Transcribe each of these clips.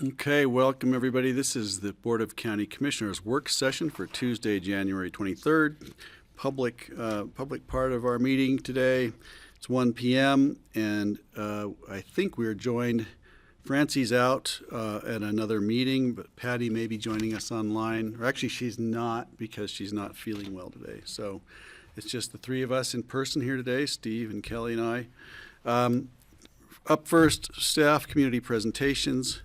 Okay, welcome everybody. This is the Board of County Commissioners work session for Tuesday, January 23rd. Public part of our meeting today. It's 1 p.m. and I think we're joined. Francie's out at another meeting, but Patty may be joining us online. Or actually, she's not because she's not feeling well today. So it's just the three of us in person here today, Steve and Kelly and I. Up first, staff community presentations.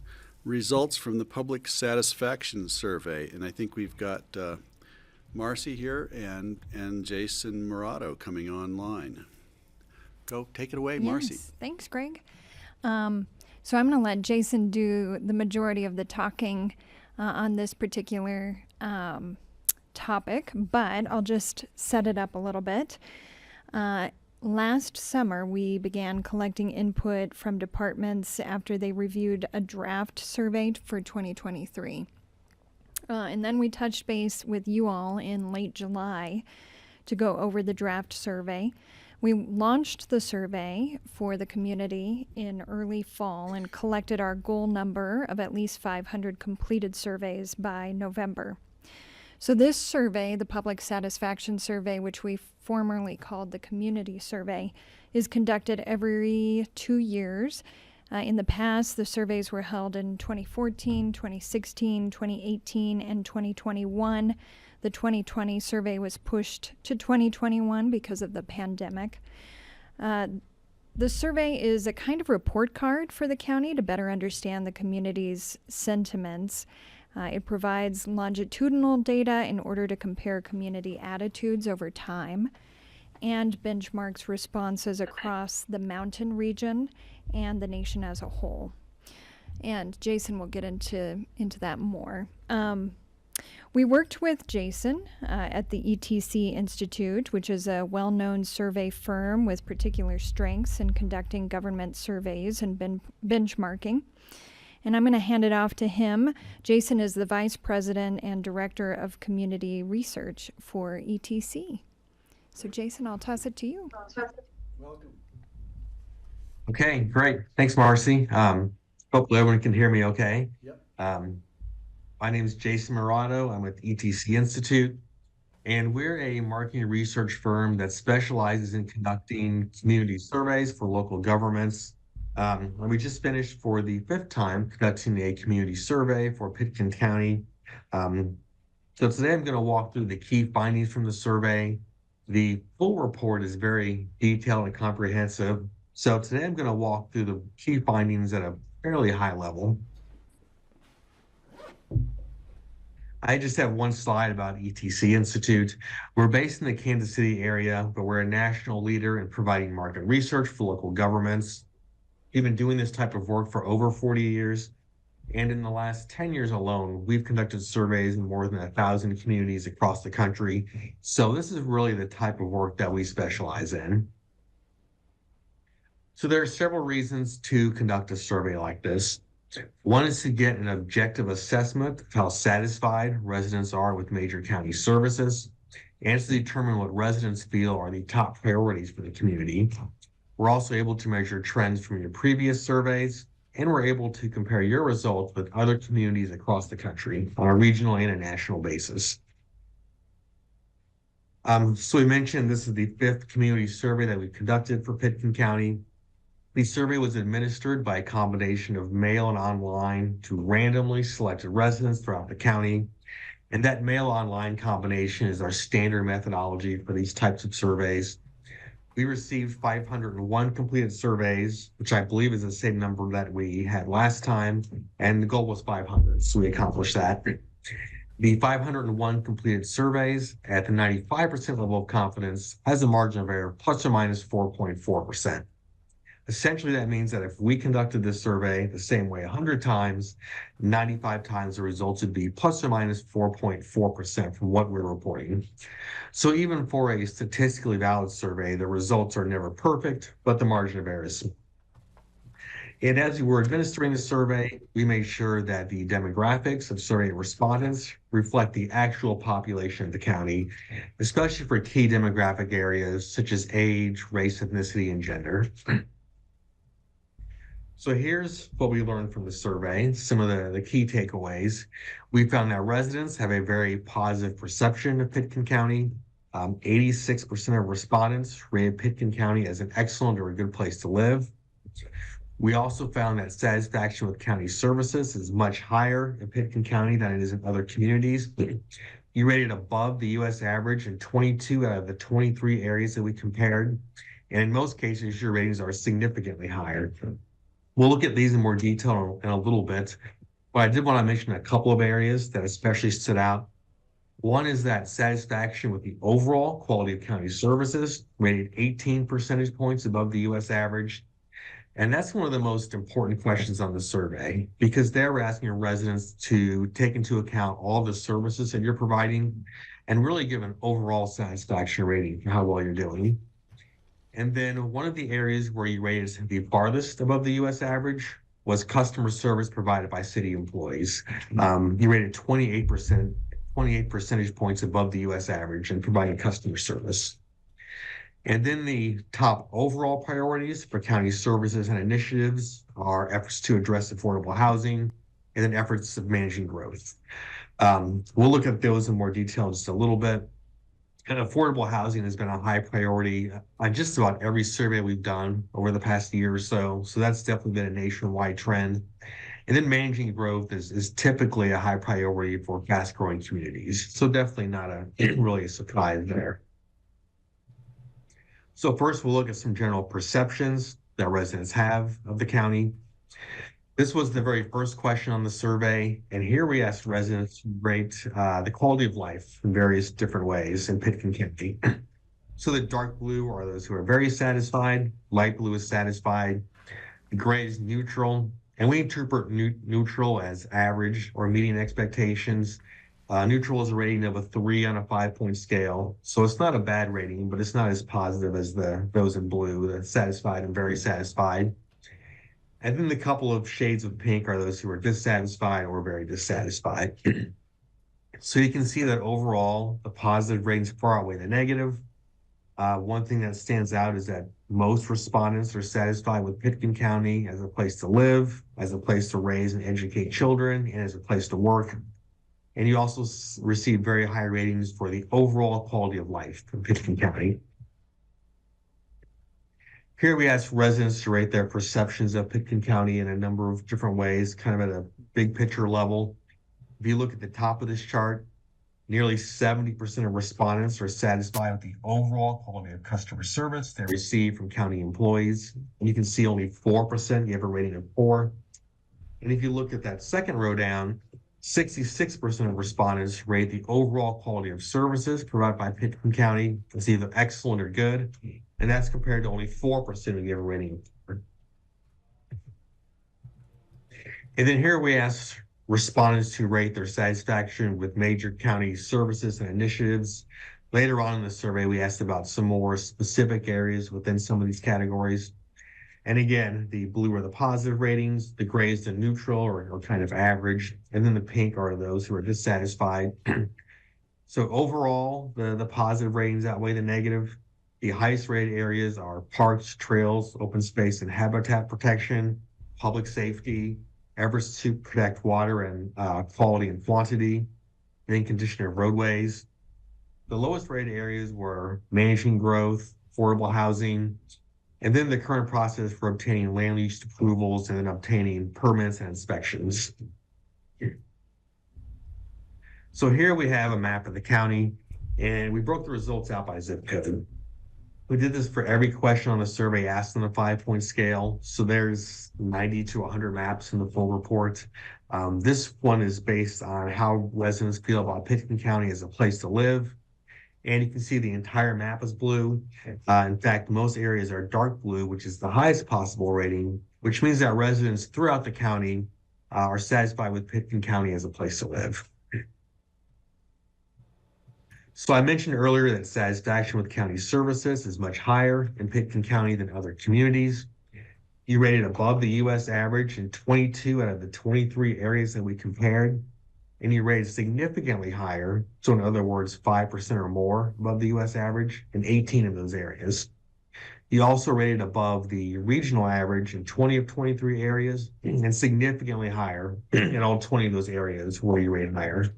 Results from the public satisfaction survey, and I think we've got Marcy here and Jason Murato coming online. Go take it away, Marcy. Yes, thanks, Greg. So I'm going to let Jason do the majority of the talking on this particular topic, but I'll just set it up a little bit. Last summer, we began collecting input from departments after they reviewed a draft survey for 2023. And then we touched base with you all in late July to go over the draft survey. We launched the survey for the community in early fall and collected our goal number of at least 500 completed surveys by November. So this survey, the Public Satisfaction Survey, which we formerly called the Community Survey, is conducted every 2 years. In the past, the surveys were held in 2014, 2016, 2018, and 2021. The 2020 survey was pushed to 2021 because of the pandemic. The survey is a kind of report card for the county to better understand the community's sentiments. It provides longitudinal data in order to compare community attitudes over time and benchmarks responses across the mountain region and the nation as a whole. And Jason will get into that more. We worked with Jason at the ETC Institute, which is a well-known survey firm with particular strengths in conducting government surveys and benchmarking. And I'm going to hand it off to him. Jason is the Vice President and Director of Community Research for ETC. So Jason, I'll toss it to you. Welcome. Okay, great. Thanks, Marcy. Hopefully everyone can hear me okay. Yep. My name is Jason Murato. I'm with ETC Institute, and we're a marketing research firm that specializes in conducting community surveys for local governments. We just finished for the 5th time conducting a community survey for Pitkin County. So today I'm going to walk through the key findings from the survey. The full report is very detailed and comprehensive. So today I'm going to walk through the key findings at a fairly high level. I just have one slide about ETC Institute. We're based in the Kansas City area, but we're a national leader in providing market research for local governments. We've been doing this type of work for over 40 years. And in the last 10 years alone, we've conducted surveys in more than 1,000 communities across the country. So this is really the type of work that we specialize in. So there are several reasons to conduct a survey like this. One is to get an objective assessment of how satisfied residents are with major county services, and to determine what residents feel are the top priorities for the community. We're also able to measure trends from your previous surveys, and we're able to compare your results with other communities across the country on a regional and a national basis. So we mentioned this is the 5th community survey that we've conducted for Pitkin County. The survey was administered by a combination of mail and online to randomly selected residents throughout the county. And that mail-online combination is our standard methodology for these types of surveys. We received 501 completed surveys, which I believe is the same number that we had last time, and the goal was 500, so we accomplished that. The 501 completed surveys at the 95% level of confidence has a margin of error plus or minus 4.4%. Essentially, that means that if we conducted this survey the same way 100 times, 95 times the results would be plus or minus 4.4% from what we're reporting. So even for a statistically valid survey, the results are never perfect, but the margin of error is small. And as we were administering the survey, we made sure that the demographics of survey respondents reflect the actual population of the county, especially for key demographic areas such as age, race, ethnicity, and gender. So here's what we learned from the survey, some of the key takeaways. We found that residents have a very positive perception of Pitkin County. 86% of respondents rated Pitkin County as an excellent or a good place to live. We also found that satisfaction with county services is much higher in Pitkin County than it is in other communities. You rated above the US average in 22 out of the 23 areas that we compared. And in most cases, your ratings are significantly higher. We'll look at these in more detail in a little bit, but I did want to mention a couple of areas that especially stood out. One is that satisfaction with the overall quality of county services, rated 18 percentage points above the US average. And that's one of the most important questions on the survey because they're asking your residents to take into account all the services that you're providing and really give an overall satisfaction rating for how well you're doing. And then one of the areas where you rated the farthest above the US average was customer service provided by city employees. You rated 28 percentage points above the US average in providing customer service. And then the top overall priorities for county services and initiatives are efforts to address affordable housing and then efforts of managing growth. We'll look at those in more detail in just a little bit. And affordable housing has been a high priority on just about every survey we've done over the past year or so. So that's definitely been a nationwide trend. And then managing growth is typically a high priority for fast growing communities. So definitely not really a surprise there. So first we'll look at some general perceptions that residents have of the county. This was the very first question on the survey, and here we asked residents to rate the quality of life in various different ways in Pitkin County. So the dark blue are those who are very satisfied, light blue is satisfied, the gray is neutral, and we interpret neutral as average or meeting expectations. Neutral is a rating of a 3 on a 5-point scale, so it's not a bad rating, but it's not as positive as those in blue, the satisfied and very satisfied. And then the couple of shades of pink are those who are dissatisfied or very dissatisfied. So you can see that overall, the positive ratings far outweigh the negative. One thing that stands out is that most respondents are satisfied with Pitkin County as a place to live, as a place to raise and educate children, and as a place to work. And you also receive very high ratings for the overall quality of life in Pitkin County. Here we ask residents to rate their perceptions of Pitkin County in a number of different ways, kind of at a big picture level. If you look at the top of this chart, nearly 70% of respondents are satisfied with the overall quality of customer service they receive from county employees. And you can see only 4% give a rating of 4. And if you look at that second row down, 66% of respondents rate the overall quality of services provided by Pitkin County as either excellent or good. And that's compared to only 4% who give a rating of 4. And then here we asked respondents to rate their satisfaction with major county services and initiatives. Later on in the survey, we asked about some more specific areas within some of these categories. And again, the blue are the positive ratings, the gray is the neutral or kind of average, and then the pink are those who are dissatisfied. So overall, the positive ratings outweigh the negative. The highest rated areas are parks, trails, open space and habitat protection, public safety, efforts to protect water and quality and quantity, and then condition of roadways. The lowest rated areas were managing growth, affordable housing, and then the current process for obtaining land use approvals and then obtaining permits and inspections. So here we have a map of the county, and we broke the results out by zip code. We did this for every question on the survey asked on the 5-point scale. So there's 90 to 100 maps in the full report. This one is based on how residents feel about Pitkin County as a place to live. And you can see the entire map is blue. In fact, most areas are dark blue, which is the highest possible rating, which means that residents throughout the county are satisfied with Pitkin County as a place to live. So I mentioned earlier that satisfaction with county services is much higher in Pitkin County than other communities. You rated above the US average in 22 out of the 23 areas that we compared, and you rated significantly higher, so in other words, 5% or more above the US average in 18 of those areas. He also rated above the regional average in 20 of 23 areas and significantly higher in all 20 of those areas where he rated higher.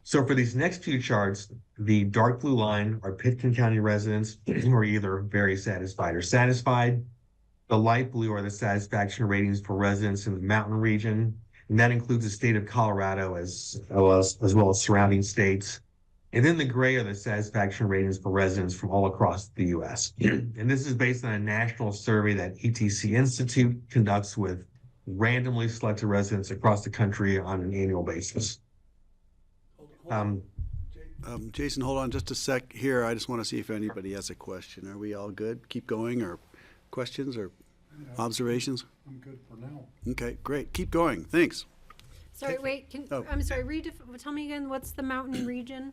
So for these next few charts, the dark blue line are Pitkin County residents who are either very satisfied or satisfied. The light blue are the satisfaction ratings for residents in the mountain region, and that includes the state of Colorado as well as surrounding states. And then the gray are the satisfaction ratings for residents from all across the US. And this is based on a national survey that ETC Institute conducts with randomly selected residents across the country on an annual basis. Jason, hold on just a sec here. I just want to see if anybody has a question. Are we all good? Keep going, or questions or observations? I'm good for now. Okay, great. Keep going. Thanks. Sorry, wait, I'm sorry, tell me again, what's the mountain region?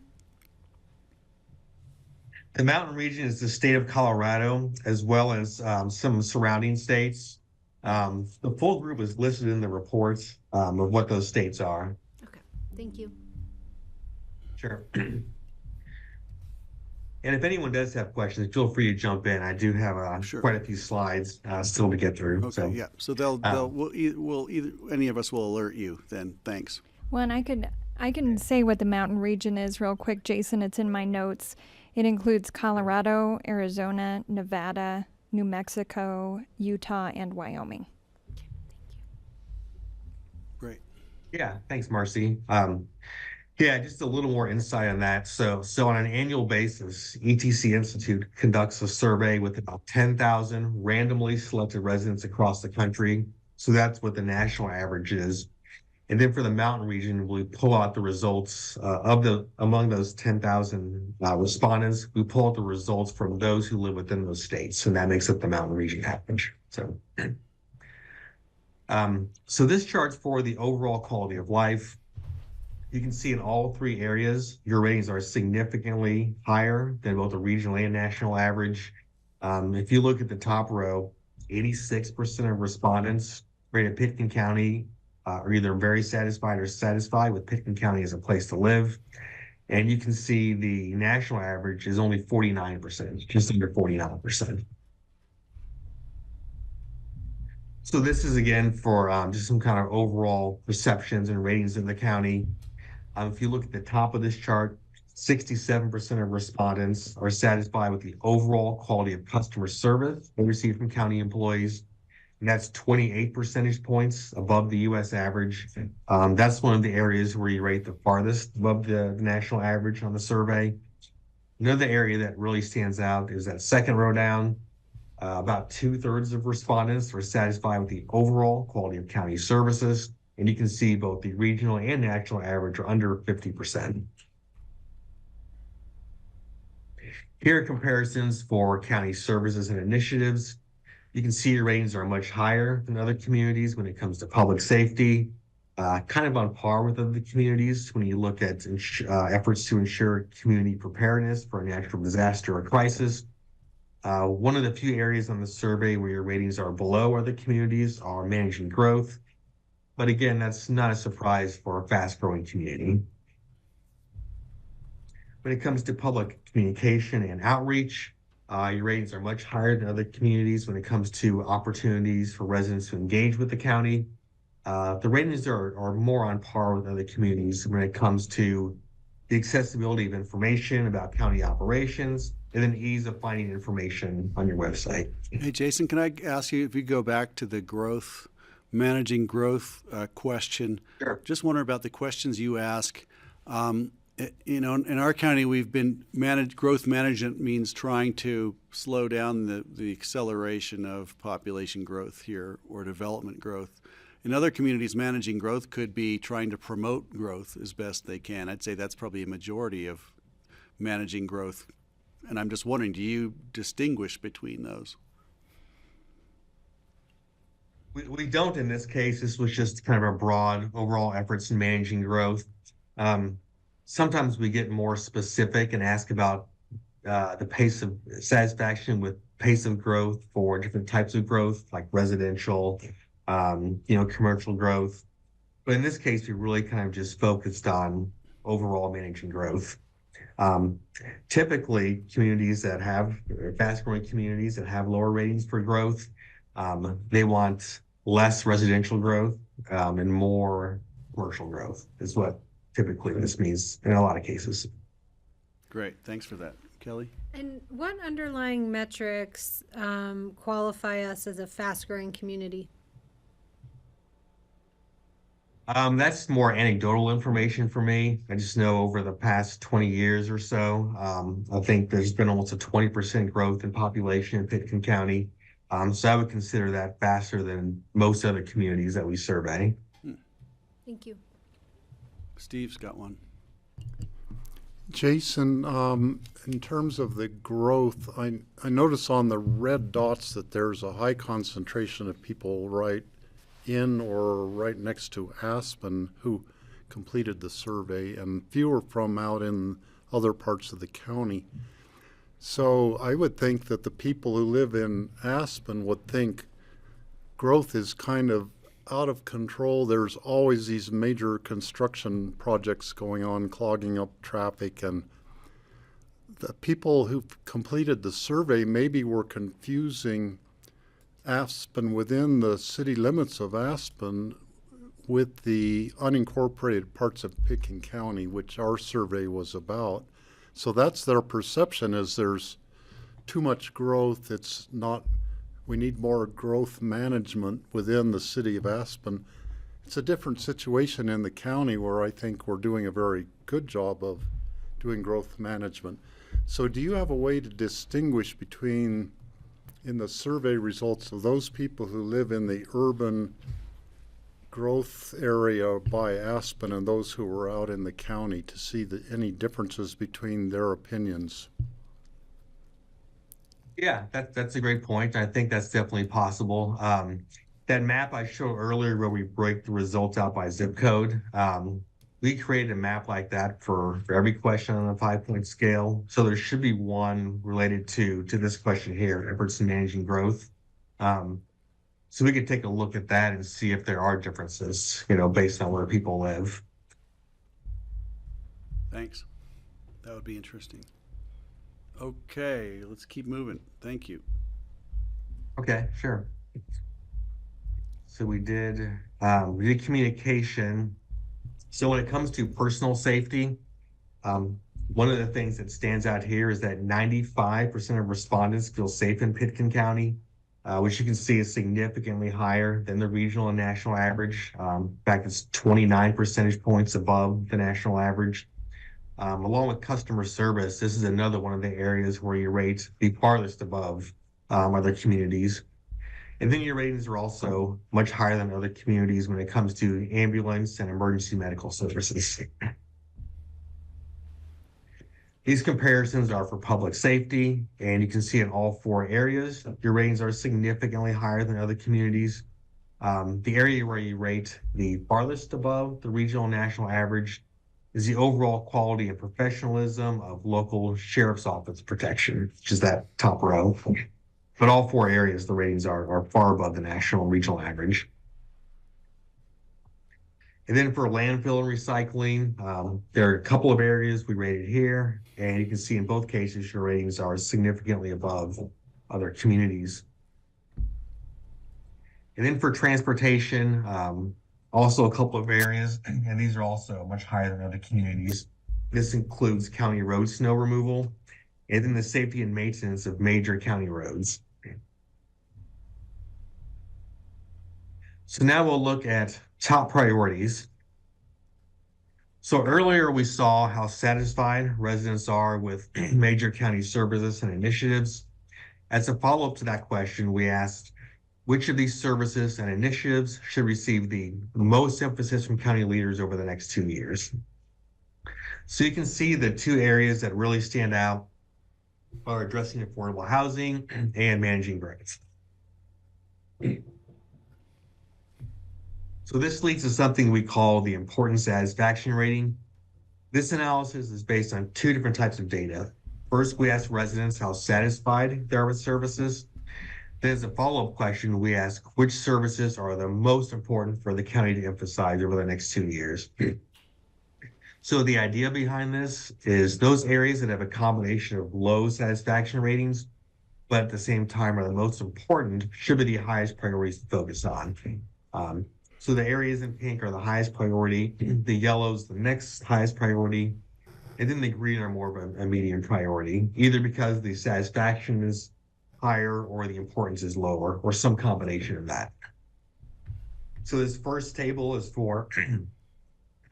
The mountain region is the state of Colorado, as well as some surrounding states. The full group is listed in the reports of what those states are. Okay, thank you. Sure. And if anyone does have questions, feel free to jump in. I do have Sure. quite a few slides still to get through. Okay, yeah. So we'll either any of us will alert you then. Thanks. Well, and I can say what the mountain region is real quick, Jason. It's in my notes. It includes Colorado, Arizona, Nevada, New Mexico, Utah, and Wyoming. Okay, thank you. Great. Yeah, thanks, Marcy. Yeah, just a little more insight on that. So on an annual basis, ETC Institute conducts a survey with about 10,000 randomly selected residents across the country. So that's what the national average is. And then for the mountain region, we pull out the results among those 10,000 respondents. We pull out the results from those who live within those states, and that makes up the mountain region average. So this chart's for the overall quality of life. You can see in all three areas, your ratings are significantly higher than both the regional and national average. If you look at the top row, 86% of respondents rated Pitkin County are either very satisfied or satisfied with Pitkin County as a place to live. And you can see the national average is only 49%, just under 49%. So this is again for just some kind of overall perceptions and ratings of the county. If you look at the top of this chart, 67% of respondents are satisfied with the overall quality of customer service they receive from county employees. And that's 28 percentage points above the US average. That's one of the areas where you rate the farthest above the national average on the survey. Another area that really stands out is that second row down. About 2/3 of respondents are satisfied with the overall quality of county services. And you can see both the regional and national average are under 50%. Here are comparisons for county services and initiatives. You can see your ratings are much higher than other communities when it comes to public safety, kind of on par with other communities when you look at efforts to ensure community preparedness for a natural disaster or crisis. One of the few areas on the survey where your ratings are below other communities are managing growth. But again, that's not a surprise for a fast-growing community. When it comes to public communication and outreach, your ratings are much higher than other communities when it comes to opportunities for residents to engage with the county. The ratings are more on par with other communities when it comes to the accessibility of information about county operations and then ease of finding information on your website. Hey, Jason, can I ask you if you go back to the managing growth question? Sure. Just wonder about the questions you ask. In our county, we've been growth management means trying to slow down the acceleration of population growth here or development growth. In other communities, managing growth could be trying to promote growth as best they can. I'd say that's probably a majority of managing growth. And I'm just wondering, do you distinguish between those? We don't in this case. This was just kind of a broad overall efforts in managing growth. Sometimes we get more specific and ask about the pace of satisfaction with pace of growth for different types of growth, like residential, commercial growth. But in this case, we really kind of just focused on overall managing growth. Typically, communities that have fast-growing communities that have lower ratings for growth, they want less residential growth and more commercial growth is what typically this means in a lot of cases. Great, thanks for that. Kelly? And what underlying metrics qualify us as a fast-growing community? That's more anecdotal information for me. I just know over the past 20 years or so, I think there's been almost a 20% growth in population in Pitkin County. So I would consider that faster than most other communities that we survey. Thank you. Steve's got one. Jason, in terms of the growth, I notice on the red dots that there's a high concentration of people right in or right next to Aspen who completed the survey, and fewer from out in other parts of the county. So I would think that the people who live in Aspen would think growth is kind of out of control. There's always these major construction projects going on, clogging up traffic, and the people who completed the survey maybe were confusing Aspen within the city limits of Aspen with the unincorporated parts of Pitkin County, which our survey was about. So that's their perception, is there's too much growth. It's not, we need more growth management within the city of Aspen. It's a different situation in the county where I think we're doing a very good job of doing growth management. So do you have a way to distinguish between, in the survey results, of those people who live in the urban growth area by Aspen and those who were out in the county, to see any differences between their opinions? Yeah, that's a great point. I think that's definitely possible. That map I showed earlier where we break the results out by zip code, we created a map like that for every question on a 5-point scale. So there should be one related to this question here, efforts in managing growth. So we could take a look at that and see if there are differences, based on where people live. Thanks. That would be interesting. Okay, let's keep moving. Thank you. Okay, sure. So we did communication. So when it comes to personal safety, one of the things that stands out here is that 95% of respondents feel safe in Pitkin County, which you can see is significantly higher than the regional and national average. In fact, it's 29 percentage points above the national average. Along with customer service, this is another one of the areas where you rate the farthest above other communities. And then your ratings are also much higher than other communities when it comes to ambulance and emergency medical services. These comparisons are for public safety, and you can see in all 4 areas, your ratings are significantly higher than other communities. The area where you rate the farthest above the regional and national average is the overall quality and professionalism of local sheriff's office protection, which is that top row. But all 4 areas, the ratings are far above the national and regional average. And then for landfill and recycling, there are a couple of areas we rated here, and you can see in both cases, your ratings are significantly above other communities. And then for transportation, also a couple of areas, and these are also much higher than other communities. This includes county road snow removal, and then the safety and maintenance of major county roads. So now we'll look at top priorities. So earlier we saw how satisfied residents are with major county services and initiatives. As a follow-up to that question, we asked, which of these services and initiatives should receive the most emphasis from county leaders over the next 2 years? So you can see the 2 areas that really stand out are addressing affordable housing and managing growth. So this leads to something we call the important satisfaction rating. This analysis is based on 2 different types of data. First, we ask residents how satisfied they are with services. Then as a follow-up question, we ask which services are the most important for the county to emphasize over the next 2 years. So the idea behind this is those areas that have a combination of low satisfaction ratings, but at the same time are the most important, should be the highest priorities to focus on. So the areas in pink are the highest priority, the yellow's the next highest priority, and then the green are more of a medium priority, either because the satisfaction is higher or the importance is lower, or some combination of that. So this first table is for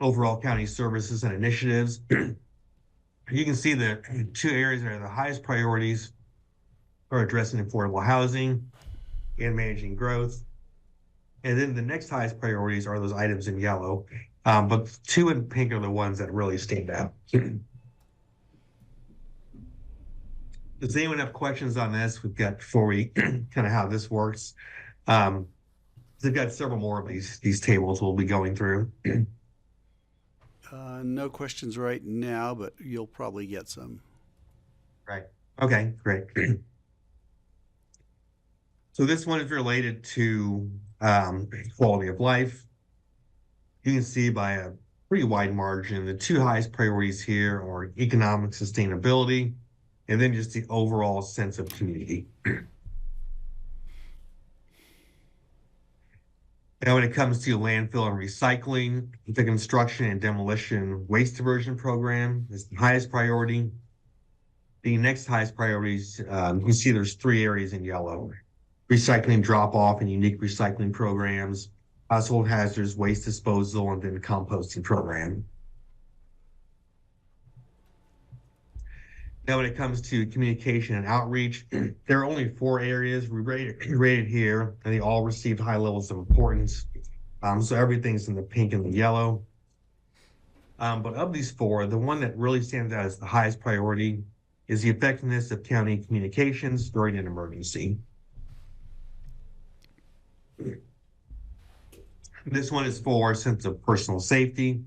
overall county services and initiatives. You can see the two areas that are the highest priorities are addressing affordable housing and managing growth. And then the next highest priorities are those items in yellow, but two in pink are the ones that really stand out. Does anyone have questions on this? We've got before we kind of how this works. They've got several more of these tables we'll be going through. No questions right now, but you'll probably get some. Right. Okay, great. So this one is related to quality of life. You can see by a pretty wide margin, the two highest priorities here are economic sustainability and then just the overall sense of community. Now, when it comes to landfill and recycling, the construction and demolition waste diversion program is the highest priority. The next highest priorities, you can see there's three areas in yellow: recycling drop-off and unique recycling programs, household hazards, waste disposal, and then composting program. Now, when it comes to communication and outreach, there are only four areas we rated here, and they all received high levels of importance. So everything's in the pink and the yellow. But of these four, the one that really stands out as the highest priority is the effectiveness of county communications during an emergency. This one is for a sense of personal safety.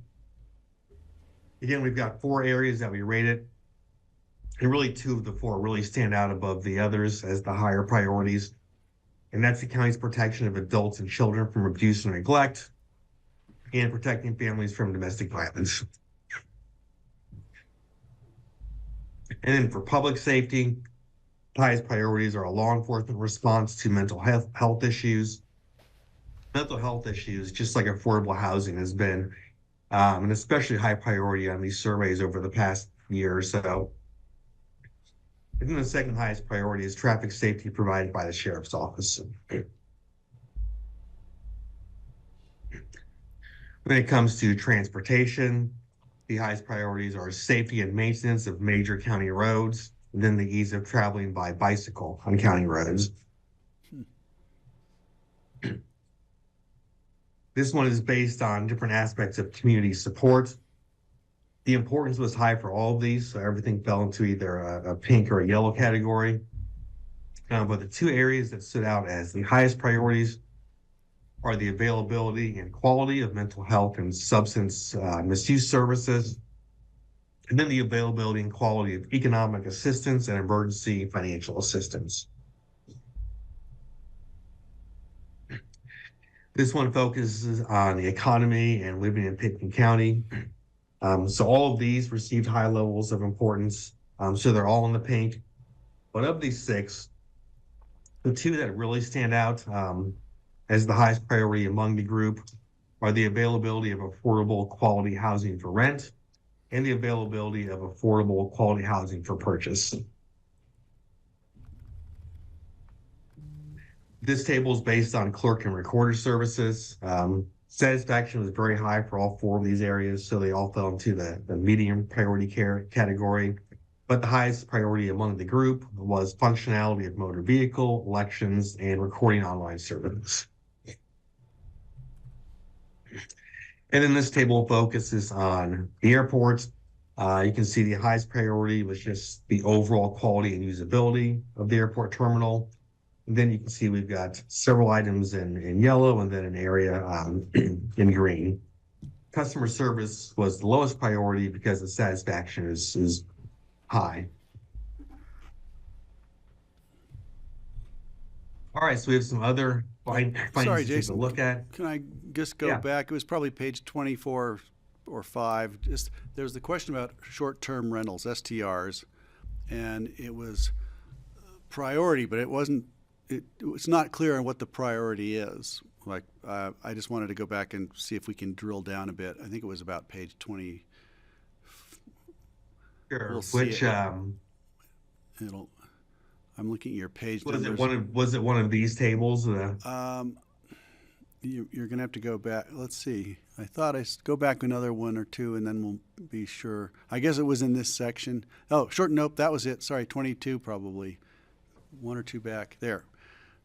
Again, we've got four areas that we rated. And really two of the four really stand out above the others as the higher priorities. And that's the county's protection of adults and children from abuse and neglect, and protecting families from domestic violence. And then for public safety, the highest priorities are a law enforcement response to mental health issues. Mental health issues, just like affordable housing, has been an especially high priority on these surveys over the past year or so. And then the second highest priority is traffic safety provided by the sheriff's office. When it comes to transportation, the highest priorities are safety and maintenance of major county roads, and then the ease of traveling by bicycle on county roads. This one is based on different aspects of community support. The importance was high for all of these, so everything fell into either a pink or a yellow category. But the two areas that stood out as the highest priorities are the availability and quality of mental health and substance misuse services, and then the availability and quality of economic assistance and emergency financial assistance. This one focuses on the economy and living in Pitkin County. So all of these received high levels of importance. So they're all in the pink. But of these six, the two that really stand out as the highest priority among the group are the availability of affordable quality housing for rent and the availability of affordable quality housing for purchase. This table is based on clerk and recorder services. Satisfaction was very high for all four of these areas, so they all fell into the medium priority care category. But the highest priority among the group was functionality of motor vehicle, elections, and recording online services. And then this table focuses on the airports. You can see the highest priority was just the overall quality and usability of the airport terminal. And then you can see we've got several items in yellow and then an area in green. Customer service was the lowest priority because the satisfaction is high. All right, so we have some other findings Sorry, to take a Jason. look at. Can I just go Yeah. back? It was probably page 24, or 5. Just there's the question about short-term rentals, STRs, and it was priority, but it wasn't. It's not clear on what the priority is. Like I just wanted to go back and see if we can drill down a bit. I think it was about page 20. Sure. We'll see Which it. I'm looking at your page was numbers. it one of these tables? You're going to have to go back. Let's see. I thought go back another one or two, and then we'll be sure. I guess it was in this section. Oh, short. Nope, that was it. Sorry, 22 probably. One or two back there.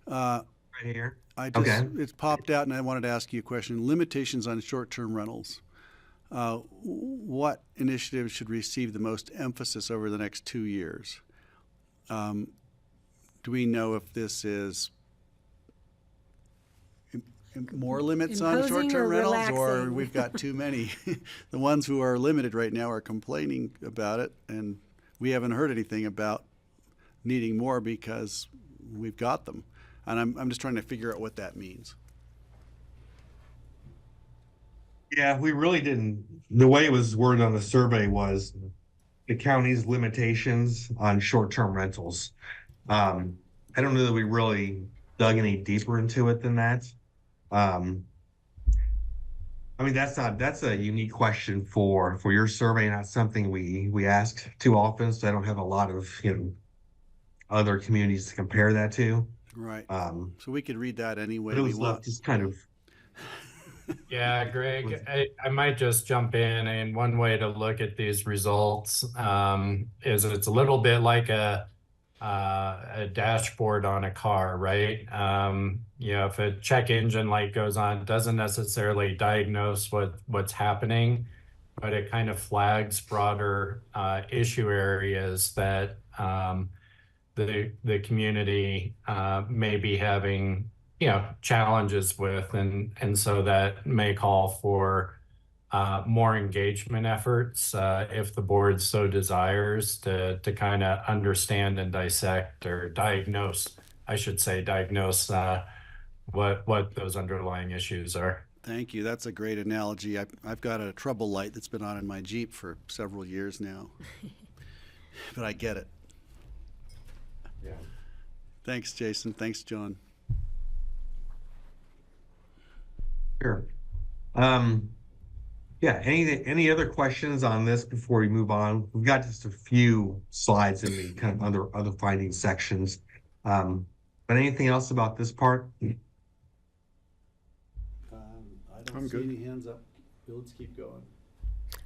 Right here. Okay. It's popped out, and I wanted to ask you a question. Limitations on short-term rentals. What initiatives should receive the most emphasis over the next 2 years? Do we know if this is more limits on Imposing short-term or rentals, or relaxing? we've got too many? The ones who are limited right now are complaining about it, and we haven't heard anything about needing more because we've got them. And I'm just trying to figure out what that means. Yeah, we really didn't. The way it was worded on the survey was the county's limitations on short-term rentals. I don't know that we really dug any deeper into it than that. I mean, that's a unique question for your survey, not something we ask too often. So I don't have a lot of other communities to compare that to. Right. So we could read that any way But it we was want. left just kind of. Yeah, Greg, I might just jump in. And one way to look at these results is it's a little bit like a dashboard on a car, right? If a check engine light goes on, it doesn't necessarily diagnose what's happening, but it kind of flags broader issue areas that the community may be having challenges with, and so that may call for more engagement efforts if the board so desires to kind of understand and dissect or diagnose, I should say, what those underlying issues are. Thank you. That's a great analogy. I've got a trouble light that's been on in my Jeep for several years now, but I get it. Yeah. Thanks, Jason. Thanks, John. Sure. Yeah, any other questions on this before we move on? We've got just a few slides in the kind of other findings sections. But anything else about this part? I don't I'm see good. any hands up. Let's keep going.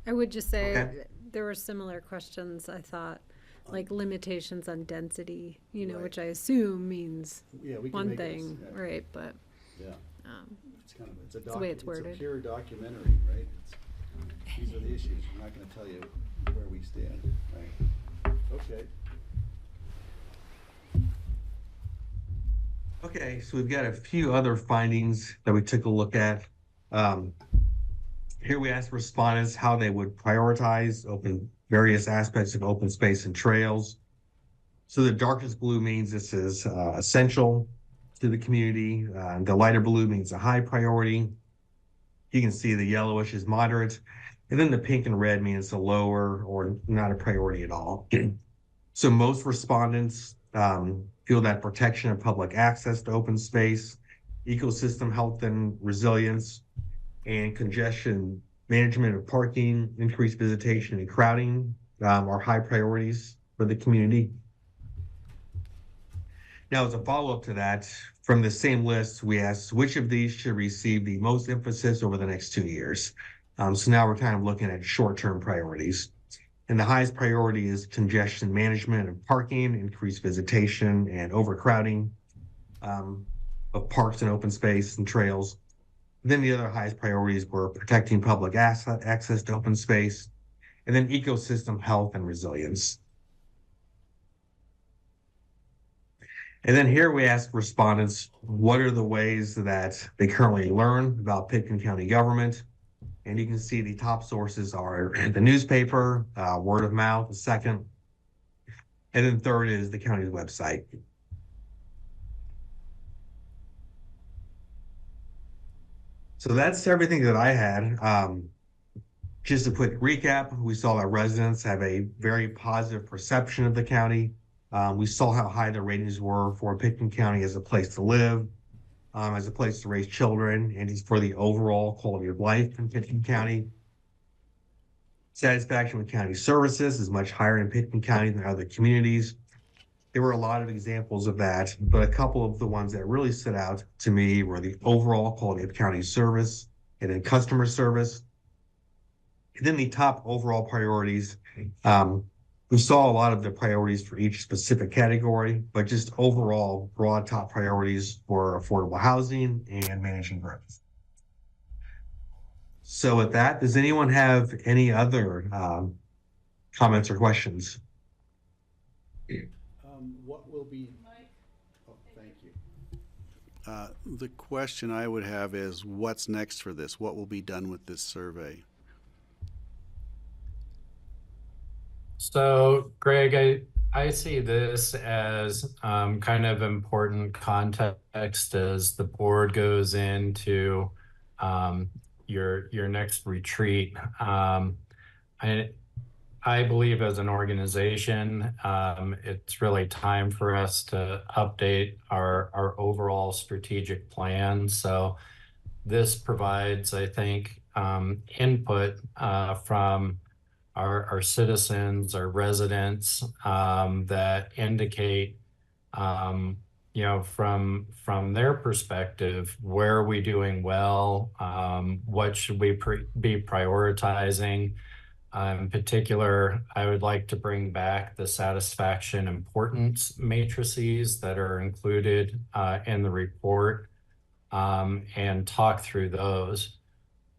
I would just say Okay. there were similar questions, I thought, like limitations on density, Right. which I assume means Yeah, we can one make those, thing, yeah. right? But Yeah, um, it's kind of, it's the way it's a worded. pure documentary, right? These are the issues. I'm not going to tell you where we stand, right? Okay. Okay, so we've got a few other findings that we took a look at. Here we asked respondents how they would prioritize various aspects of open space and trails. So the darkest blue means this is essential to the community. The lighter blue means a high priority. You can see the yellowish is moderate. And then the pink and red means a lower or not a priority at all. So most respondents feel that protection of public access to open space, ecosystem health and resilience, and congestion management of parking, increased visitation and crowding are high priorities for the community. Now, as a follow-up to that, from the same list, we asked which of these should receive the most emphasis over the next 2 years. So now we're kind of looking at short-term priorities. And the highest priority is congestion management of parking, increased visitation and overcrowding of parks and open space and trails. Then the other highest priorities were protecting public access to open space, and then ecosystem health and resilience. And then here we ask respondents, what are the ways that they currently learn about Pitkin County government? And you can see the top sources are the newspaper, word of mouth, the second, and then third is the county's website. So that's everything that I had. Just a quick recap, we saw that residents have a very positive perception of the county. We saw how high the ratings were for Pitkin County as a place to live, as a place to raise children, and just for the overall quality of life in Pitkin County. Satisfaction with county services is much higher in Pitkin County than other communities. There were a lot of examples of that, but a couple of the ones that really stood out to me were the overall quality of county service and then customer service. And then the top overall priorities. We saw a lot of the priorities for each specific category, but just overall broad top priorities for affordable housing and managing growth. So with that, does anyone have any other comments or questions? What will be? Oh, thank you. The question I would have is, what's next for this? What will be done with this survey? So, Greg, I see this as kind of important context as the board goes into your next retreat. I believe as an organization, it's really time for us to update our overall strategic plan. So this provides, I think, input from our citizens, our residents, that indicate, from their perspective, where are we doing well? What should we be prioritizing? In particular, I would like to bring back the satisfaction importance matrices that are included in the report, and talk through those.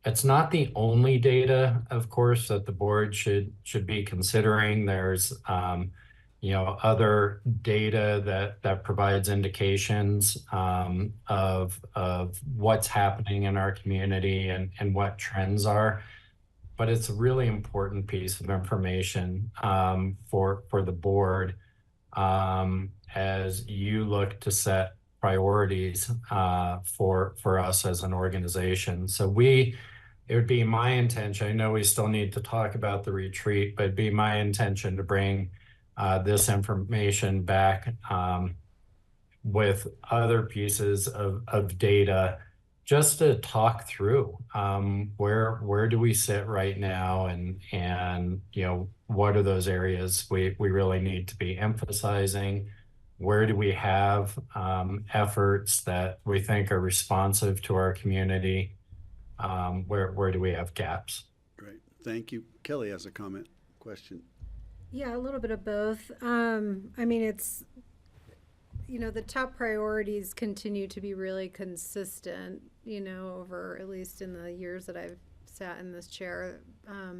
It's not the only data, of course, that the board should be considering. There's other data that provides indications of what's happening in our community and what trends are. But it's a really important piece of information for the board as you look to set priorities for us as an organization. So it would be my intention, I know we still need to talk about the retreat, but it'd be my intention to bring this information back with other pieces of data just to talk through where do we sit right now, and what are those areas we really need to be emphasizing? Where do we have efforts that we think are responsive to our community? Where do we have gaps? Great, thank you. Kelly has a comment, question. Yeah, a little bit of both. It's, the top priorities continue to be really consistent, over at least in the years that I've sat in this chair. I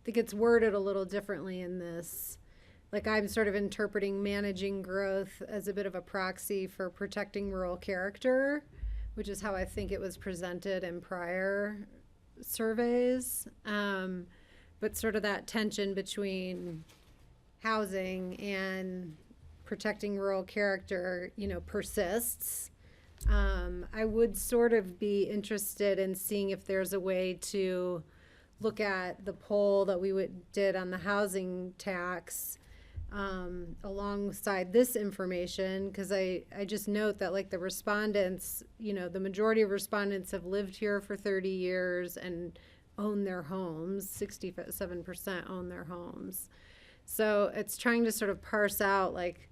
think it's worded a little differently in this. Like, I'm sort of interpreting managing growth as a bit of a proxy for protecting rural character, which is how I think it was presented in prior surveys. But sort of that tension between housing and protecting rural character, persists. I would sort of be interested in seeing if there's a way to look at the poll that we did on the housing tax alongside this information, because I just note that, like, the respondents, the majority of respondents have lived here for 30 years and own their homes. 67% own their homes. So it's trying to sort of parse out, like,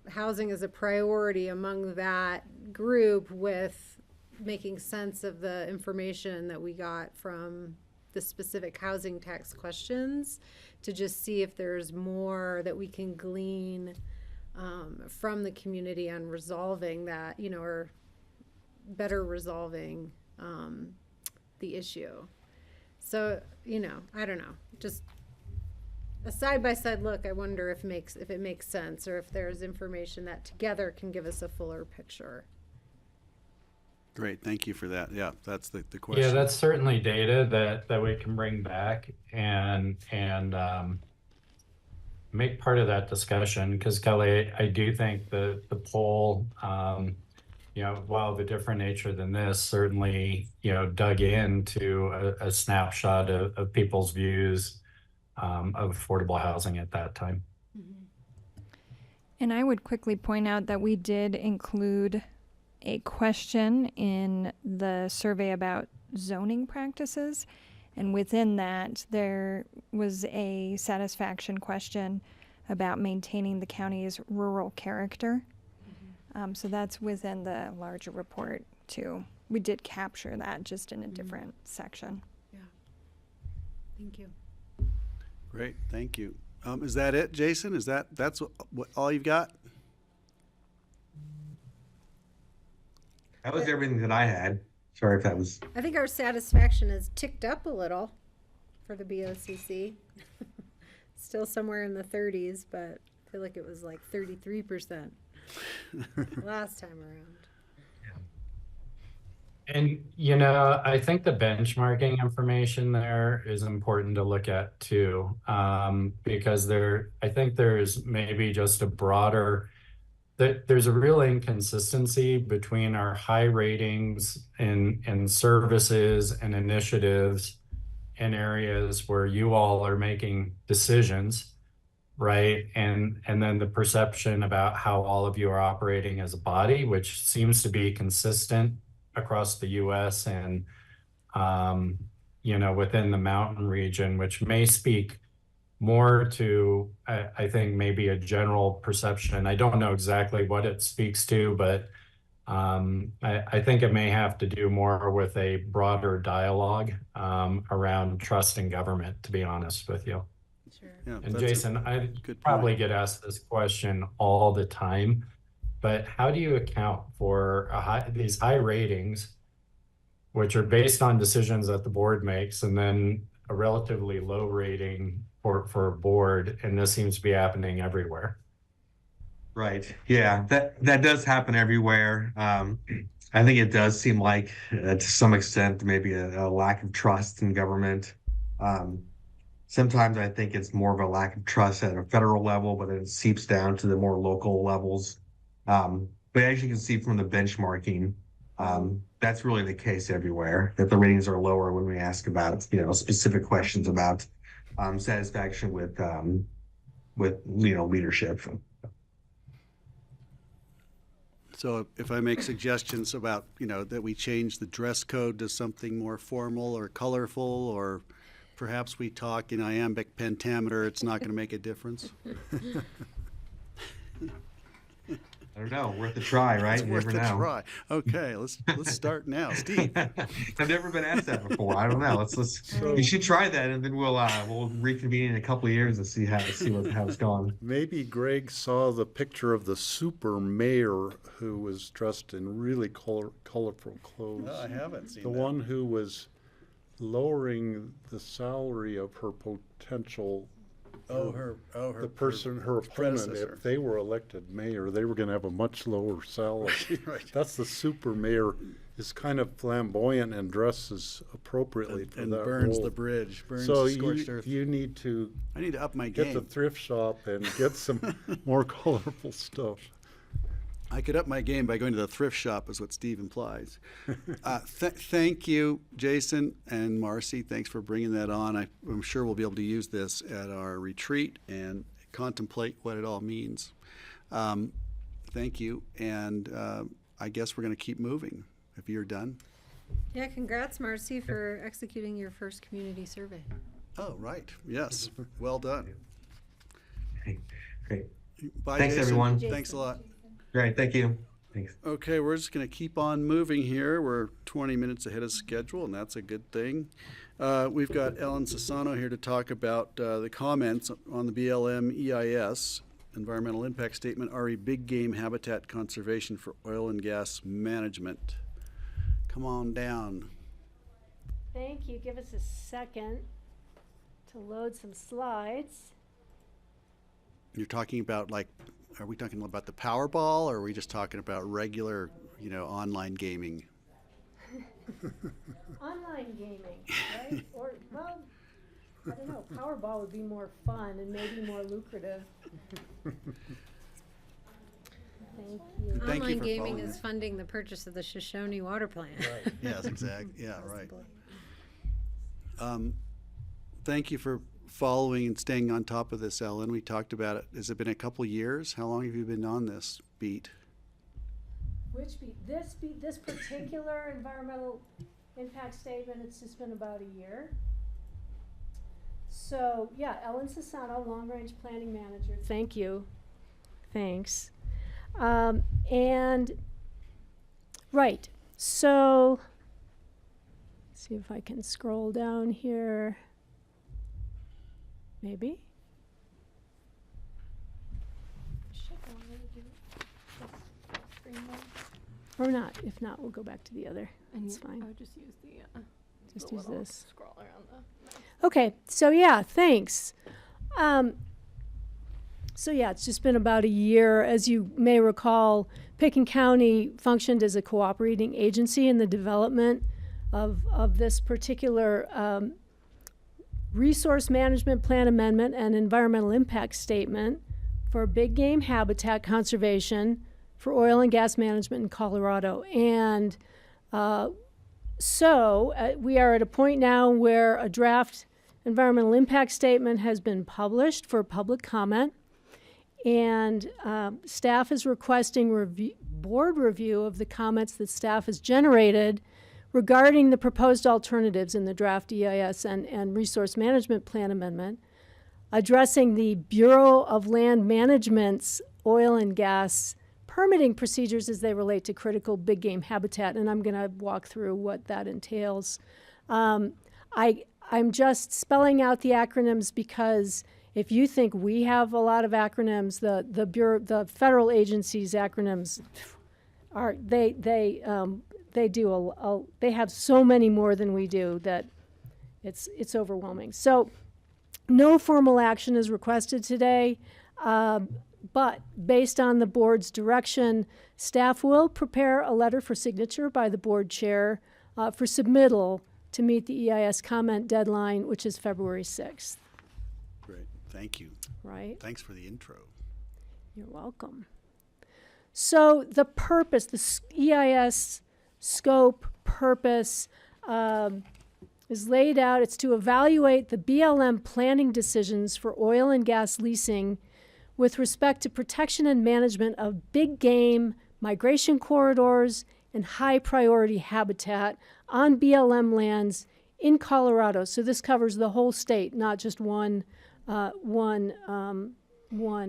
housing is a priority among that group with making sense of the information that we got from the specific housing tax questions, to just see if there's more that we can glean from the community on resolving that, or better resolving the issue. So, I don't know, just a side-by-side look. I wonder if it makes sense, or if there's information that together can give us a fuller picture. Great, thank you for that. Yeah, that's the question. Yeah, that's certainly data that we can bring back and make part of that discussion, because Kelly, I do think the poll while of a different nature than this, certainly, dug into a snapshot of people's views of affordable housing at that time. And I would quickly point out that we did include a question in the survey about zoning practices. And within that, there was a satisfaction question about maintaining the county's rural character. So that's within the larger report, too. We did capture that just in a different section. Yeah. Thank you. Great, thank you. Is that it, Jason? That's what all you've got? That was everything that I had. Sorry if that was. I think our satisfaction has ticked up a little for the BoCC. Still somewhere in the 30s, but I feel like it was like 33% last time around. And, I think the benchmarking information there is important to look at too, because I think there's maybe just there's a real inconsistency between our high ratings in services and initiatives in areas where you all are making decisions, right? And then the perception about how all of you are operating as a body, which seems to be consistent across the US and, within the mountain region, which may speak more to, I think, maybe a general perception. I don't know exactly what it speaks to, but I think it may have to do more with a broader dialogue around trust in government, to be honest with you. Sure. Yeah, And that's a Jason, I good probably point. get asked this question all the time, but how do you account for these high ratings, which are based on decisions that the board makes, and then a relatively low rating for a board, and this seems to be happening everywhere? Right. Yeah, that does happen everywhere. I think it does seem like, to some extent, maybe a lack of trust in government. Sometimes I think it's more of a lack of trust at a federal level, but it seeps down to the more local levels. But as you can see from the benchmarking, that's really the case everywhere, that the ratings are lower when we ask about, specific questions about satisfaction with leadership. So if I make suggestions about, that we change the dress code to something more formal or colorful, or perhaps we talk in iambic pentameter, it's not going to make a difference? I don't know, worth a try, right? It's You worth never a know. try. Okay, let's start now. Steve. I've never been asked that before. I don't know. You should try that, and then we'll reconvene in a couple of years and see how it's gone. Maybe Greg saw the picture of the super mayor who was dressed in really colorful clothes. No, I haven't seen The that. one who was lowering the salary of her potential, Her her opponent, predecessor. if they were elected mayor, they were going to have a much lower salary. Right. That's the super mayor, is kind of flamboyant and dresses appropriately for And that burns role. the bridge, burns So the scorched earth. you need to I need to up my get the game. thrift shop and get some more colorful stuff. I could up my game by going to the thrift shop, is what Steve implies. Thank you, Jason and Marcy. Thanks for bringing that on. I'm sure we'll be able to use this at our retreat and contemplate what it all means. Thank you, and I guess we're going to keep moving if you're done. Yeah, congrats, Marcy, for executing your first community survey. Oh, right. Yes. Well done. Okay, great. Bye, Thanks, Jason. everyone. Thanks a lot. Great, thank you. Thanks. Okay, we're just going to keep on moving here. We're 20 minutes ahead of schedule, and that's a good thing. We've got Ellen Sassano here to talk about the comments on the BLM EIS, Environmental Impact Statement, RE Big Game Habitat Conservation for Oil and Gas Management. Come on down. Thank you. Give us a second to load some slides. You're talking about, are we talking about the Powerball, or are we just talking about regular, online gaming? Online gaming, right? Or, well, I don't know. Powerball would be more fun and maybe more lucrative. Thank you. Thank you Online for gaming following is this. funding the purchase of the Shoshone water plant. Yes, exactly. Yeah, right. Possibly. Thank you for following and staying on top of this, Ellen. We talked about it. Has it been a couple years? How long have you been on this beat? Which this particular environmental impact statement, it's just been about a year. So, yeah, Ellen Sassano, Long Range Planning Manager. Thank you. Thanks. And, right, so, see if I can scroll down here. Maybe. Or not. If not, we'll go back to the other. It's fine. I would just use the Just the use little this. scroll around Okay, so yeah, thanks. So yeah, it's just been about a year. As you may recall, Picken County functioned as a cooperating agency in the development of this particular resource management plan amendment and environmental impact statement for big game habitat conservation for oil and gas management in Colorado. And so we are at a point now where a draft environmental impact statement has been published for public comment, and staff is requesting board review of the comments that staff has generated regarding the proposed alternatives in the draft EIS and resource management plan amendment, addressing the Bureau of Land Management's oil and gas permitting procedures as they relate to critical big game habitat, and I'm going to walk through what that entails. I'm just spelling out the acronyms because if you think we have a lot of acronyms, the federal agencies' acronyms are they have so many more than we do that it's overwhelming. So no formal action is requested today. But based on the board's direction, staff will prepare a letter for signature by the board chair for submittal to meet the EIS comment deadline, which is February 6th. Great. Thank you. Right? Thanks for the intro. You're welcome. So the purpose, the EIS scope purpose is laid out. It's to evaluate the BLM planning decisions for oil and gas leasing with respect to protection and management of big game, migration corridors, and high priority habitat on BLM lands in Colorado. So this covers the whole state, not just one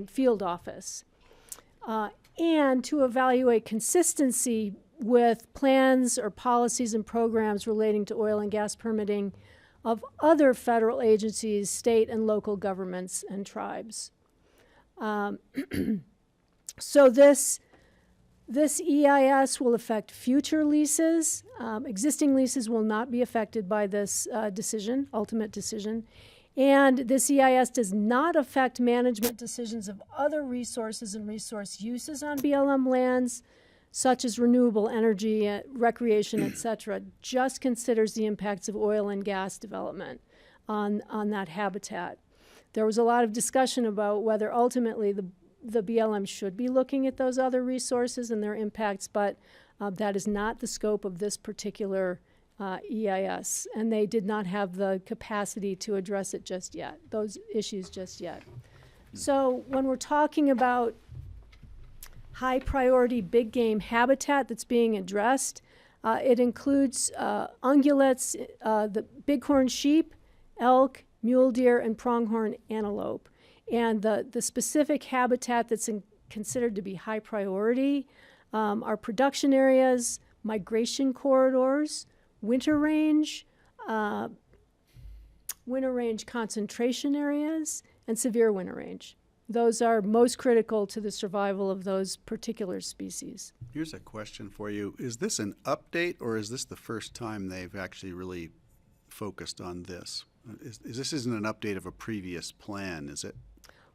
field office. And to evaluate consistency with plans or policies and programs relating to oil and gas permitting of other federal agencies, state and local governments, and tribes. So this EIS will affect future leases. Existing leases will not be affected by this ultimate decision. And this EIS does not affect management decisions of other resources and resource uses on BLM lands, such as renewable energy, recreation, et cetera. Just considers the impacts of oil and gas development on that habitat. There was a lot of discussion about whether ultimately the BLM should be looking at those other resources and their impacts, but that is not the scope of this particular EIS, and they did not have the capacity to address it just yet, those issues just yet. So when we're talking about high priority big game habitat that's being addressed, it includes ungulates, the bighorn sheep, elk, mule deer, and pronghorn antelope. And the specific habitat that's considered to be high priority are production areas, migration corridors, winter range concentration areas, and severe winter range. Those are most critical to the survival of those particular species. Here's a question for you. Is this an update, or is this the first time they've actually really focused on this? This isn't an update of a previous plan, is it?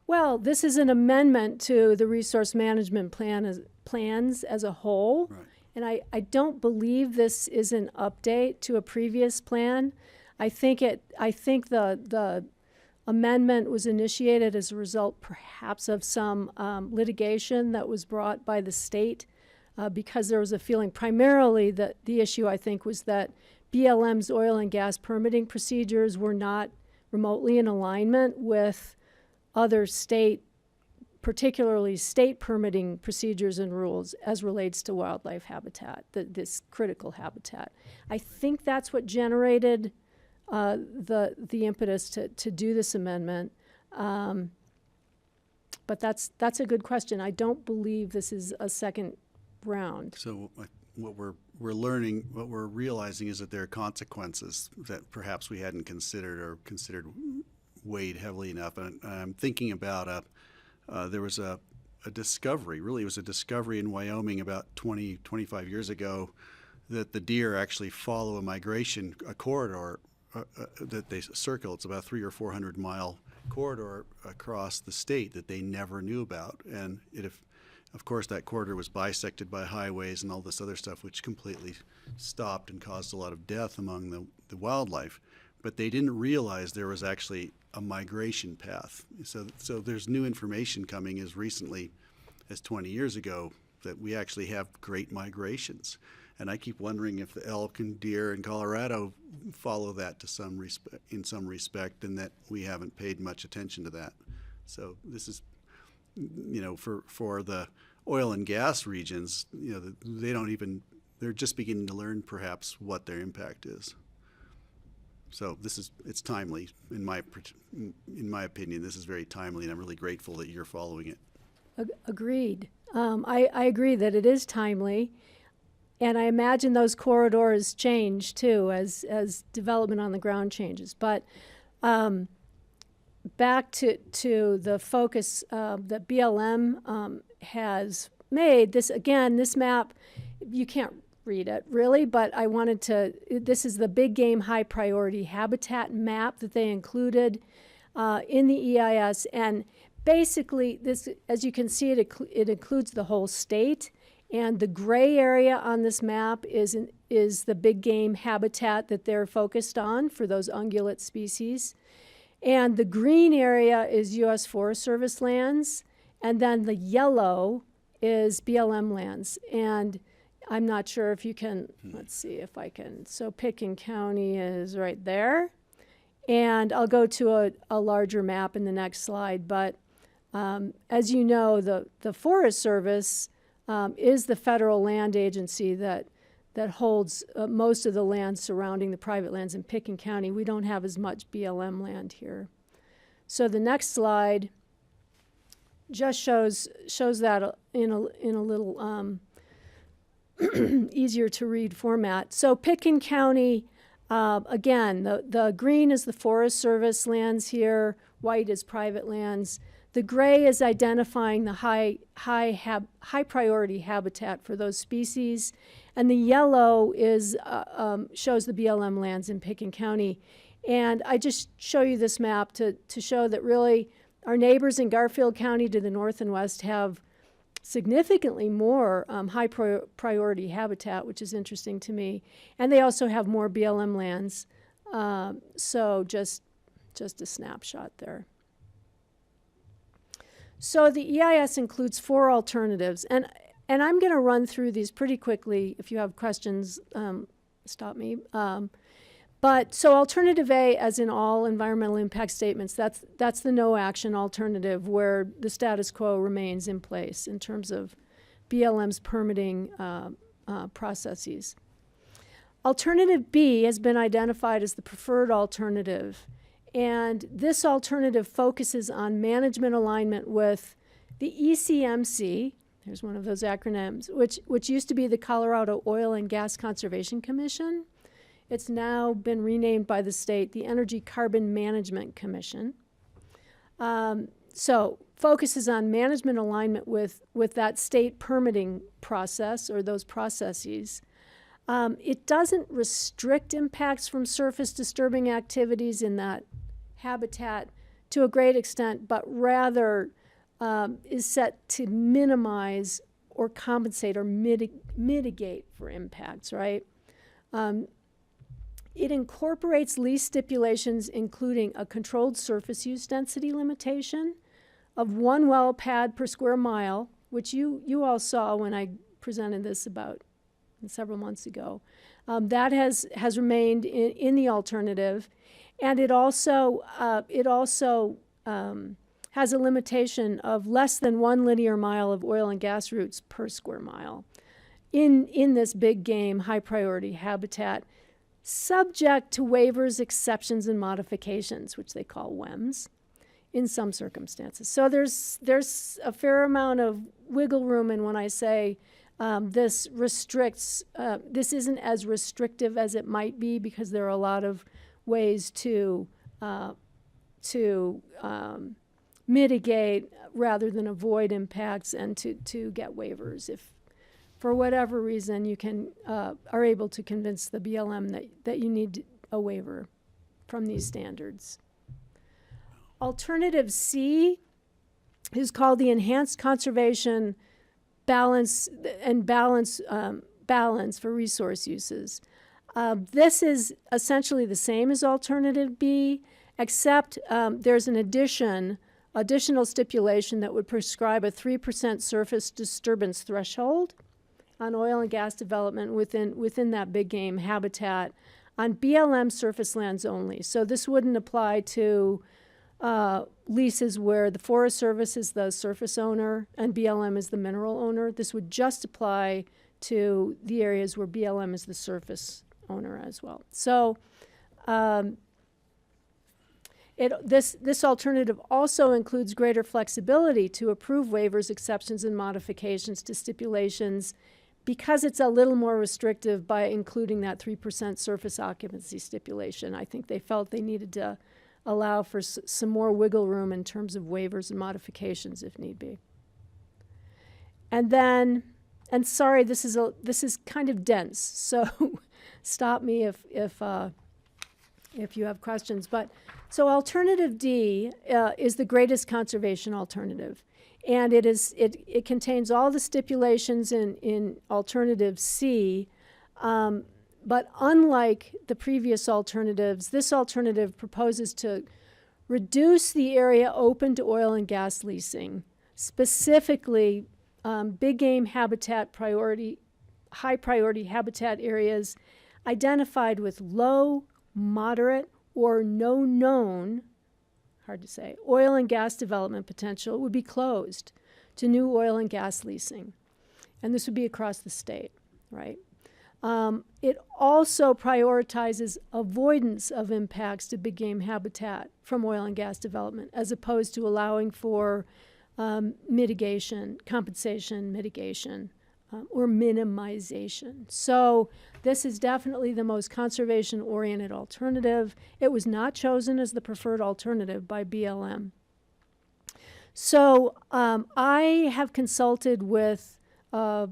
Well, this is an amendment to the resource management plans as a whole. Right. And I don't believe this is an update to a previous plan. I think the amendment was initiated as a result perhaps of some litigation that was brought by the state because there was a feeling primarily that the issue, I think, was that BLM's oil and gas permitting procedures were not remotely in alignment with other state, particularly state permitting procedures and rules as relates to wildlife habitat, this critical habitat. I think that's what generated the impetus to do this amendment. But that's a good question. I don't believe this is a second round. So what we're learning, what we're realizing is that there are consequences that perhaps we hadn't considered or considered weighed heavily enough. And I'm thinking about there was a discovery, really it was a discovery in Wyoming about 25 years ago, that the deer actually follow a corridor that they circle. It's about a 300 or 400 mile corridor across the state that they never knew about. And of course, that corridor was bisected by highways and all this other stuff, which completely stopped and caused a lot of death among the wildlife. But they didn't realize there was actually a migration path. So there's new information coming as recently as 20 years ago that we actually have great migrations. And I keep wondering if the elk and deer in Colorado follow that in some respect, and that we haven't paid much attention to that. So this is, for the oil and gas regions, they're just beginning to learn perhaps what their impact is. So it's timely in my opinion. This is very timely, and I'm really grateful that you're following it. Agreed. I agree that it is timely. And I imagine those corridors change too as development on the ground changes. But back to the focus that BLM has made, this map, you can't read it really, but this is the big game high priority habitat map that they included in the EIS. And basically this, as you can see, it includes the whole state. And the gray area on this map is the big game habitat that they're focused on for those ungulate species. And the green area is U.S. Forest Service lands. And then the yellow is BLM lands. And I'm not sure if you can, let's see if I can. So Pitkin County is right there. And I'll go to a larger map in the next slide. But as you know, the Forest Service is the federal land agency that holds most of the land surrounding the private lands in Pitkin County. We don't have as much BLM land here. So the next slide just shows that in a little easier to read format. So Pitkin County, again, the green is the Forest Service lands here, white is private lands. The gray is identifying the high priority habitat for those species, and the yellow is shows the BLM lands in Pitkin County. And I just show you this map to show that really our neighbors in Garfield County to the north and west have significantly more high priority habitat, which is interesting to me, and they also have more BLM lands. So just a snapshot there. So the EIS includes 4 alternatives, and I'm going to run through these pretty quickly. If you have questions, stop me. But so alternative A, as in all environmental impact statements, that's the no action alternative where the status quo remains in place in terms of BLM's permitting processes. Alternative B has been identified as the preferred alternative. And this alternative focuses on management alignment with the ECMC, there's one of those acronyms, which used to be the Colorado Oil and Gas Conservation Commission. It's now been renamed by the state the Energy Carbon Management Commission. So focuses on management alignment with that state permitting process or those processes. It doesn't restrict impacts from surface disturbing activities in that habitat to a great extent, but rather is set to minimize or compensate or mitigate for impacts, right? It incorporates lease stipulations, including a controlled surface use density limitation of 1 well pad per square mile, which you all saw when I presented this about several months ago. That has remained in the alternative, and it also has a limitation of less than 1 linear mile of oil and gas routes per square mile in this big game high priority habitat, subject to waivers, exceptions, and modifications, which they call WEMs, in some circumstances. So there's a fair amount of wiggle room, and when I say this restricts, this isn't as restrictive as it might be, because there are a lot of ways to mitigate rather than avoid impacts, and to get waivers if for whatever reason you are able to convince the BLM that you need a waiver from these standards. Alternative C is called the Enhanced Conservation Balance for Resource Uses. This is essentially the same as Alternative B, except there's an additional stipulation that would prescribe a 3% surface disturbance threshold on oil and gas development within that big game habitat on BLM surface lands only. So this wouldn't apply to leases where the Forest Service is the surface owner and BLM is the mineral owner. This would just apply to the areas where BLM is the surface owner as well. So this alternative also includes greater flexibility to approve waivers, exceptions, and modifications to stipulations, because it's a little more restrictive by including that 3% surface occupancy stipulation. I think they felt they needed to allow for some more wiggle room in terms of waivers and modifications if need be. And then, and sorry, this is kind of dense, so stop me if you have questions. But so Alternative D is the greatest conservation alternative. And it contains all the stipulations in Alternative C, but unlike the previous alternatives, this alternative proposes to reduce the area open to oil and gas leasing, specifically big game habitat priority, high priority habitat areas identified with low, moderate, or no known, hard to say, oil and gas development potential would be closed to new oil and gas leasing. And this would be across the state, right? It also prioritizes avoidance of impacts to big game habitat from oil and gas development, as opposed to allowing for mitigation, compensation, mitigation, or minimization. So this is definitely the most conservation-oriented alternative. It was not chosen as the preferred alternative by BLM. So I have consulted with a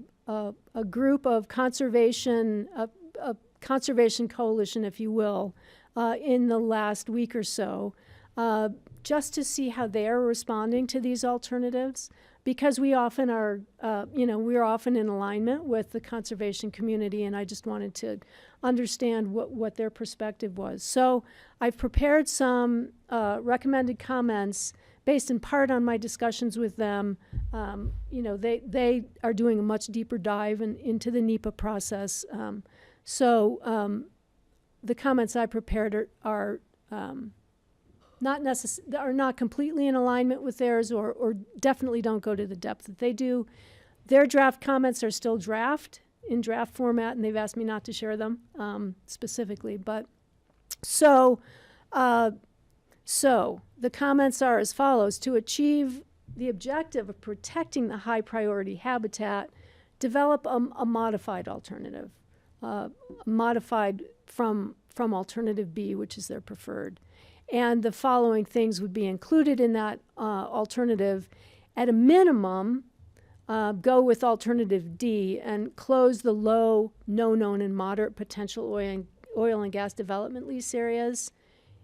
group of conservation, a conservation coalition, if you will, in the last week or so, just to see how they are responding to these alternatives, because we often are, we're often in alignment with the conservation community, and I just wanted to understand what their perspective was. So I've prepared some recommended comments based in part on my discussions with them. They are doing a much deeper dive into the NEPA process. So the comments I prepared are not completely in alignment with theirs, or definitely don't go to the depth that they do. Their draft comments are still in draft format, and they've asked me not to share them specifically. But so the comments are as follows: to achieve the objective of protecting the high priority habitat, develop a modified alternative, modified from Alternative B, which is their preferred. And the following things would be included in that alternative. At a minimum, go with Alternative D and close the low, no known, and moderate potential oil and gas development lease areas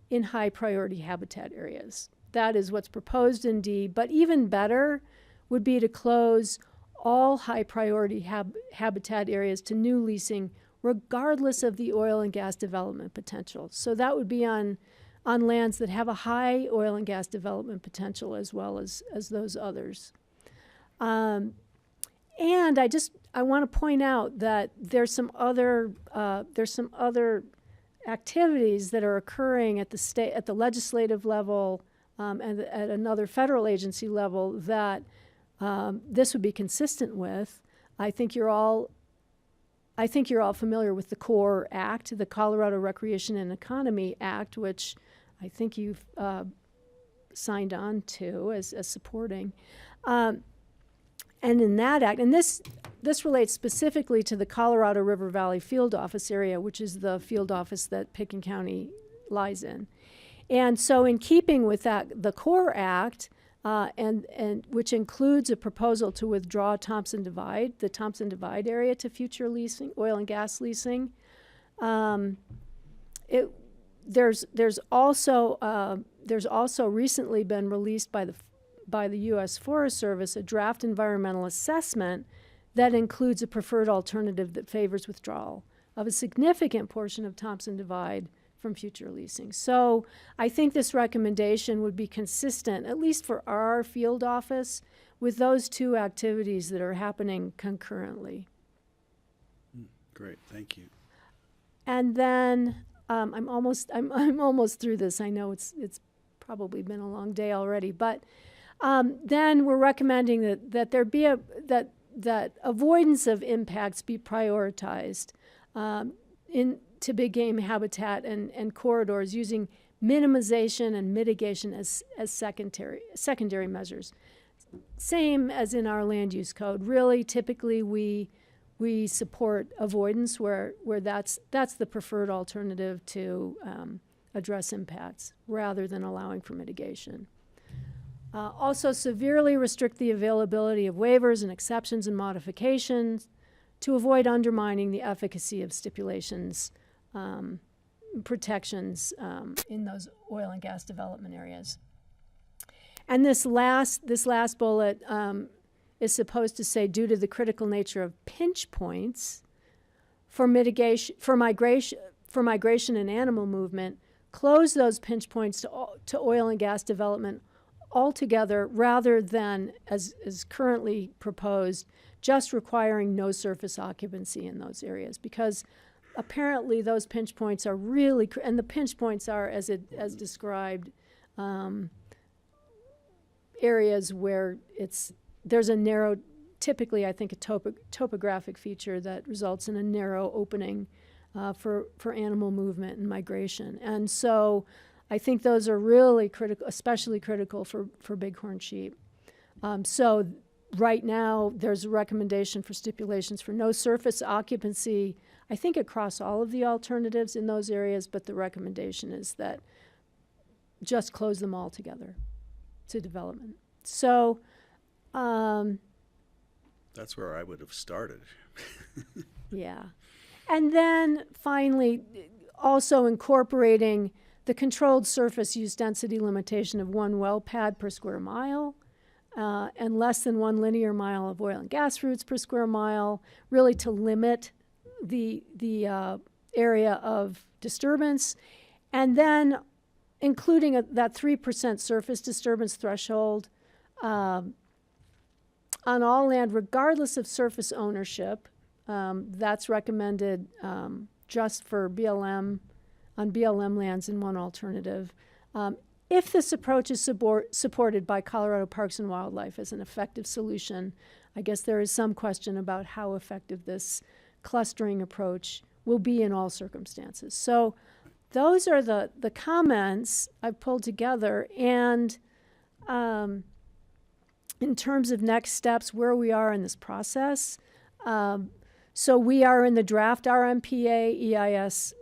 in high priority habitat areas. That is what's proposed in D, but even better would be to close all high priority habitat areas to new leasing regardless of the oil and gas development potential. So that would be on lands that have a high oil and gas development potential as well as those others. And I want to point out that there's some other activities that are occurring at the legislative level and at another federal agency level that this would be consistent with. I think you're all familiar with the CORE Act, the Colorado Recreation and Economy Act, which I think you've signed on to as supporting. And in that act, and this relates specifically to the Colorado River Valley Field Office area, which is the field office that Pitkin County lies in. And so in keeping with that, the CORE Act, and which includes a proposal to withdraw the Thompson Divide area to future leasing, oil and gas leasing. There's also recently been released by the U.S. Forest Service a draft environmental assessment that includes a preferred alternative that favors withdrawal of a significant portion of Thompson Divide from future leasing. So I think this recommendation would be consistent, at least for our field office, with those two activities that are happening concurrently. Great, thank you. And then I'm almost through this. I know it's probably been a long day already, but then we're recommending that there be that avoidance of impacts be prioritized to big game habitat and corridors using minimization and mitigation as secondary measures. Same as in our land use code. Really, typically we support avoidance where that's the preferred alternative to address impacts rather than allowing for mitigation. Also severely restrict the availability of waivers and exceptions and modifications to avoid undermining the efficacy of stipulations, protections in those oil and gas development areas. And this last bullet is supposed to say, due to the critical nature of pinch points for migration and animal movement, close those pinch points to oil and gas development altogether, rather than, as is currently proposed, just requiring no surface occupancy in those areas, because apparently those pinch points are really, and the pinch points are, as described, areas where there's a narrow, typically I think a topographic feature that results in a narrow opening for animal movement and migration. And so I think those are really critical, especially critical for bighorn sheep. So right now there's a recommendation for stipulations for no surface occupancy, I think across all of the alternatives in those areas, but the recommendation is that just close them all together to development. So That's where I would have started. yeah. And then finally, also incorporating the controlled surface use density limitation of 1 well pad per square mile and less than 1 linear mile of oil and gas routes per square mile, really to limit the area of disturbance. And then including that 3% surface disturbance threshold on all land, regardless of surface ownership. That's recommended just for BLM, on BLM lands in one alternative. If this approach is supported by Colorado Parks and Wildlife as an effective solution, I guess there is some question about how effective this clustering approach will be in all circumstances. So those are the comments I've pulled together. And in terms of next steps, where we are in this process, so we are in the draft RMPA EIS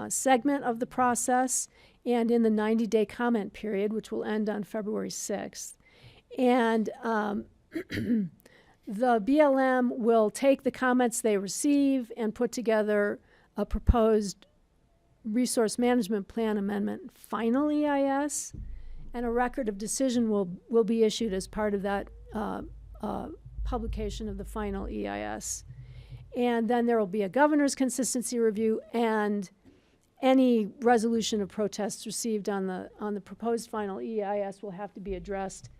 segment of the process and in the 90-day comment period, which will end on February 6th. And the BLM will take the comments they receive and put together a proposed resource management plan amendment final EIS, and a record of decision will be issued as part of that publication of the final EIS. And then there will be a governor's consistency review, and any resolution of protests received on the proposed final EIS will have to be addressed.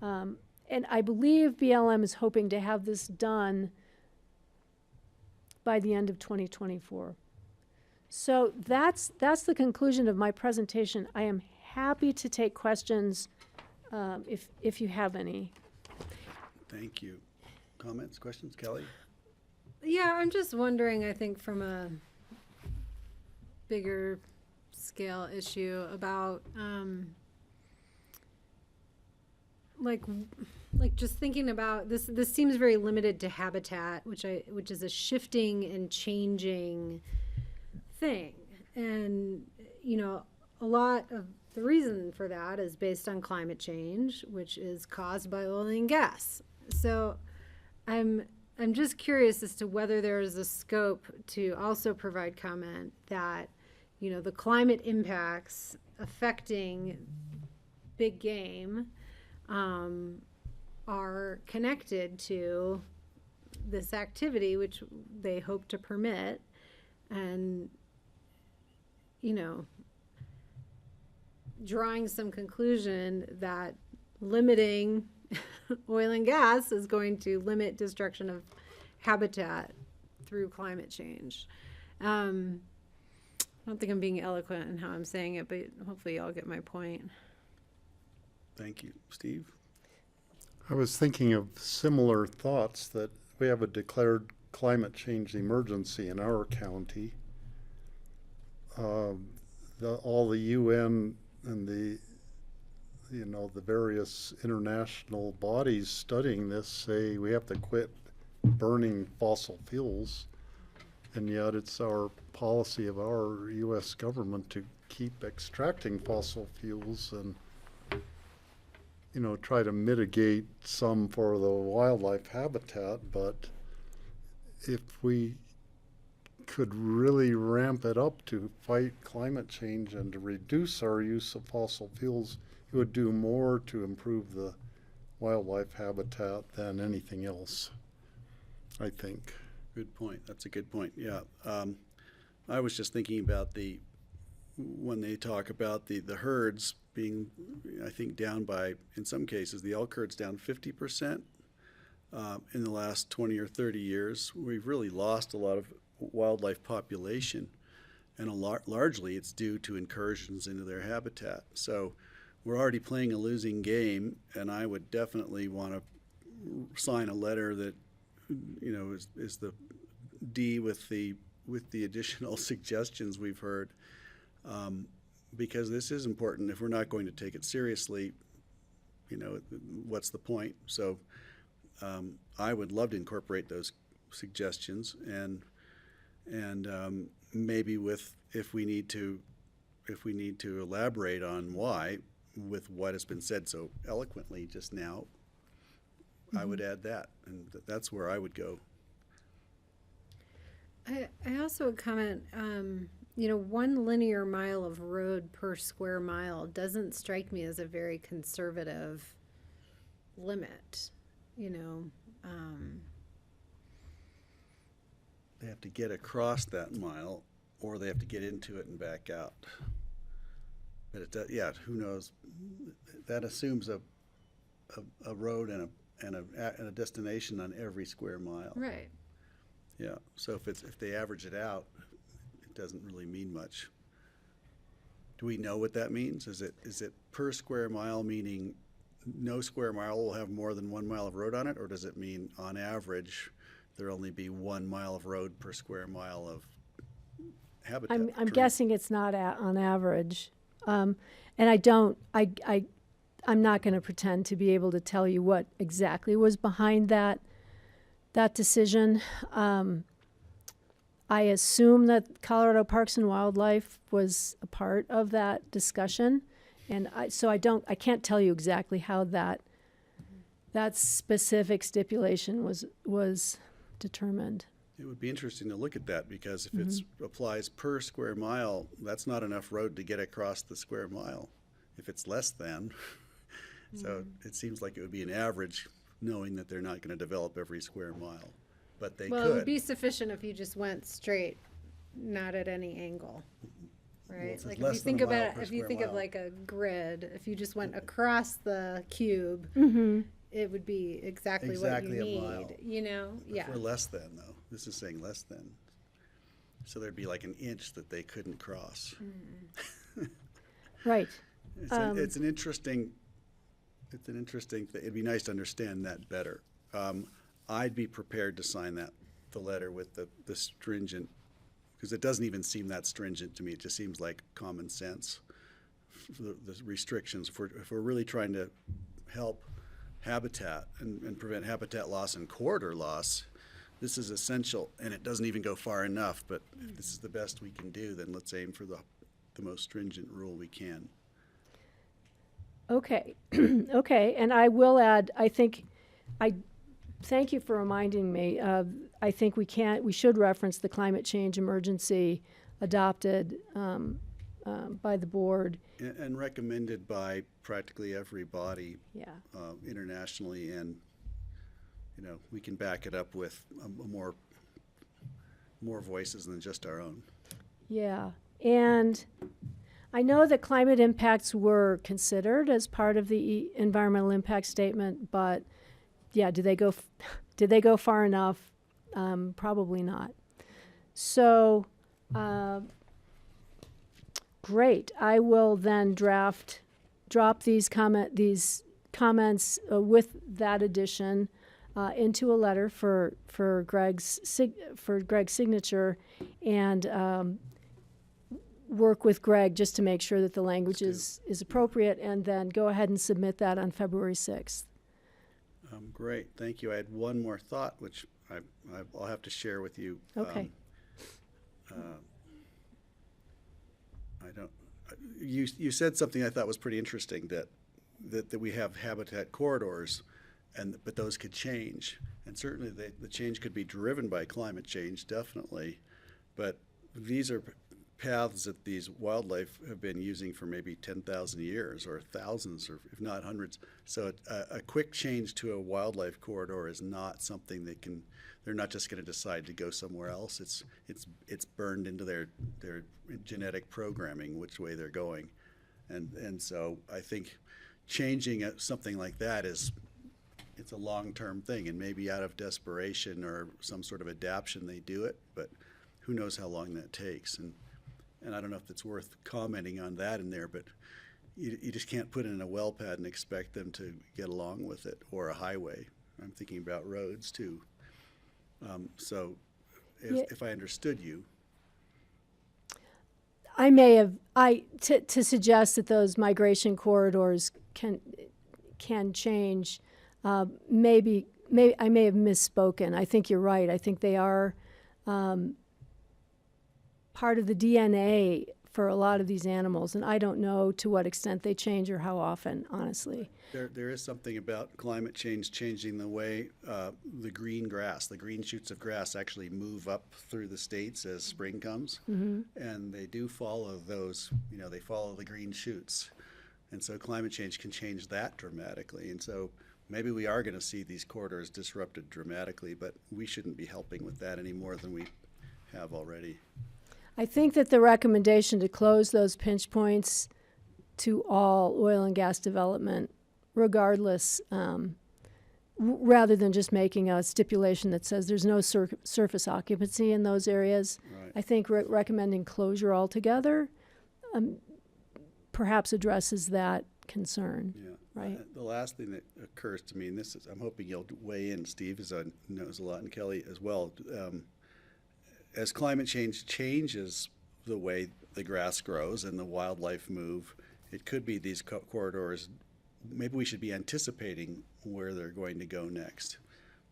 And I believe BLM is hoping to have this done by the end of 2024. So that's the conclusion of my presentation. I am happy to take questions if you have any. Thank you. Comments, questions, Kelly? Yeah, I'm just wondering, I think from a bigger scale issue about, like just thinking about this seems very limited to habitat, which is a shifting and changing thing. And, you know, a lot of the reason for that is based on climate change, which is caused by oil and gas. So I'm just curious as to whether there is a scope to also provide comment that, you know, the climate impacts affecting big game are connected to this activity, which they hope to permit, and, you know, drawing some conclusion that limiting oil and gas is going to limit destruction of habitat through climate change. I don't think I'm being eloquent in how I'm saying it, but hopefully y'all get my point. Thank you. Steve? I was thinking of similar thoughts, that we have a declared climate change emergency in our county. All the UN and the various international bodies studying this say we have to quit burning fossil fuels, and yet it's our policy of our U.S. government to keep extracting fossil fuels and, you know, try to mitigate some for the wildlife habitat. But if we could really ramp it up to fight climate change and to reduce our use of fossil fuels, it would do more to improve the wildlife habitat than anything else, I think. Good point. That's a good point. Yeah. I was just thinking about when they talk about the herds being, I think, down by, in some cases, the elk herd's down 50% in the last 20 or 30 years. We've really lost a lot of wildlife population, and largely it's due to incursions into their habitat. So we're already playing a losing game, and I would definitely want to sign a letter that, you know, is the D with the additional suggestions we've heard, because this is important. If we're not going to take it seriously, you know, what's the point? So I would love to incorporate those suggestions, and maybe if we need to elaborate on why, with what has been said so eloquently just now, I would add that, and that's where I would go. I also would comment, you know, 1 linear mile of road per square mile doesn't strike me as a very conservative limit, you know. They have to get across that mile, or they have to get into it and back out. But it does, yeah, who knows? That assumes a road and a destination on every square mile. Right. Yeah. So if they average it out, it doesn't really mean much. Do we know what that means? Is it per square mile, meaning no square mile will have more than 1 mile of road on it, or does it mean on average there'll only be 1 mile of road per square mile of habitat? I'm guessing it's not on average, and I'm not going to pretend to be able to tell you what exactly was behind that decision. I assume that Colorado Parks and Wildlife was a part of that discussion, and I can't tell you exactly how that specific stipulation was determined. It would be interesting to look at that, because if it applies per square mile, that's not enough road to get across the square mile if it's less than. So it seems like it would be an average, knowing that they're not going to develop every square mile. but they Well, it would be could. sufficient if you just went straight, not at any angle, right? it's Like if less you than think a mile about per it, if you square think of mile. like a grid, if you just went across the cube, it would be exactly what Exactly you a need, mile. you know? Yeah. Or less than, though. This is saying less than. So there'd be like an inch that they couldn't cross. Right. It's an interesting thing. It'd be nice to understand that better. I'd be prepared to sign the letter with the stringent, because it doesn't even seem that stringent to me. It just seems like common sense. The restrictions, if we're really trying to help habitat and prevent habitat loss and corridor loss, this is essential, and it doesn't even go far enough, but if this is the best we can do, then let's aim for the most stringent rule we can. Okay, okay, and I will add, I thank you for reminding me. I think we should reference the climate change emergency adopted by the board. And recommended by practically every body Yeah, internationally, and we can back it up with more voices than just our own. yeah, and I know that climate impacts were considered as part of the environmental impact statement, but yeah, did they go far enough? Probably not. So, great. I will then drop these comments with that addition into a letter for Greg's signature, and work with Greg just to make sure that the language is appropriate, and then go ahead and submit that on February 6th. Great, thank you. I had one more thought, which I'll have to share with you. Okay. You said something I thought was pretty interesting, that we have habitat corridors, but those could change, and certainly the change could be driven by climate change, definitely, but these are paths that these wildlife have been using for maybe 10,000 years, or thousands, or if not hundreds. So a quick change to a wildlife corridor is not something they're not just going to decide to go somewhere else. It's burned into their genetic programming which way they're going, and so I think changing something like that it's a long-term thing, and maybe out of desperation or some sort of adaptation they do it, but who knows how long that takes. And I don't know if it's worth commenting on that in there, but you just can't put it in a well pad and expect them to get along with it, or a highway. I'm thinking about roads too. So if I understood you. I may have to suggest that those migration corridors can change. Maybe I may have misspoken. I think you're right. I think they are part of the DNA for a lot of these animals, and I don't know to what extent they change or how often, honestly. There is something about climate change changing the way the green shoots of grass actually move up through the states as spring comes, and they do follow those, they follow the green shoots, and so climate change can change that dramatically, and so maybe we are going to see these corridors disrupted dramatically, but we shouldn't be helping with that any more than we have already. I think that the recommendation to close those pinch points to all oil and gas development, regardless, rather than just making a stipulation that says there's no surface occupancy in those areas, Right. I think recommending closure altogether perhaps addresses that concern. Yeah. Right. The last thing that occurs to me, and I'm hoping you'll weigh in, Steve, as I knows a lot, and Kelly as well. As climate change changes the way the grass grows and the wildlife move, it could be these corridors. Maybe we should be anticipating where they're going to go next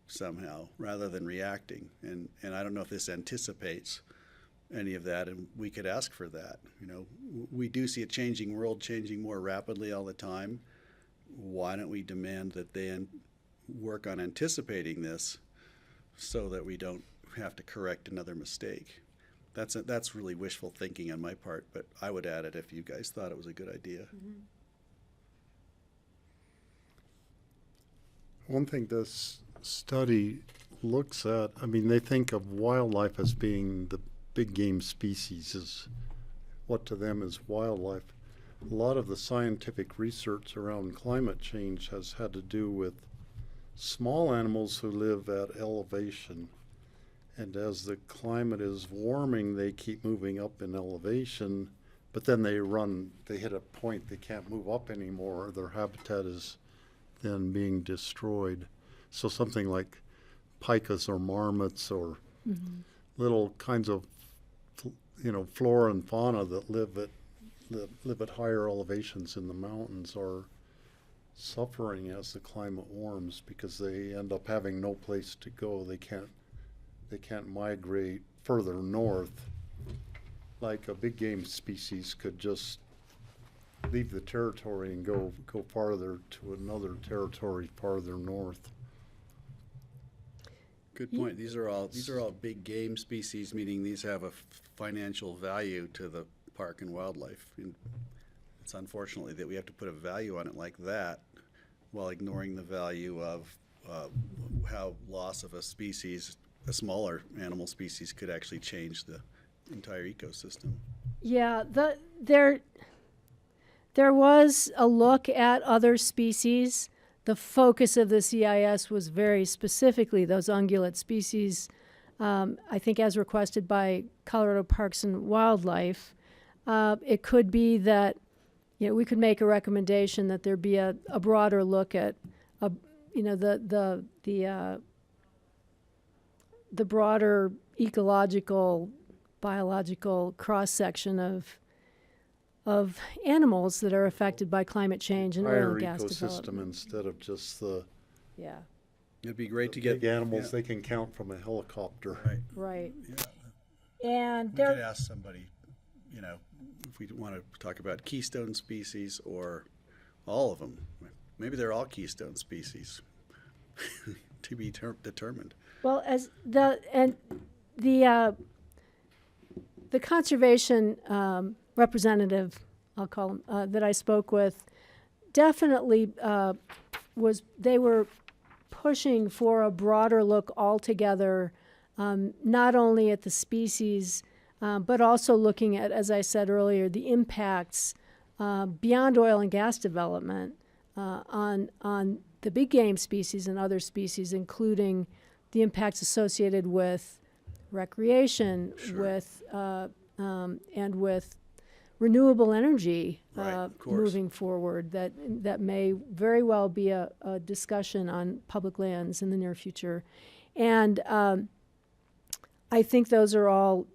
somehow, rather than reacting. And I don't know if this anticipates any of that, and we could ask for that. We do see a changing world, changing more rapidly all the time. Why don't we demand that they work on anticipating this, so that we don't have to correct another mistake? That's really wishful thinking on my part, but I would add it if you guys thought it was a good idea. Mm-hmm. One thing this study looks at, I mean, they think of wildlife as being the big game species, is what to them is wildlife. A lot of the scientific research around climate change has had to do with small animals who live at elevation. And as the climate is warming, they keep moving up in elevation, but then they hit a point they can't move up anymore. Their habitat is then being destroyed. So something like pikas or marmots or little kinds of, flora and fauna that live at higher elevations in the mountains are suffering as the climate warms because they end up having no place to go. They can't migrate further north. Like a big game species could just leave the territory and go farther to another territory farther north. Good point. These are all big game species, meaning these have a financial value to the park and wildlife. And it's unfortunately that we have to put a value on it like that while ignoring the value of how loss of a species, a smaller animal species, could actually change the entire ecosystem. Yeah, there was a look at other species. The focus of this EIS was very specifically those ungulate species, I think as requested by Colorado Parks and Wildlife. It could be that we could make a recommendation that there be a broader look at the broader ecological, biological cross-section of animals that are affected by climate change and oil Entire and gas ecosystem development. instead of just the Yeah, It'd be great to big get animals they can count from a helicopter. Right. right. Yeah. And We there, could ask somebody, if we want to talk about keystone species or all of them. Maybe they're all keystone species to be determined. well, as the conservation representative, I'll call him, that I spoke with, definitely they were pushing for a broader look altogether, not only at the species, but also looking at, as I said earlier, the impacts beyond oil and gas development on the big game species and other species, including the impacts associated with recreation, with and with renewable energy Right, of course. moving forward. That may very well be a discussion on public lands in the near future, and I think those are all.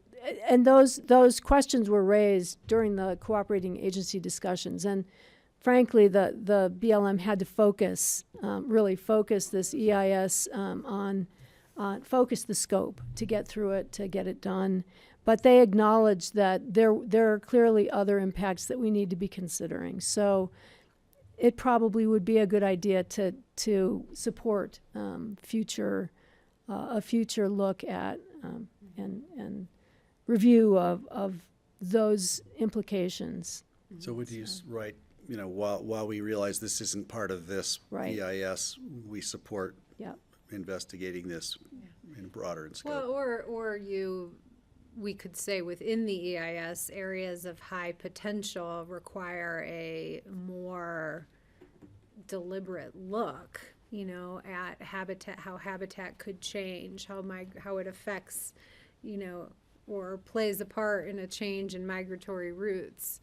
And those questions were raised during the cooperating agency discussions, and frankly, the BLM had to really focus this EIS focus the scope to get through it, to get it done. But they acknowledged that there are clearly other impacts that we need to be considering. So it probably would be a good idea to support a future look at and review of those implications. So would you write, while we realize this isn't part of this Right. EIS, we support Yep. investigating this in broader in scope? Well, we could say within the EIS, areas of high potential require a more deliberate look, at habitat, how habitat could change, how it affects, or plays a part in a change in migratory routes.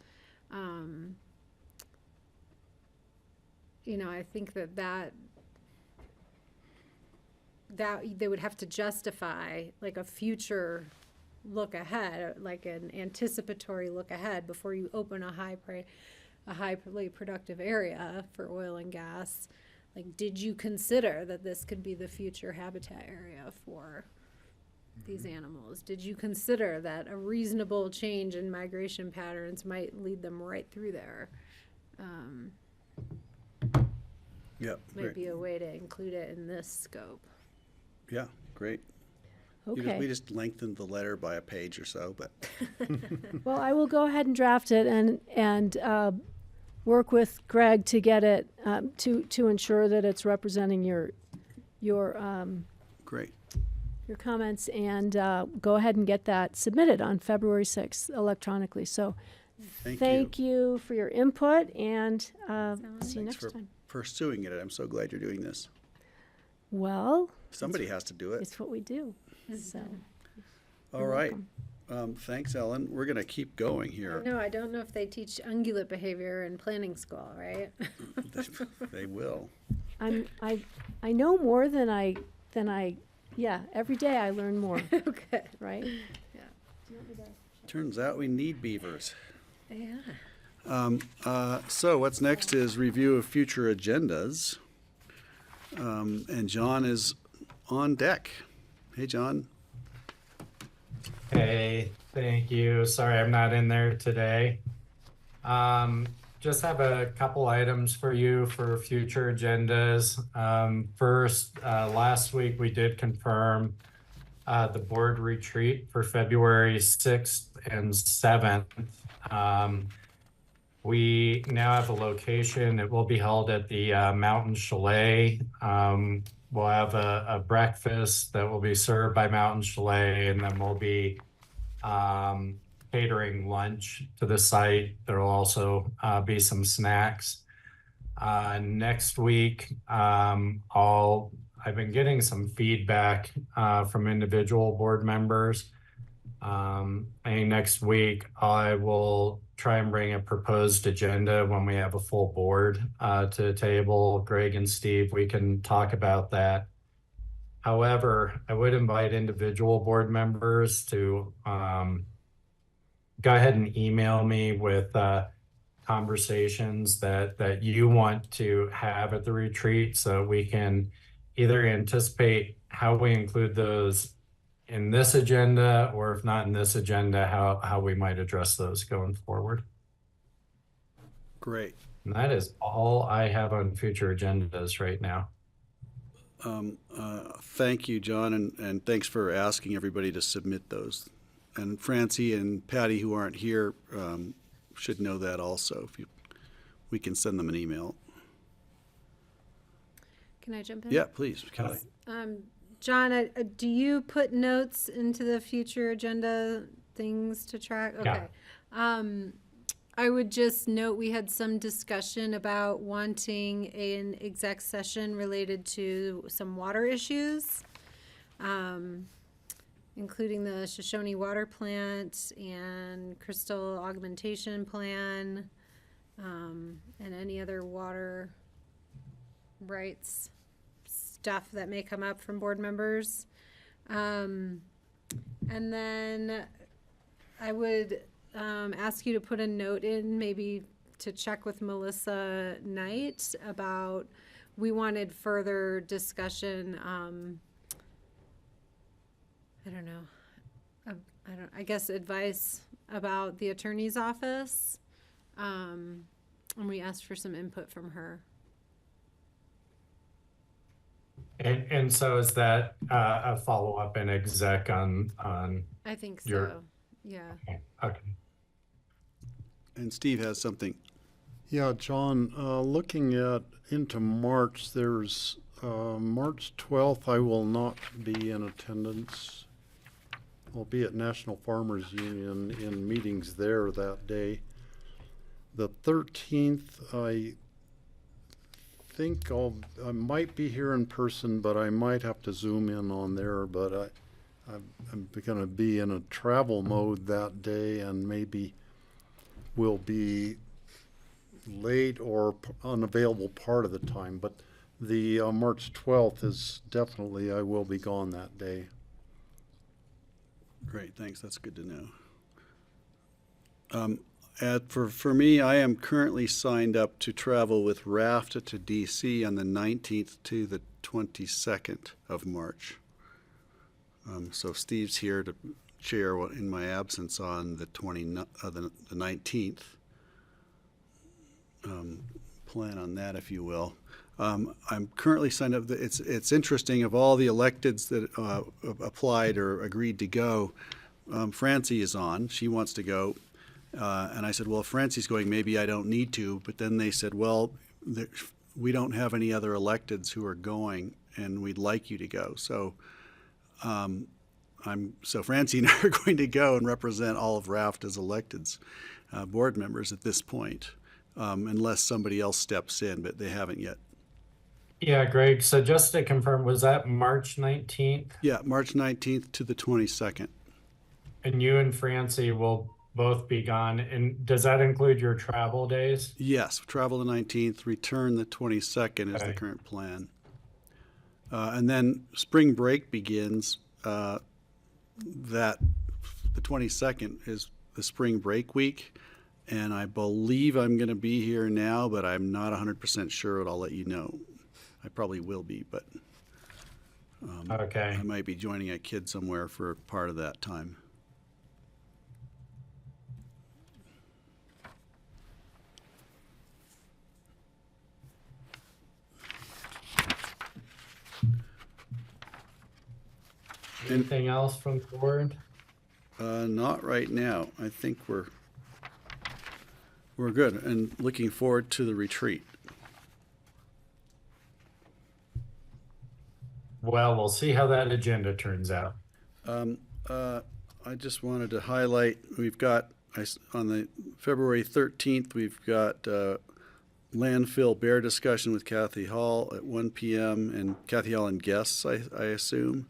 I think that they would have to justify like a future look ahead, like an anticipatory look ahead before you open a highly productive area for oil and gas. Like, did you consider that this could be the future habitat area for these animals? Did you consider that a reasonable change in migration patterns might lead them right through there? Yeah, Might be a way to include it in this scope. yeah, great. Okay. We just lengthened the letter by a page or so, but Well, I will go ahead and draft it and work with Greg to get it to ensure that it's representing your Great. your comments, and go ahead and get that submitted on February 6th electronically. So thank you for your input, and see you Thanks next for time. pursuing it. I'm so glad you're doing this. Well, Somebody has to do it. it's what we do. So All right. Thanks, Ellen. We're going to keep going here. No, I don't know if they teach ungulate behavior in planning school, right? They will. I know more than I yeah, every day I learn more, Okay. right? Turns out we need beavers. Yeah. So what's next is review of future agendas. And John is on deck. Hey, John. Hey, thank you. Sorry I'm not in there today. Just have a couple items for you for future agendas. First, last week we did confirm the board retreat for February 6th and 7th. We now have a location. It will be held at the Mountain Chalet. We'll have a breakfast that will be served by Mountain Chalet, and then we'll be catering lunch to the site. There will also be some snacks. Next week, I've been getting some feedback from individual board members. And next week, I will try and bring a proposed agenda when we have a full board to the table. Greg and Steve, we can talk about that. However, I would invite individual board members to go ahead and email me with conversations that you want to have at the retreat, so we can either anticipate how we include those in this agenda, or if not in this agenda, how we might address those going forward. Great. And that is all I have on future agendas right now. Thank you, John, and thanks for asking everybody to submit those. And Francie and Patty, who aren't here, should know that also. We can send them an email. Can I jump in? Yeah, please, Kelly. John, do you put notes into the future agenda things to track? Okay. Yeah. I would just note we had some discussion about wanting an exec session related to some water issues, including the Shoshone water plant and crystal augmentation plan, and any other water rights stuff that may come up from board members. And then I would ask you to put a note in, maybe to check with Melissa Knight about, we wanted further discussion, I guess advice about the attorney's office. And we asked for some input from her. And so is that a follow-up in exec on I think so. Your- Yeah. okay. And Steve has something. Yeah, John, looking into March, there's March 12th, I will not be in attendance. I'll be at National Farmers Union in meetings there that day. The 13th, I think I might be here in person, but I might have to zoom in on there. But I'm going to be in a travel mode that day, and maybe will be late or unavailable part of the time. But the March 12th is definitely, I will be gone that day. Great, thanks. That's good to know. For me, I am currently signed up to travel with RAFTA to DC on the 19th to the 22nd of March. So Steve's here to chair in my absence on the 19th. Plan on that, if you will. I'm currently signed up. It's interesting, of all the electeds that applied or agreed to go, Francie is on. She wants to go. And I said, well, if Francie's going, maybe I don't need to. But then they said, well, we don't have any other electeds who are going. and we'd like you to go. So so Francie and I are going to go and represent all of Raft as electeds board members at this point, unless somebody else steps in, but they haven't yet. Yeah, Greg, so just to confirm, was that March 19th? Yeah, March 19th to the 22nd. And you and Francie will both be gone. And does that include your travel days? Yes, travel the 19th, return the 22nd is the Okay. current plan. And then spring break begins. The 22nd is the spring break week. And I believe I'm going to be here now, but I'm not 100% sure, but I'll let you know. I probably will be, but Okay. I might be joining a kid somewhere for part of that time. Anything else from the board? Not right now. I think we're good and looking forward to the retreat. Well, we'll see how that agenda turns out. I just wanted to highlight, we've got, on the February 13th, we've got landfill bear discussion with Kathy Hall at 1 p.m. and Kathy Hall and guests, I assume.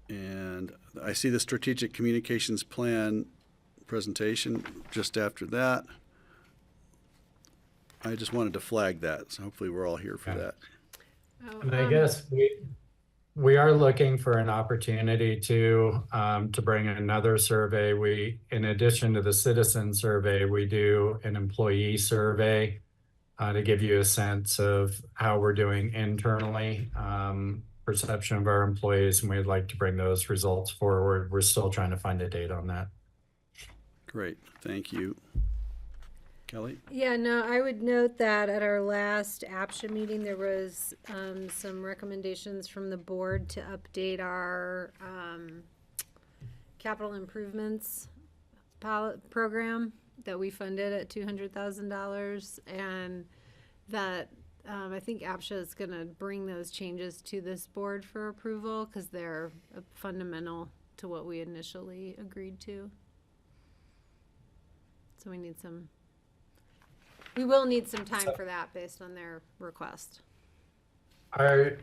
And I see the strategic communications plan presentation just after that. I just wanted to flag that, so hopefully we're all here for Okay. that. And I guess we are looking for an opportunity to bring another survey. We, in addition to the citizen survey, we do an employee survey to give you a sense of how we're doing internally, perception of our employees, and we'd like to bring those results forward. We're still trying to find a date on that. Great, thank you. Kelly? Yeah, no, I would note that at our last APSHA meeting, there was some recommendations from the board to update our capital improvements program that we funded at $200,000, and that I think APSHA is going to bring those changes to this board for approval because they're fundamental to what we initially agreed to. So we will need some time for that based on their request. Kelly,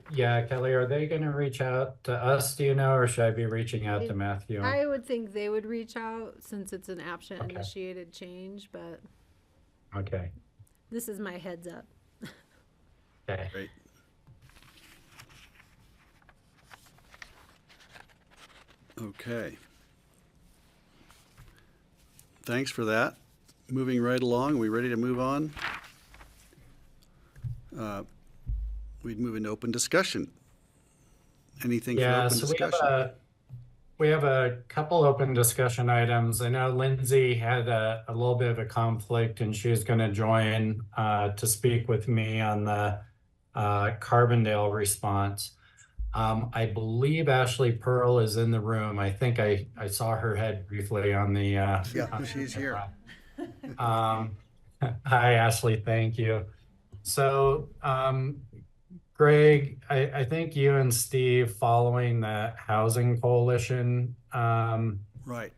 are they gonna reach out to us, do you know, or should I be reaching out to Matthew? I would think they would reach out since it's an APSHA initiated change, but Okay, this is my heads up. okay. Great. Okay. Thanks for that. Moving right along, we ready to move on? We'd move into open discussion. Anything for Yeah, open so discussion? we have a couple open discussion items. I know Lindsay had a little bit of a conflict and she's gonna join to speak with me on the Carbondale response. I believe Ashley Pearl is in the room. I think I saw her head briefly on the Yeah, on the she's here. camera. Hi, Ashley, thank you. So, Greg, I think you and Steve, following the Housing Coalition Right.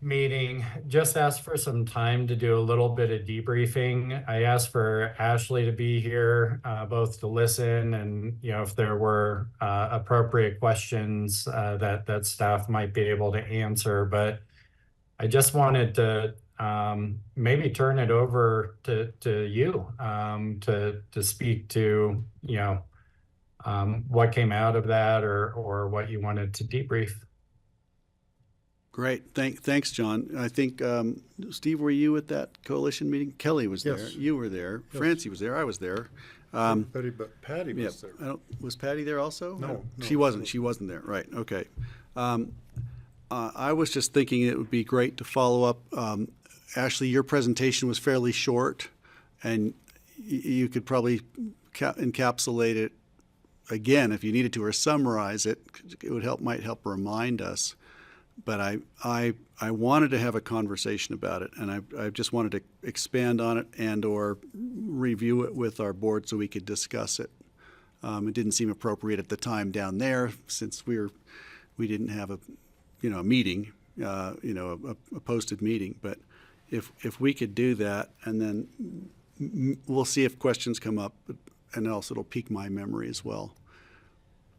meeting, just asked for some time to do a little bit of debriefing. I asked for Ashley to be here, both to listen and, if there were appropriate questions that staff might be able to answer. But I just wanted to maybe turn it over to you to speak to, what came out of that or what you wanted to debrief. Great. Thanks, John. I think, Steve, were you at that coalition meeting? Kelly was there. Yes. You were there. Yes. Francie was there. I was there. But Patty Yeah. was there. Was Patty there also? No, She no. wasn't. She wasn't there. Right. Okay. I was just thinking it would be great to follow up. Ashley, your presentation was fairly short, and you could probably encapsulate it again if you needed to, or summarize it. It might help remind us but I wanted to have a conversation about it, and I just wanted to expand on it and or review it with our board so we could discuss it. It didn't seem appropriate at the time down there since we didn't have a meeting, a posted meeting. But if we could do that, and then we'll see if questions come up, and also it'll pique my memory as well.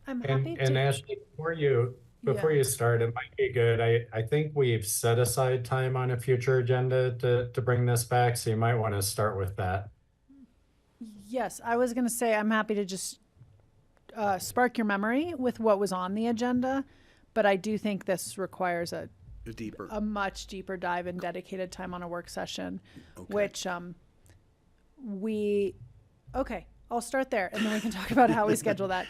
I'm happy And to. Ashley, before Yeah. you start, it might be good. I think we've set aside time on a future agenda to bring this back, so you might want to start with that. Yes, I was going to say I'm happy to just spark your memory with what was on the agenda, but I do think this requires a much deeper dive and dedicated time on a work session, Okay. which okay, I'll start there and then we can talk about how we schedule that.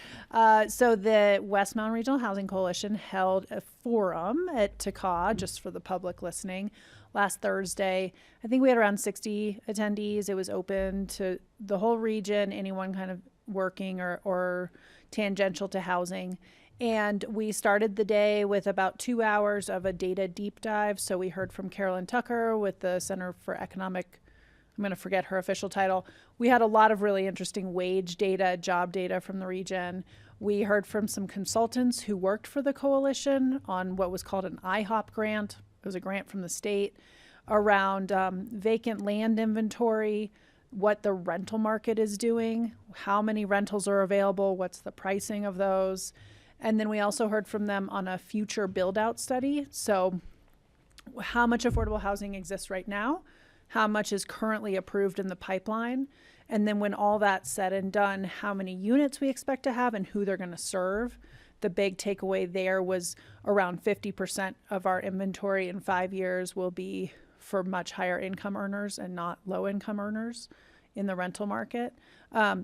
So the West Mountain Regional Housing Coalition held a forum at TACA, just for the public listening, last Thursday. I think we had around 60 attendees. It was open to the whole region, anyone kind of working or tangential to housing. And we started the day with about 2 hours of a data deep dive. So we heard from Carolyn Tucker with the Center for Economic, I'm going to forget her official title. We had a lot of really interesting wage data, job data from the region. We heard from some consultants who worked for the coalition on what was called an IHOP grant. It was a grant from the state around vacant land inventory, what the rental market is doing, how many rentals are available, what's the pricing of those. And then we also heard from them on a future build-out study. So how much affordable housing exists right now, how much is currently approved in the pipeline, and then when all that's said and done, how many units we expect to have and who they're going to serve. The big takeaway there was around 50% of our inventory in 5 years will be for much higher income earners and not low income earners in the rental market.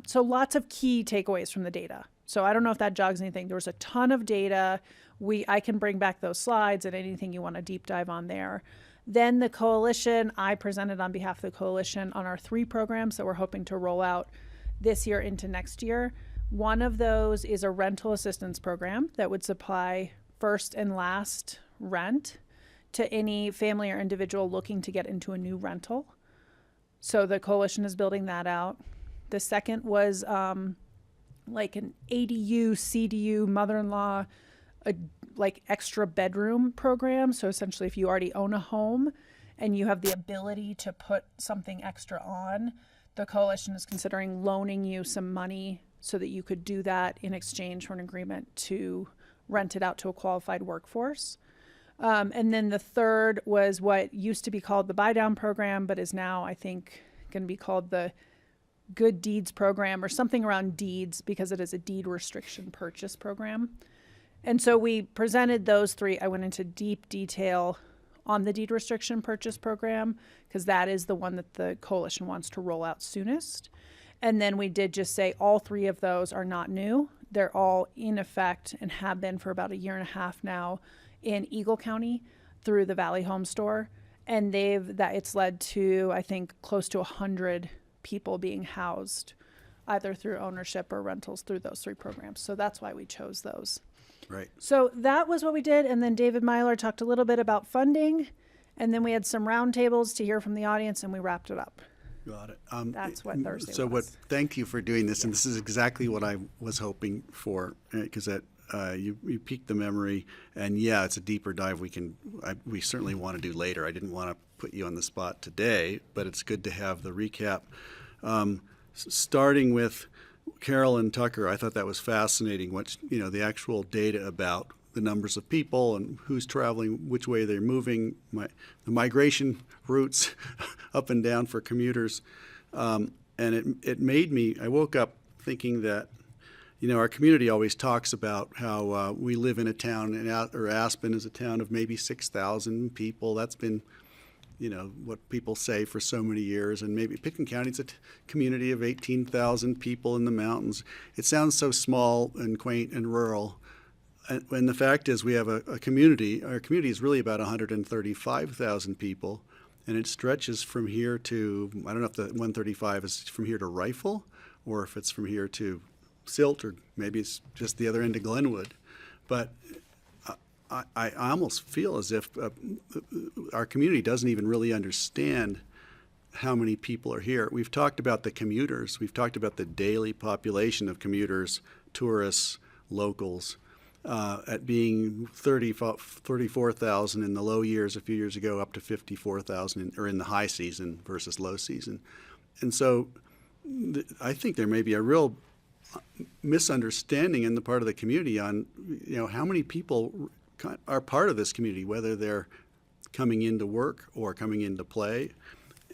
So lots of key takeaways from the data. So I don't know if that jogs anything. There was a ton of data. I can bring back those slides and anything you want to deep dive on there. Then the coalition, I presented on behalf of the coalition on our 3 programs that we're hoping to roll out this year into next year. One of those is a rental assistance program that would supply first and last rent to any family or individual looking to get into a new rental. So the coalition is building that out. The second was like an ADU, CDU, mother-in-law, like extra bedroom program. So essentially if you already own a home and you have the ability to put something extra on, the coalition is considering loaning you some money so that you could do that in exchange for an agreement to rent it out to a qualified workforce. And then the third was what used to be called the buy down program, but is now, I think, going to be called the Good Deeds program or something around deeds, because it is a deed restriction purchase program. And so we presented those 3. I went into deep detail on the deed restriction purchase program because that is the one that the coalition wants to roll out soonest. And then we did just say all 3 of those are not new. They're all in effect and have been for about 1.5 years now in Eagle County through the Valley Home Store. And it's led to, I think, close to 100 people being housed either through ownership or rentals through those 3 programs. So that's why we chose those. Right. So that was what we did. And then David Myler talked a little bit about funding. And then we had some roundtables to hear from the audience and we wrapped it up. Got it. That's what Thursday so was. Thank you for doing this. And this is exactly what I was hoping for, because you piqued the memory. And yeah, it's a deeper dive we certainly want to do later. I didn't want to put you on the spot today, but it's good to have the recap. Starting with Carolyn Tucker, I thought that was fascinating. The actual data about the numbers of people and who's traveling, which way they're moving, the migration routes up and down for commuters. And it made me, I woke up thinking that, our community always talks about how we live in a town, or Aspen is a town of maybe 6,000 people. That's been, what people say for so many years. And maybe Pitkin County's a community of 18,000 people in the mountains. It sounds so small and quaint and rural. And the fact is we have a community. Our community is really about 135,000 people. And it stretches from here to, I don't know if the 135 is from here to Rifle, or if it's from here to Silt, or maybe it's just the other end of Glenwood. But I almost feel as if our community doesn't even really understand how many people are here. We've talked about the commuters. We've talked about the daily population of commuters, tourists, locals, at being 34,000 in the low years a few years ago, up to 54,000 or in the high season versus low season. And so I think there may be a real misunderstanding in the part of the community on, how many people are part of this community, whether they're coming into work or coming into play.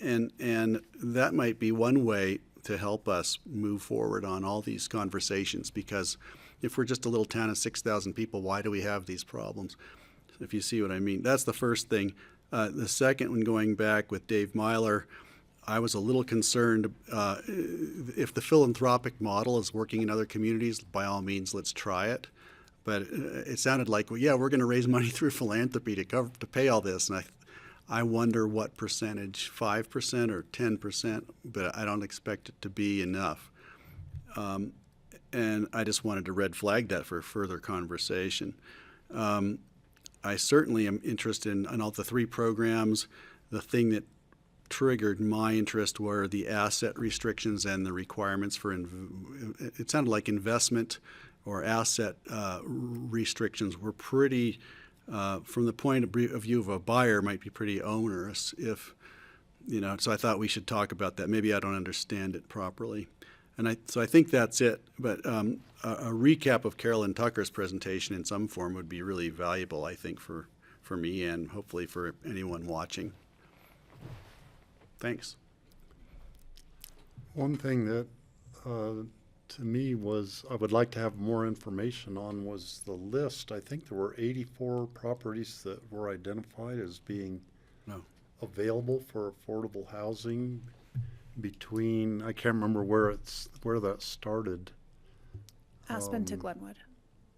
And that might be one way to help us move forward on all these conversations, because if we're just a little town of 6,000 people, why do we have these problems? If you see what I mean. That's the first thing. The second one, going back with Dave Myler, I was a little concerned if the philanthropic model is working in other communities, by all means, let's try it. But it sounded like, well, yeah, we're going to raise money through philanthropy to pay all this. And I wonder what percentage, 5% or 10%, but I don't expect it to be enough. And I just wanted to red flag that for further conversation. I certainly am interested in all the three programs. The thing that triggered my interest were the asset restrictions and the requirements for, it sounded like investment or asset restrictions were pretty, from the point of view of a buyer, might be pretty onerous if, so I thought we should talk about that. Maybe I don't understand it properly. And so I think that's it. But a recap of Carolyn Tucker's presentation in some form would be really valuable, I think, for me and hopefully for anyone watching. Thanks. One thing that to me was I would like to have more information on was the list. I think there were 84 properties that were identified as being available for affordable housing between, I can't remember where that started. Aspen to Glenwood.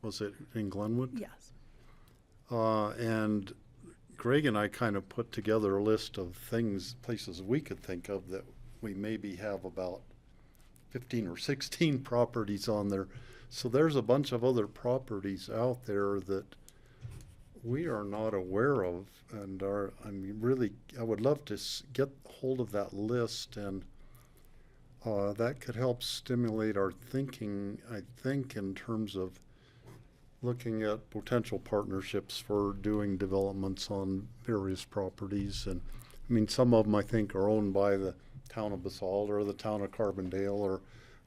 Was it in Glenwood? Yes. And Greg and I kind of put together a list of places we could think of that we maybe have about 15 or 16 properties on there. So there's a bunch of other properties out there that we are not aware of, and I would love to get hold of that list, and that could help stimulate our thinking, I think, in terms of looking at potential partnerships for doing developments on various properties. And I mean, some of them I think are owned by the town of Basalt or the town of Carbondale, or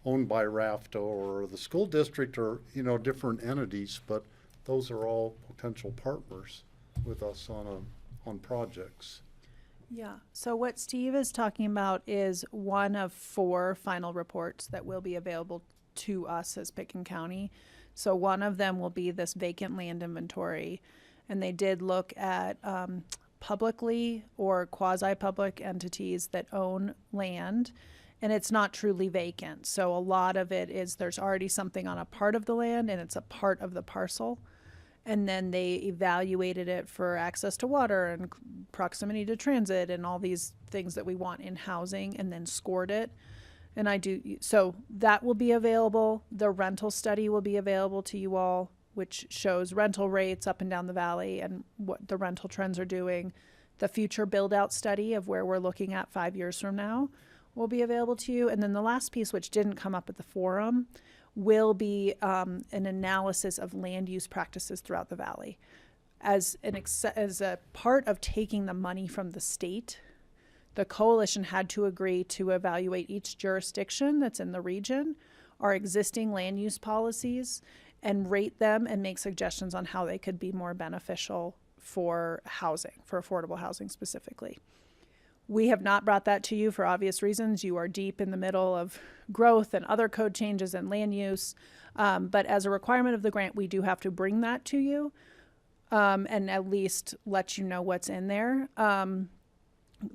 owned by RAFTO or the school district, or different entities, but those are all potential partners with us on projects. Yeah. So what Steve is talking about is one of 4 final reports that will be available to us as Pitkin County. So one of them will be this vacant land inventory, and they did look at publicly or quasi-public entities that own land, and it's not truly vacant. So a lot of it is there's already something on a part of the land, and it's a part of the parcel. And then they evaluated it for access to water and proximity to transit and all these things that we want in housing, and then scored it. And so that will be available. The rental study will be available to you all, which shows rental rates up and down the valley and what the rental trends are doing. The future build out study of where we're looking at 5 years from now will be available to you. And then the last piece, which didn't come up at the forum, will be an analysis of land use practices throughout the valley. As a part of taking the money from the state, the coalition had to agree to evaluate each jurisdiction that's in the region, our existing land use policies, and rate them and make suggestions on how they could be more beneficial for housing, for affordable housing specifically. We have not brought that to you for obvious reasons. You are deep in the middle of growth and other code changes and land use. But as a requirement of the grant, we do have to bring that to you and at least let you know what's in there.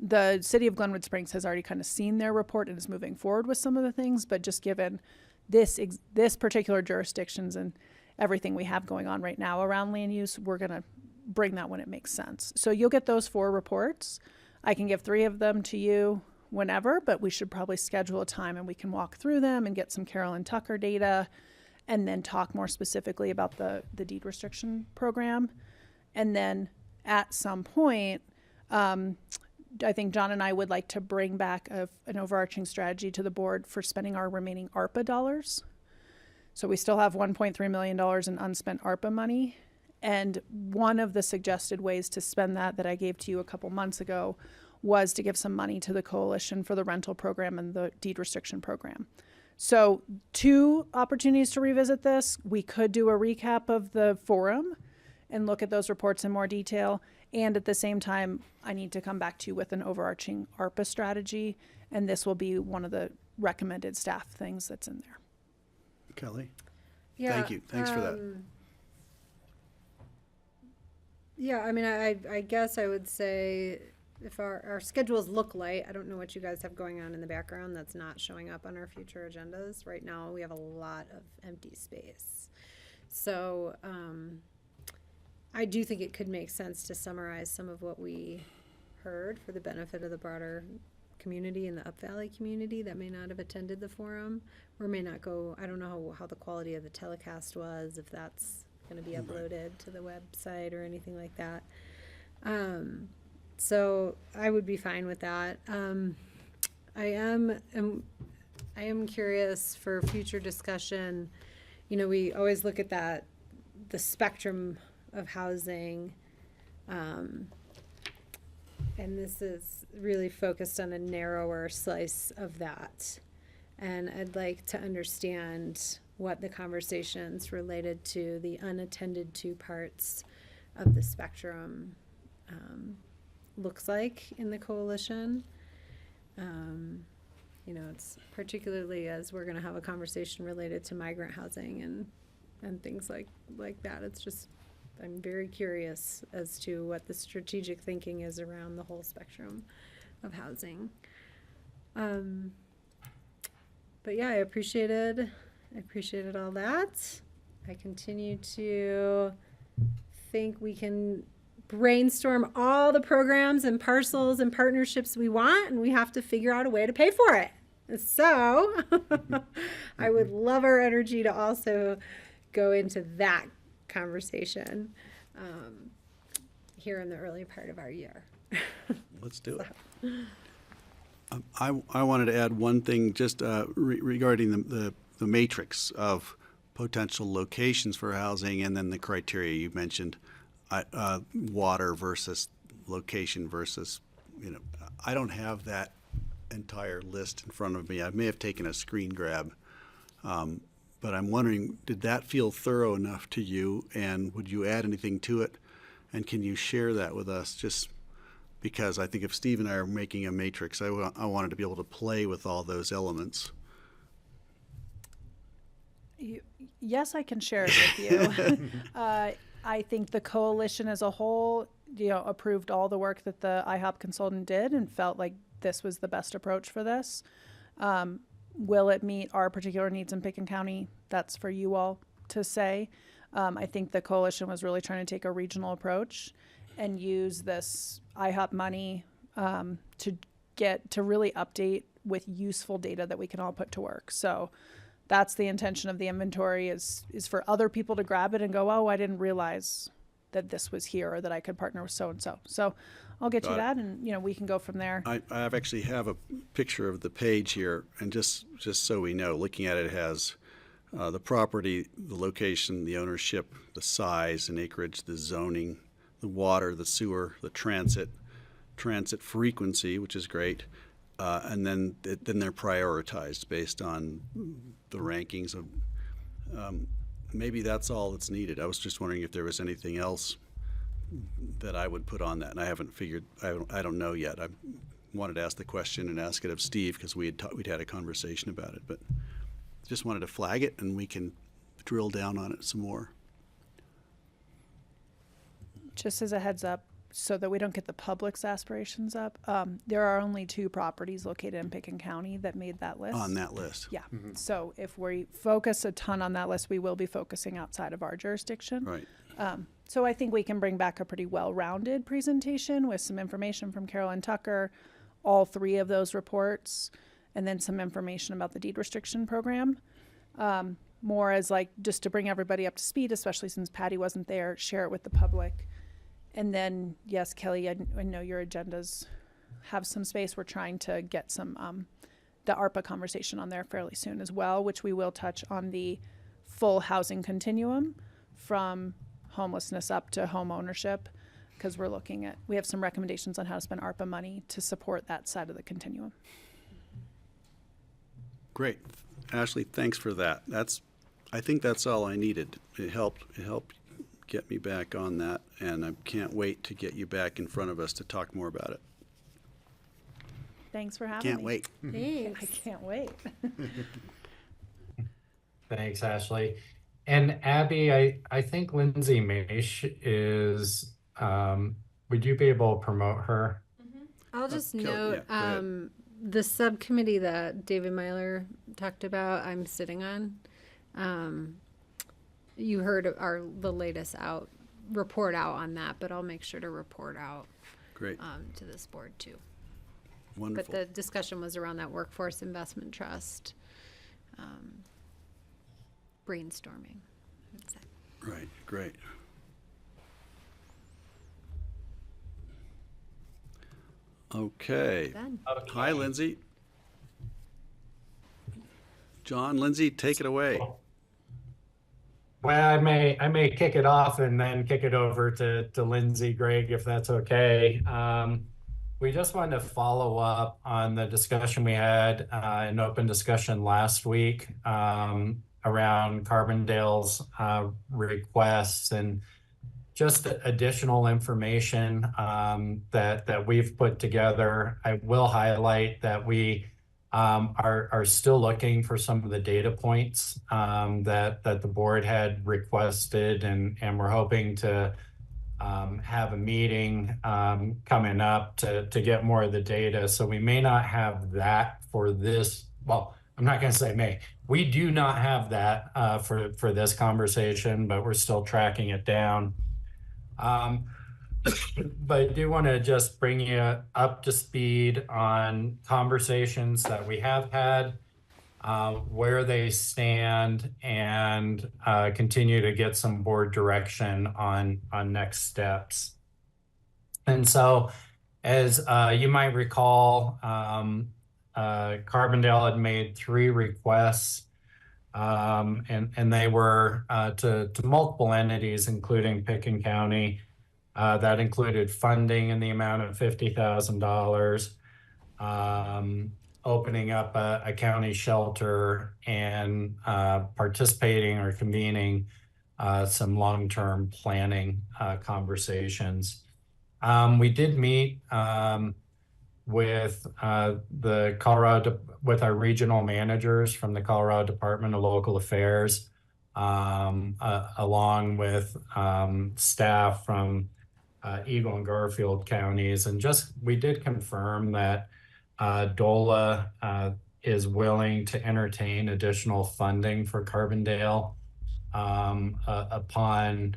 The city of Glenwood Springs has already kind of seen their report and is moving forward with some of the things, but just given this particular jurisdictions and everything we have going on right now around land use, we're going to bring that when it makes sense. So you'll get those 4 reports. I can give 3 of them to you whenever, but we should probably schedule a time and we can walk through them and get some Carolyn Tucker data, and then talk more specifically about the deed restriction program. And then at some point, I think John and I would like to bring back an overarching strategy to the board for spending our remaining ARPA dollars. So we still have $1.3 million in unspent ARPA money. And one of the suggested ways to spend that I gave to you a couple months ago was to give some money to the coalition for the rental program and the deed restriction program. So 2 opportunities to revisit this. We could do a recap of the forum and look at those reports in more detail. And at the same time, I need to come back to you with an overarching ARPA strategy. And this will be one of the recommended staff things that's in there. Kelly? Yeah, Thank you. Thanks for that. Yeah, I mean, I guess I would say if our schedules look light, I don't know what you guys have going on in the background that's not showing up on our future agendas. Right now, we have a lot of empty space. So I do think it could make sense to summarize some of what we heard for the benefit of the broader community and the Up Valley community that may not have attended the forum or may not go. I don't know how the quality of the telecast was, if that's going to be uploaded to the website or anything like that. So I would be fine with that. I am curious for future discussion. You know, we always look at the spectrum of housing, and this is really focused on a narrower slice of that. And I'd like to understand what the conversations related to the unattended to parts of the spectrum looks like in the coalition. You know, it's particularly as we're going to have a conversation related to migrant housing and things like that. It's just, I'm very curious as to what the strategic thinking is around the whole spectrum of housing. But yeah, I appreciated all that. I continue to think we can brainstorm all the programs and parcels and partnerships we want, and we have to figure out a way to pay for it. So I would love our energy to also go into that conversation here in the early part of our year. Let's do it. I wanted to add one thing just regarding the matrix of potential locations for housing and then the criteria you mentioned, water versus location versus, you know, I don't have that entire list in front of me. I may have taken a screen grab, but I'm wondering, did that feel thorough enough to you, and would you add anything to it? And can you share that with us? Just because I think if Steve and I are making a matrix, I wanted to be able to play with all those elements. Yes, I can share it with you. I think the coalition as a whole, you know, approved all the work that the IHOP consultant did and felt like this was the best approach for this. Will it meet our particular needs in Pickens County? That's for you all to say. I think the coalition was really trying to take a regional approach and use this IHOP money to really update with useful data that we can all put to work. So that's the intention of the inventory is for other people to grab it and go, oh, I didn't realize that this was here or that I could partner with so-and-so. So I'll get you that, and, you know, we can go from there. I actually have a picture of the page here, and just so we know, looking at it, it has the property, the location, the ownership, the size and acreage, the zoning, the water, the sewer, the transit frequency, which is great, and then they're prioritized based on the rankings of. Maybe that's all that's needed. I was just wondering if there was anything else that I would put on that, and I haven't figured. I don't know yet. I wanted to ask the question and ask it of Steve because we'd had a conversation about it, but just wanted to flag it, and we can drill down on it some more. Just as a heads up, so that we don't get the public's aspirations up, there are only 2 properties located in Pickens County that made that list. On that list. Yeah. Mm-hmm. So if we focus a ton on that list, we will be focusing outside of our jurisdiction. Right. So I think we can bring back a pretty well-rounded presentation with some information from Carolyn Tucker, all 3 of those reports, and then some information about the deed restriction program. More as like just to bring everybody up to speed, especially since Patty wasn't there, share it with the public. And then, yes, Kelly, I know your agendas have some space. We're trying to get some the ARPA conversation on there fairly soon as well, which we will touch on the full housing continuum from homelessness up to home ownership, because we have some recommendations on how to spend ARPA money to support that side of the continuum. Great. Ashley, thanks for that. I think that's all I needed. It helped get me back on that, and I can't wait to get you back in front of us to talk more about it. Thanks for having Can't me. wait. Thanks. I can't wait. Thanks, Ashley. And Abby, I think Lindsay Maish is, would you be able to promote her? I'll just Kelly, note, yeah, go ahead. the subcommittee that David Myler talked about, I'm sitting on. You heard the latest report out on that, but I'll make sure to report out Great. to this board too. Wonderful. But the discussion was around that workforce investment trust brainstorming. I would say. Right, great. Okay. Done. Hi, Lindsay. John, Lindsay, take it away. Well, I may kick it off and then kick it over to Lindsay, Greg, if that's okay. We just wanted to follow up on the discussion we had, an open discussion last week around Carbondale's requests and just additional information that we've put together. I will highlight that we are still looking for some of the data points that the board had requested, and we're hoping to have a meeting coming up to get more of the data. So we may not have that for this. Well, I'm not going to say may. We do not have that for this conversation, but we're still tracking it down. But I do want to just bring you up to speed on conversations that we have had, where they stand, and continue to get some board direction on next steps. And so, as you might recall, Carbondale had made 3 requests, and they were to multiple entities, including Picken County. That included funding in the amount of $50,000, opening up a county shelter, and participating or convening some long-term planning conversations. We did meet with with our regional managers from the Colorado Department of Local Affairs, along with staff from Eagle and Garfield counties, and we did confirm that DOLA is willing to entertain additional funding for Carbondale upon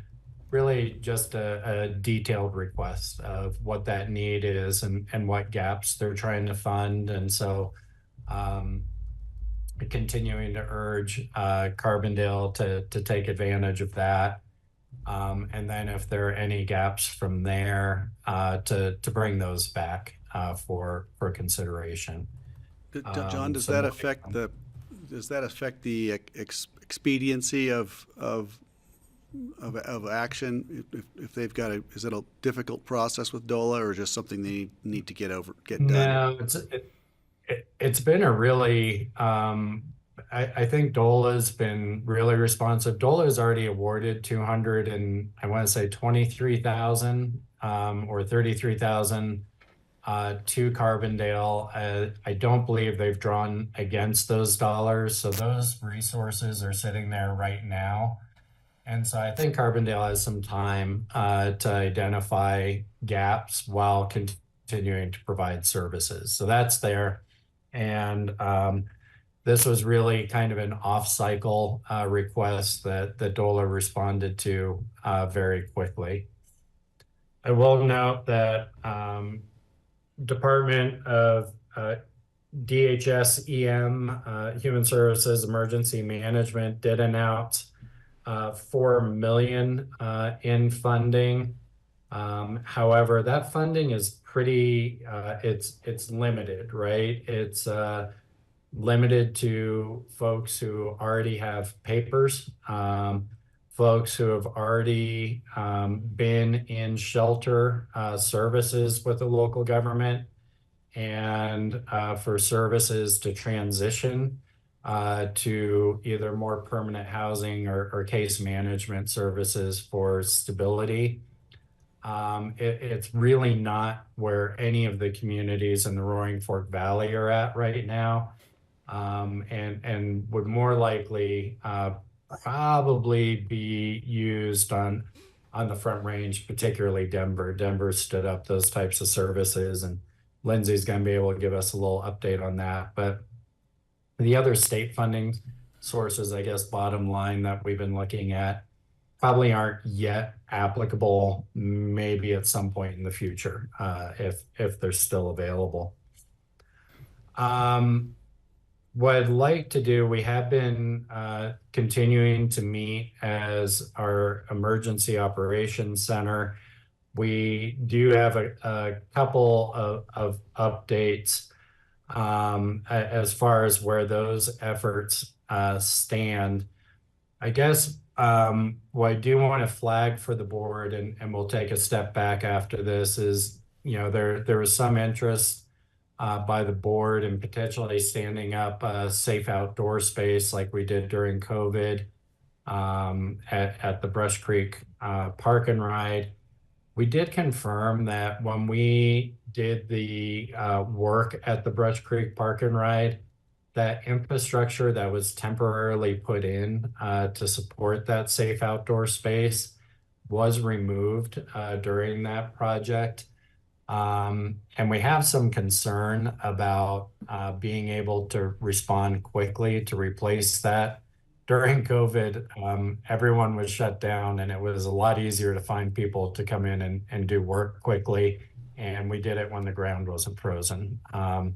really just a detailed request of what that need is and what gaps they're trying to fund. And so continuing to urge Carbondale to take advantage of that. And then if there are any gaps from there, to bring those back for consideration. John, does that affect the expediency of action? If they've got is it a difficult process with DOLA, or just something they need to get done? No, it's been a really I think DOLA's been really responsive. DOLA has already awarded 200 and I want to say 23,000 or 33,000 to Carbondale. I don't believe they've drawn against those dollars, so those resources are sitting there right now. And so I think Carbondale has some time to identify gaps while continuing to provide services. So that's there. And this was really kind of an off-cycle request that DOLA responded to very quickly. I will note that Department of DHS EM, Human Services Emergency Management, did announce $4 million in funding However, that funding is pretty, it's limited, right? It's limited to folks who already have papers, folks who have already been in shelter services with the local government, and for services to transition to either more permanent housing or case management services for stability. It's really not where any of the communities in the Roaring Fork Valley are at right now, and would more likely probably be used on the Front Range, particularly Denver. Denver stood up those types of services, and Lindsay's going to be able to give us a little update on that. But the other state funding sources, I guess, bottom line that we've been looking at probably aren't yet applicable, maybe at some point in the future, if they're still available. What I'd like to do, we have been continuing to meet as our Emergency Operations Center. We do have a couple of updates as far as where those efforts stand. I guess what I do want to flag for the board, and we'll take a step back after this, is, there was some interest by the board in potentially standing up a safe outdoor space like we did during COVID at the Brush Creek Park and Ride. We did confirm that when we did the work at the Brush Creek Park and Ride, that infrastructure that was temporarily put in to support that safe outdoor space was removed during that project. And we have some concern about being able to respond quickly to replace that. During COVID, everyone was shut down, and it was a lot easier to find people to come in and do work quickly. And we did it when the ground wasn't frozen. Of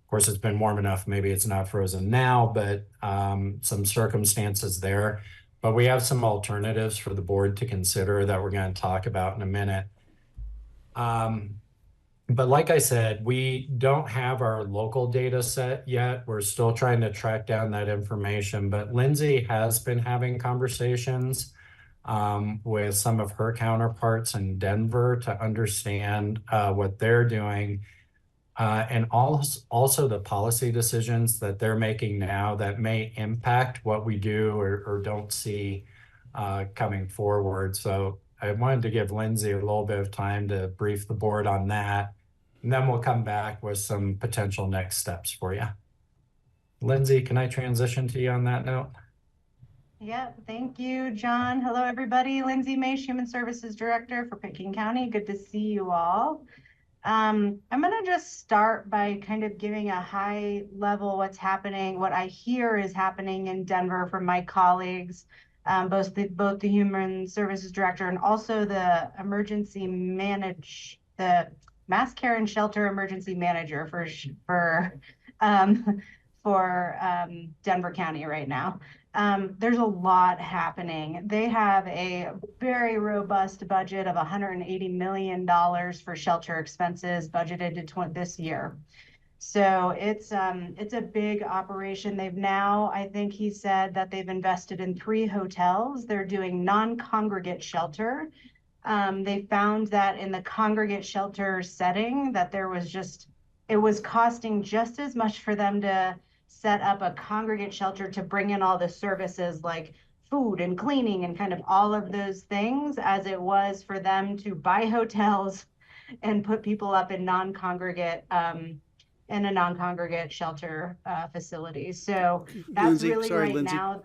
course, it's been warm enough, maybe it's not frozen now, but some circumstances there. But we have some alternatives for the board to consider that we're going to talk about in a minute. But like I said, we don't have our local data set yet. We're still trying to track down that information, but Lindsay has been having conversations with some of her counterparts in Denver to understand what they're doing, and also the policy decisions that they're making now that may impact what we do or don't see coming forward. So I wanted to give Lindsay a little bit of time to brief the board on that. And then we'll come back with some potential next steps for you. Lindsay, can I transition to you on that note? Yeah, thank you, John. Hello, everybody. Lindsay Maish, Human Services Director for Pitkin County. Good to see you all. I'm going to just start by kind of giving a high level what's happening, what I hear is happening in Denver from my colleagues, both the Human Services Director and also the Mass Care and Shelter Emergency Manager for Denver County right now. There's a lot happening. They have a very robust budget of $180 million for shelter expenses budgeted to this year. So it's a big operation. They've now, I think he said that they've invested in 3 hotels. They're doing non-congregate shelter. They found that in the congregate shelter setting that it was costing just as much for them to set up a congregate shelter to bring in all the services like food and cleaning and kind of all of those things as it was for them to buy hotels and put people up in in a non-congregate shelter facility. So that's Lindsay, really sorry, right Lindsay. now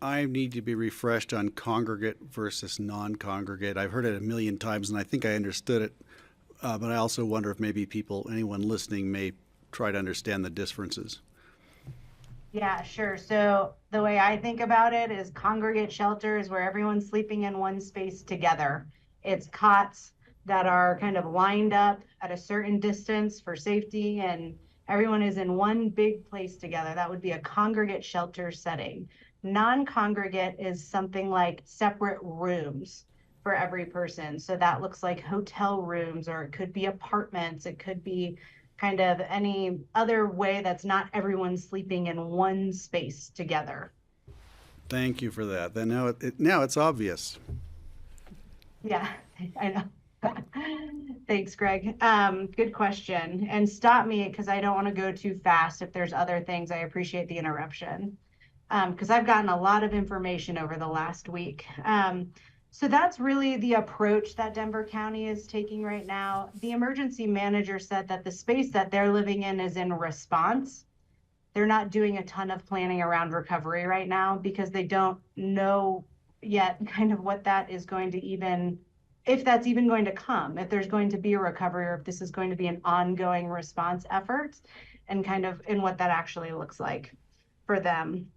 I need to be refreshed on congregate versus non-congregate. I've heard it a million times, and I think I understood it. But I also wonder if maybe anyone listening may try to understand the differences. Yeah, sure. So the way I think about it is congregate shelter is where everyone's sleeping in one space together. It's cots that are kind of lined up at a certain distance for safety, and everyone is in one big place together. That would be a congregate shelter setting. Non-congregate is something like separate rooms for every person. So that looks like hotel rooms, or it could be apartments. It could be kind of any other way that's not everyone sleeping in one space together. Thank you for that. Then now it's obvious. Yeah, I know. Thanks, Greg. Good question. And stop me because I don't want to go too fast. If there's other things, I appreciate the interruption. Because I've gotten a lot of information over the last week. So that's really the approach that Denver County is taking right now. The emergency manager said that the space that they're living in is in response. They're not doing a ton of planning around recovery right now because they don't know yet kind of what that is going to even, if that's even going to come, if there's going to be a recovery, or if this is going to be an ongoing response effort, and kind of in what that actually looks like for them.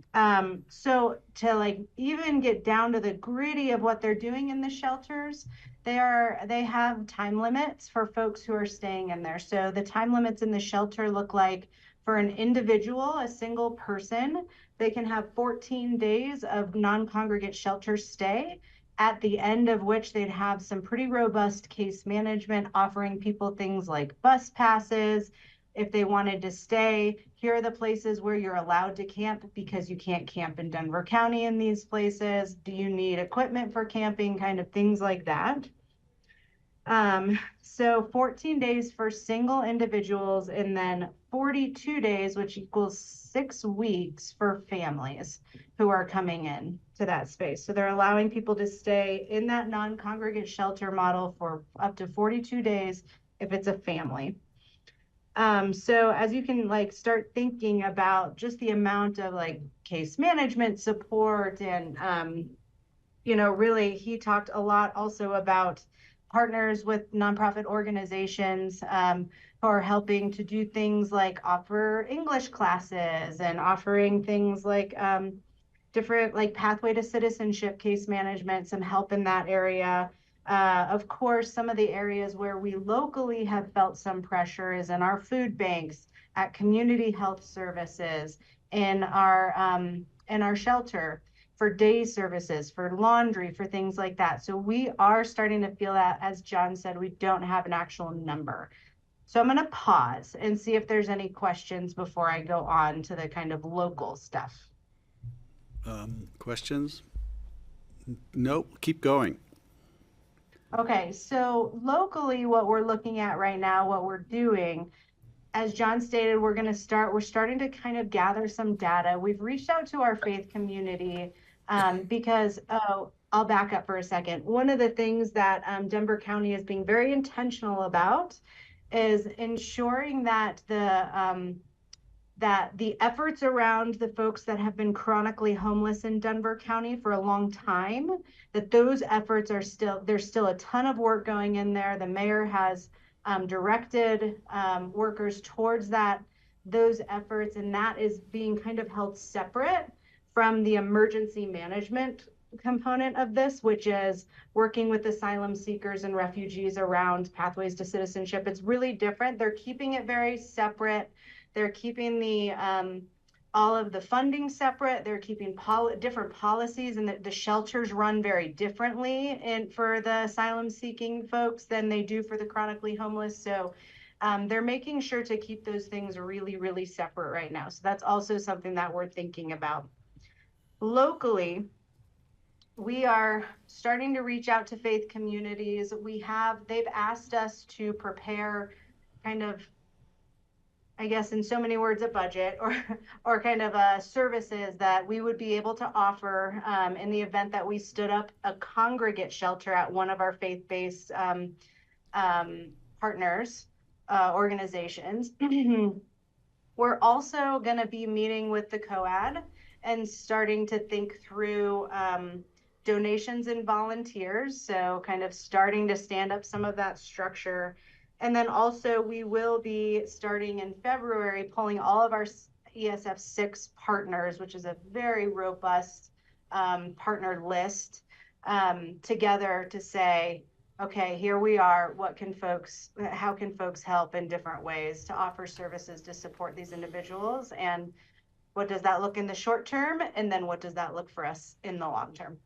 So to like even get down to the gritty of what they're doing in the shelters, they have time limits for folks who are staying in there. So the time limits in the shelter look like, for an individual, a single person, they can have 14 days of non-congregate shelter stay, at the end of which they'd have some pretty robust case management, offering people things like bus passes. If they wanted to stay, here are the places where you're allowed to camp, because you can't camp in Denver County in these places. Do you need equipment for camping? Kind of things like that. So 14 days for single individuals, and then 42 days, which equals 6 weeks for families who are coming in to that space. So they're allowing people to stay in that non-congregate shelter model for up to 42 days if it's a family. So as you can like start thinking about just the amount of like case management support, and really he talked a lot also about partners with nonprofit organizations who are helping to do things like offer English classes, and offering things like different like pathway to citizenship case management, some help in that area. Of course, some of the areas where we locally have felt some pressure is in our food banks, at community health services, in our shelter, for day services, for laundry, for things like that. So we are starting to feel that, as John said, we don't have an actual number. So I'm going to pause and see if there's any questions before I go on to the kind of local stuff. Questions? Nope, keep going. Okay, so locally, what we're looking at right now, what we're doing, as John stated, we're starting to kind of gather some data. We've reached out to our faith community because, I'll back up for a second. One of the things that Denver County is being very intentional about is ensuring that the efforts around the folks that have been chronically homeless in Denver County for a long time, that those efforts there's still a ton of work going in there. The mayor has directed workers towards those efforts, and that is being kind of held separate from the emergency management component of this, which is working with asylum seekers and refugees around pathways to citizenship. It's really different. They're keeping it very separate. They're keeping all of the funding separate. They're keeping different policies, and the shelters run very differently for the asylum seeking folks than they do for the chronically homeless. So they're making sure to keep those things really, really separate right now. So that's also something that we're thinking about. Locally, we are starting to reach out to faith communities. They've asked us to prepare kind of, I guess in so many words, a budget or kind of services that we would be able to offer in the event that we stood up a congregate shelter at one of our faith-based partners, organizations. We're also going to be meeting with the COAD and starting to think through donations and volunteers. So kind of starting to stand up some of that structure. And then also we will be starting in February, pulling all of our ESF 6 partners, which is a very robust partner list, together to say, okay, here we are. How can folks help in different ways to offer services to support these individuals? And what does that look in the short term? And then what does that look for us in the long term?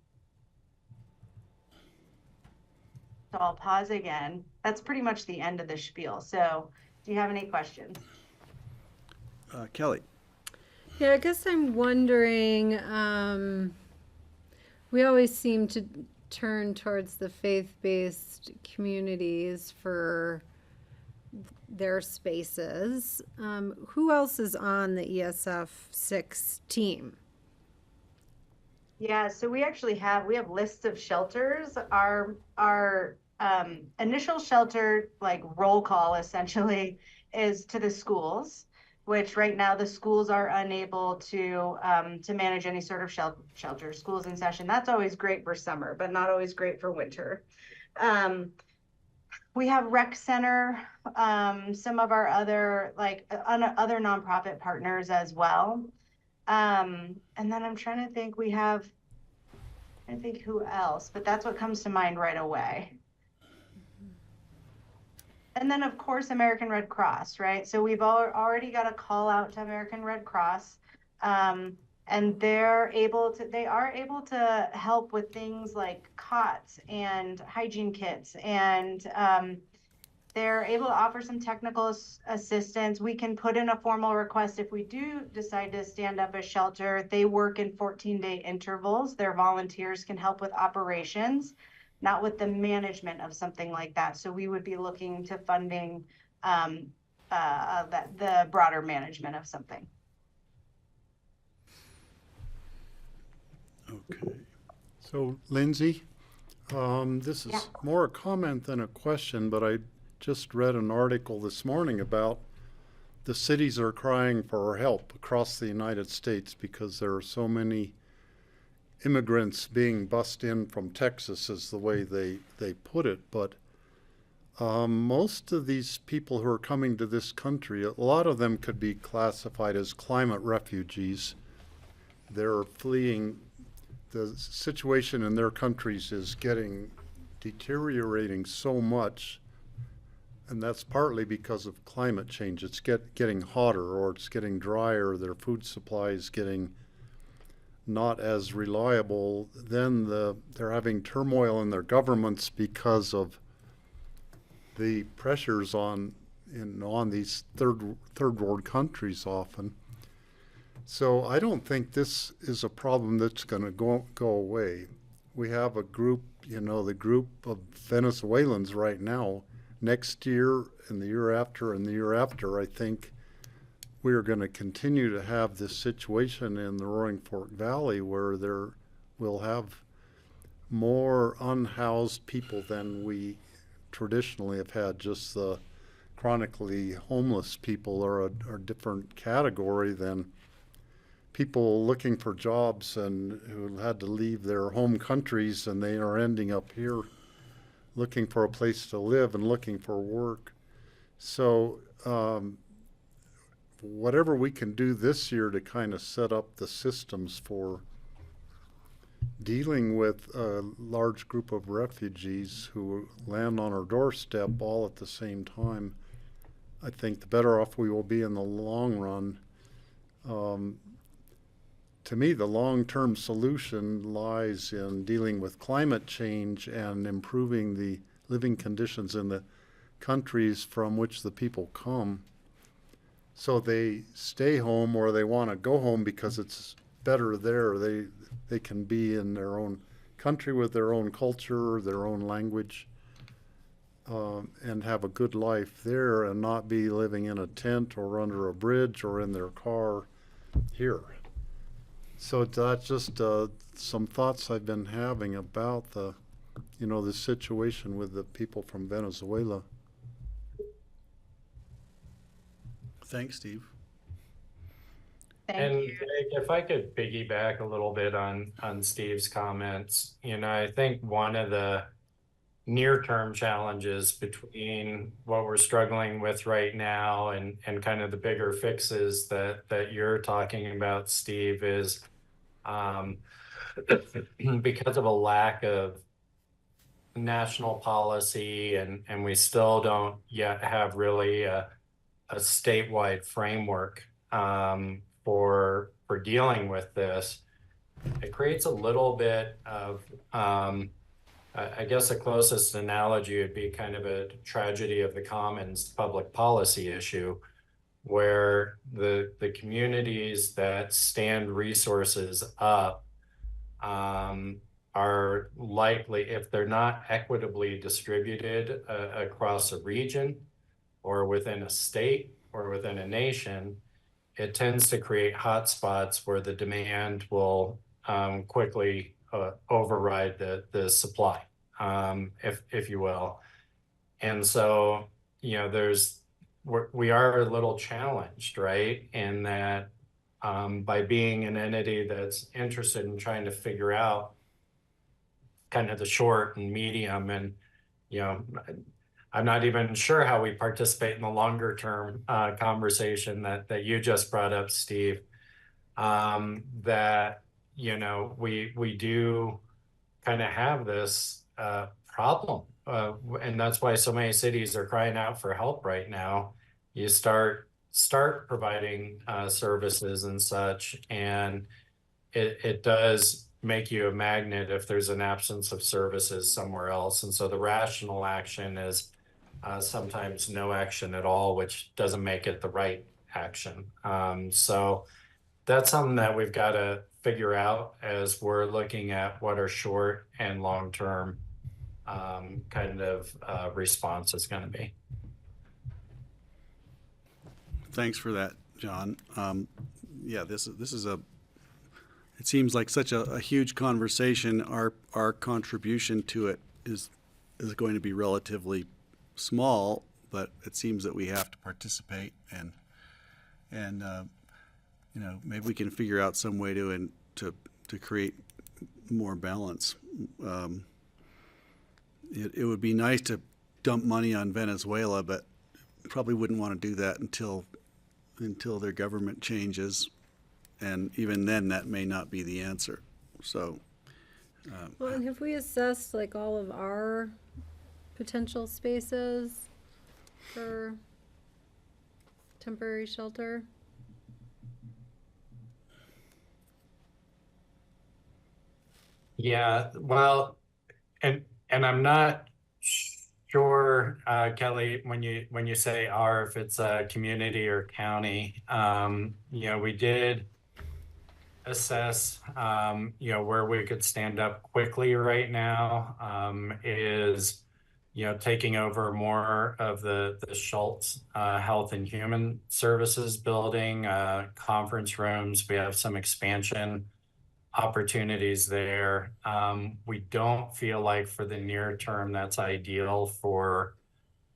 So I'll pause again. That's pretty much the end of the spiel. So do you have any questions? Kelly? Yeah, I guess I'm wondering, we always seem to turn towards the faith-based communities for their spaces. Who else is on the ESF 6 team? Yeah, so we have lists of shelters. Our initial shelter like roll call essentially is to the schools, which right now the schools are unable to manage any sort of shelter. Schools in session. That's always great for summer, but not always great for winter. We have rec center, some of our other other nonprofit partners as well. And then I'm trying to think, I think who else, but that's what comes to mind right away. And then of course, American Red Cross, right? So we've already got a call out to American Red Cross. And they are able to help with things like cots and hygiene kits, and they're able to offer some technical assistance. We can put in a formal request if we do decide to stand up a shelter. They work in 14-day intervals. Their volunteers can help with operations, not with the management of something like that. So we would be looking to funding the broader management of something. Okay. So Lindsay, this is Yeah. more a comment than a question, but I just read an article this morning about the cities are crying for help across the United States because there are so many immigrants being bussed in from Texas, is the way they put it. But most of these people who are coming to this country, a lot of them could be classified as climate refugees. They're fleeing. The situation in their countries is deteriorating so much, and that's partly because of climate change. It's getting hotter, or it's getting drier. Their food supply is getting not as reliable. Then they're having turmoil in their governments because of the pressures on these third world countries often. So I don't think this is a problem that's going to go away. We have a group, the group of Venezuelans right now. Next year and the year after, I think we are going to continue to have this situation in the Roaring Fork Valley where we'll have more unhoused people than we traditionally have had. Just the chronically homeless people are a different category than people looking for jobs and who had to leave their home countries, and they are ending up here looking for a place to live and looking for work. So whatever we can do this year to kind of set up the systems for dealing with a large group of refugees who land on our doorstep all at the same time, I think the better off we will be in the long run. To me, the long-term solution lies in dealing with climate change and improving the living conditions in the countries from which the people come, so they stay home or they want to go home because it's better there. They can be in their own country with their own culture, their own language, and have a good life there and not be living in a tent or under a bridge or in their car here. So that's just some thoughts I've been having about the situation with the people from Venezuela. Thanks, Steve. Thank you. Jake, if I could piggyback a little bit on Steve's comments, I think one of the near-term challenges between what we're struggling with right now and kind of the bigger fixes that you're talking about, Steve, is because of a lack of national policy, and we still don't yet have really a statewide framework for dealing with this. It creates a little bit of I guess the closest analogy would be kind of a tragedy of the commons public policy issue, where the communities that stand resources up are likely, if they're not equitably distributed across a region or within a state or within a nation, it tends to create hotspots where the demand will quickly override the supply, if you will. And so, you know, we are a little challenged, right? In that by being an entity that's interested in trying to figure out kind of the short and medium, and, you know, I'm not even sure how we participate in the longer term conversation that you just brought up, Steve. That, you know, we do kind of have this problem, and that's why so many cities are crying out for help right now. You start providing services and such, and it does make you a magnet if there's an absence of services somewhere else. And so the rational action is sometimes no action at all, which doesn't make it the right action. So that's something that we've got to figure out as we're looking at what our short and long-term kind of response is going to be. Thanks for that, John. Yeah, this is it seems like such a huge conversation. Our contribution to it is going to be relatively small, but it seems that we have to participate, and you know, maybe we can figure out some way to create more balance. It would be nice to dump money on Venezuela, but probably wouldn't want to do that until their government changes, and even then, that may not be the answer. So, Well, and have we assessed like all of our potential spaces for temporary shelter? Yeah, well, and I'm not sure, Kelly, when you say "our," if it's a community or county. You know, we did assess, you know, where we could stand up quickly right now is, you know, taking over more of the Schultz Health and Human Services building, conference rooms. We have some expansion opportunities there. We don't feel like for the near term that's ideal for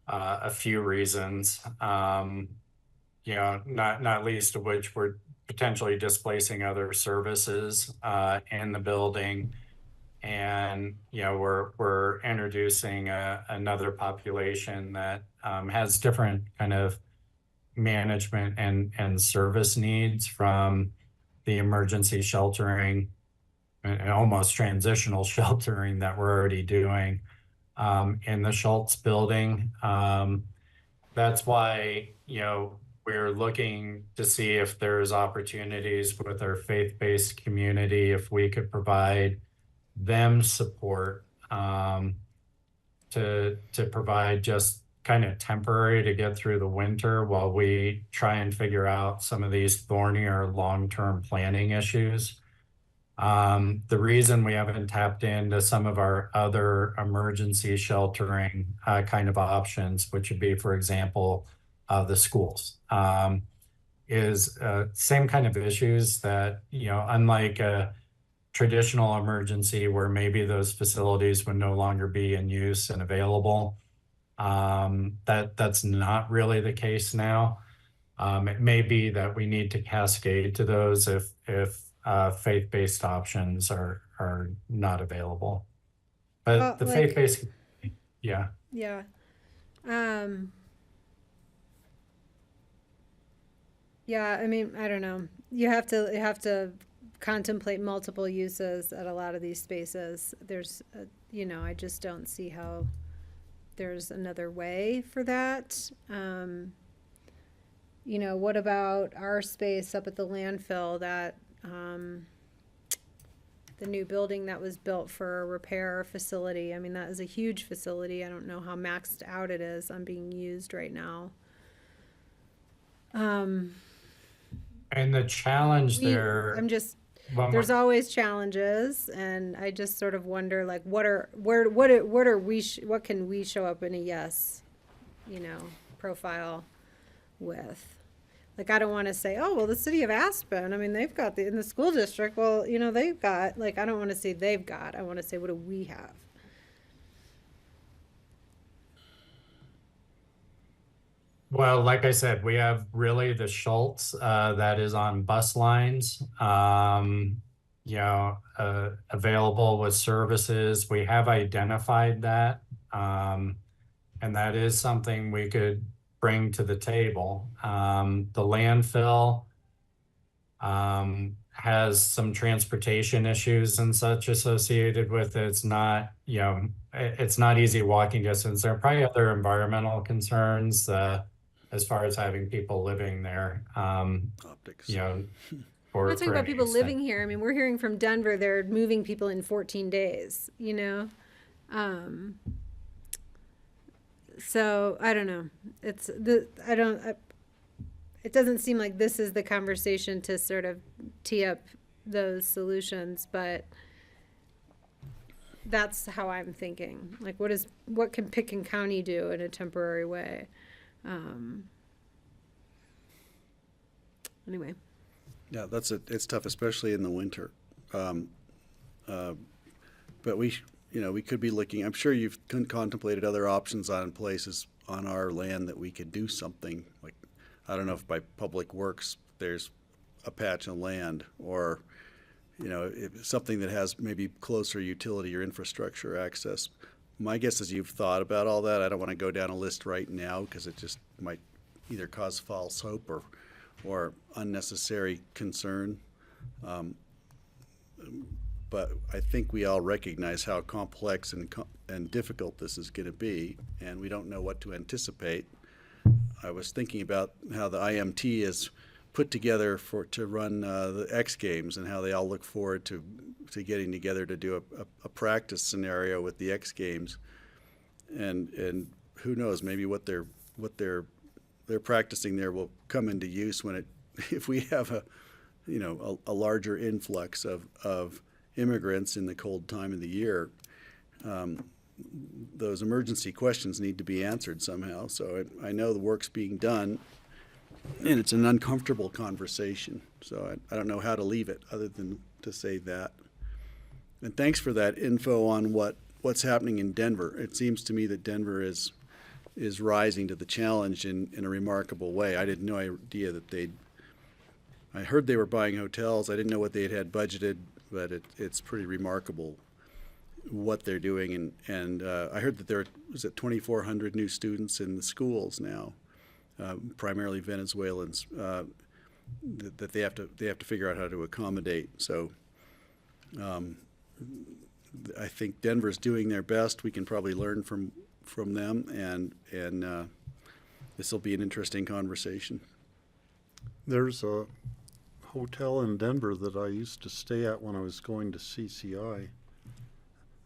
a few reasons. You know, not least of which we're potentially displacing other services in the building, and you know, we're introducing another population that has different kind of management and service needs from the emergency sheltering and almost transitional sheltering that we're already doing in the Schultz building. That's why, you know, we're looking to see if there's opportunities with our faith-based community, if we could provide them support to provide just kind of temporary to get through the winter while we try and figure out some of these thorny or long-term planning issues. The reason we haven't tapped into some of our other emergency sheltering kind of options, which would be, for example, the schools, is same kind of issues that, you know, unlike a traditional emergency where maybe those facilities would no longer be in use and available, that's not really the case now. It may be that we need to cascade to those if faith-based options are not available. But Well, the like- faith-based, yeah. Yeah. Yeah, I mean, I don't know. You have to contemplate multiple uses at a lot of these spaces. There's, you know, I just don't see how there's another way for that. You know, what about our space up at the landfill that, the new building that was built for a repair facility. I mean, that is a huge facility. I don't know how maxed out it is on being used right now. And the challenge there. I'm just, well, there's always challenges, and I just sort of wonder, like, what can we show up in a yes, profile with? Like, I don't want to say, oh, well, the city of Aspen, I mean, they've got in the school district, well, they've got, like, I don't want to say they've got, I want to say, what do we have? Well, like I said, we have really the Schultz that is on bus lines, available with services. We have identified that, and that is something we could bring to the table. The landfill has some transportation issues and such associated with it. It's not, it's not easy walking distance. There are probably other environmental concerns as far as having people living there. Optics. We're not talking about people living here. I mean, we're hearing from Denver, they're moving people in 14 days, So I don't know. It doesn't seem like this is the conversation to sort of tee up those solutions, but that's how I'm thinking. Like, what can Pitkin County do in a temporary way? Anyway. Yeah, it's tough, especially in the winter. But we could be looking, I'm sure you've contemplated other options on places on our land that we could do something like, I don't know if by Public Works there's a patch of land, or something that has maybe closer utility or infrastructure access. My guess is you've thought about all that. I don't want to go down a list right now because it just might either cause false hope or unnecessary concern. But I think we all recognize how complex and difficult this is going to be, and we don't know what to anticipate. I was thinking about how the IMT is put together to run the X Games, and how they all look forward to getting together to do a practice scenario with the X Games, and who knows, maybe what they're practicing there will come into use if we have a larger influx of immigrants in the cold time of the year. Those emergency questions need to be answered somehow. So I know the work's being done, and it's an uncomfortable conversation. So I don't know how to leave it other than to say that. And thanks for that info on what's happening in Denver. It seems to me that Denver is rising to the challenge in a remarkable way. I had no idea that I heard they were buying hotels. I didn't know what they had budgeted, but it's pretty remarkable what they're doing. And I heard that there was 2,400 new students in the schools now, primarily Venezuelans, that they have to figure out how to accommodate. So I think Denver's doing their best. We can probably learn from them, and this will be an interesting conversation. There's a hotel in Denver that I used to stay at when I was going to CCI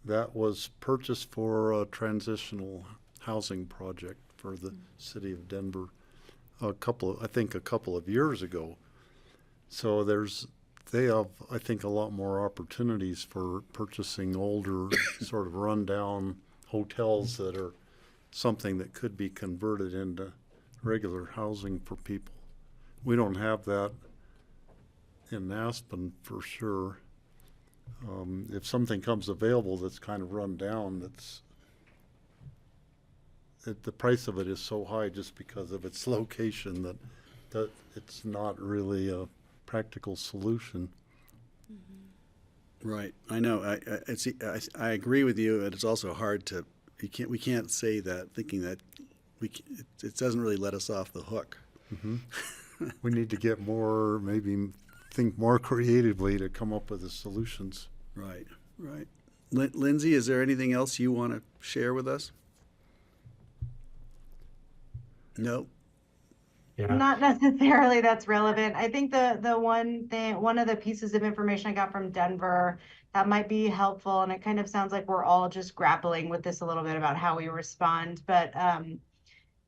that was purchased for a transitional housing project for the city of Denver a couple of years ago. So they have, I think, a lot more opportunities for purchasing older sort of rundown hotels that are something that could be converted into regular housing for people. We don't have that in Aspen for sure. If something comes available that's kind of run down, the price of it is so high just because of its location that it's not really a practical solution. Right. I know. I agree with you, and it's also hard to. We can't say that thinking that it doesn't really let us off the hook. Mm-hmm. We need to get think more creatively to come up with the solutions. Right. Lindsay, is there anything else you want to share with us? No. Yeah. Not necessarily that's relevant. I think the one of the pieces of information I got from Denver that might be helpful, and it kind of sounds like we're all just grappling with this a little bit about how we respond, but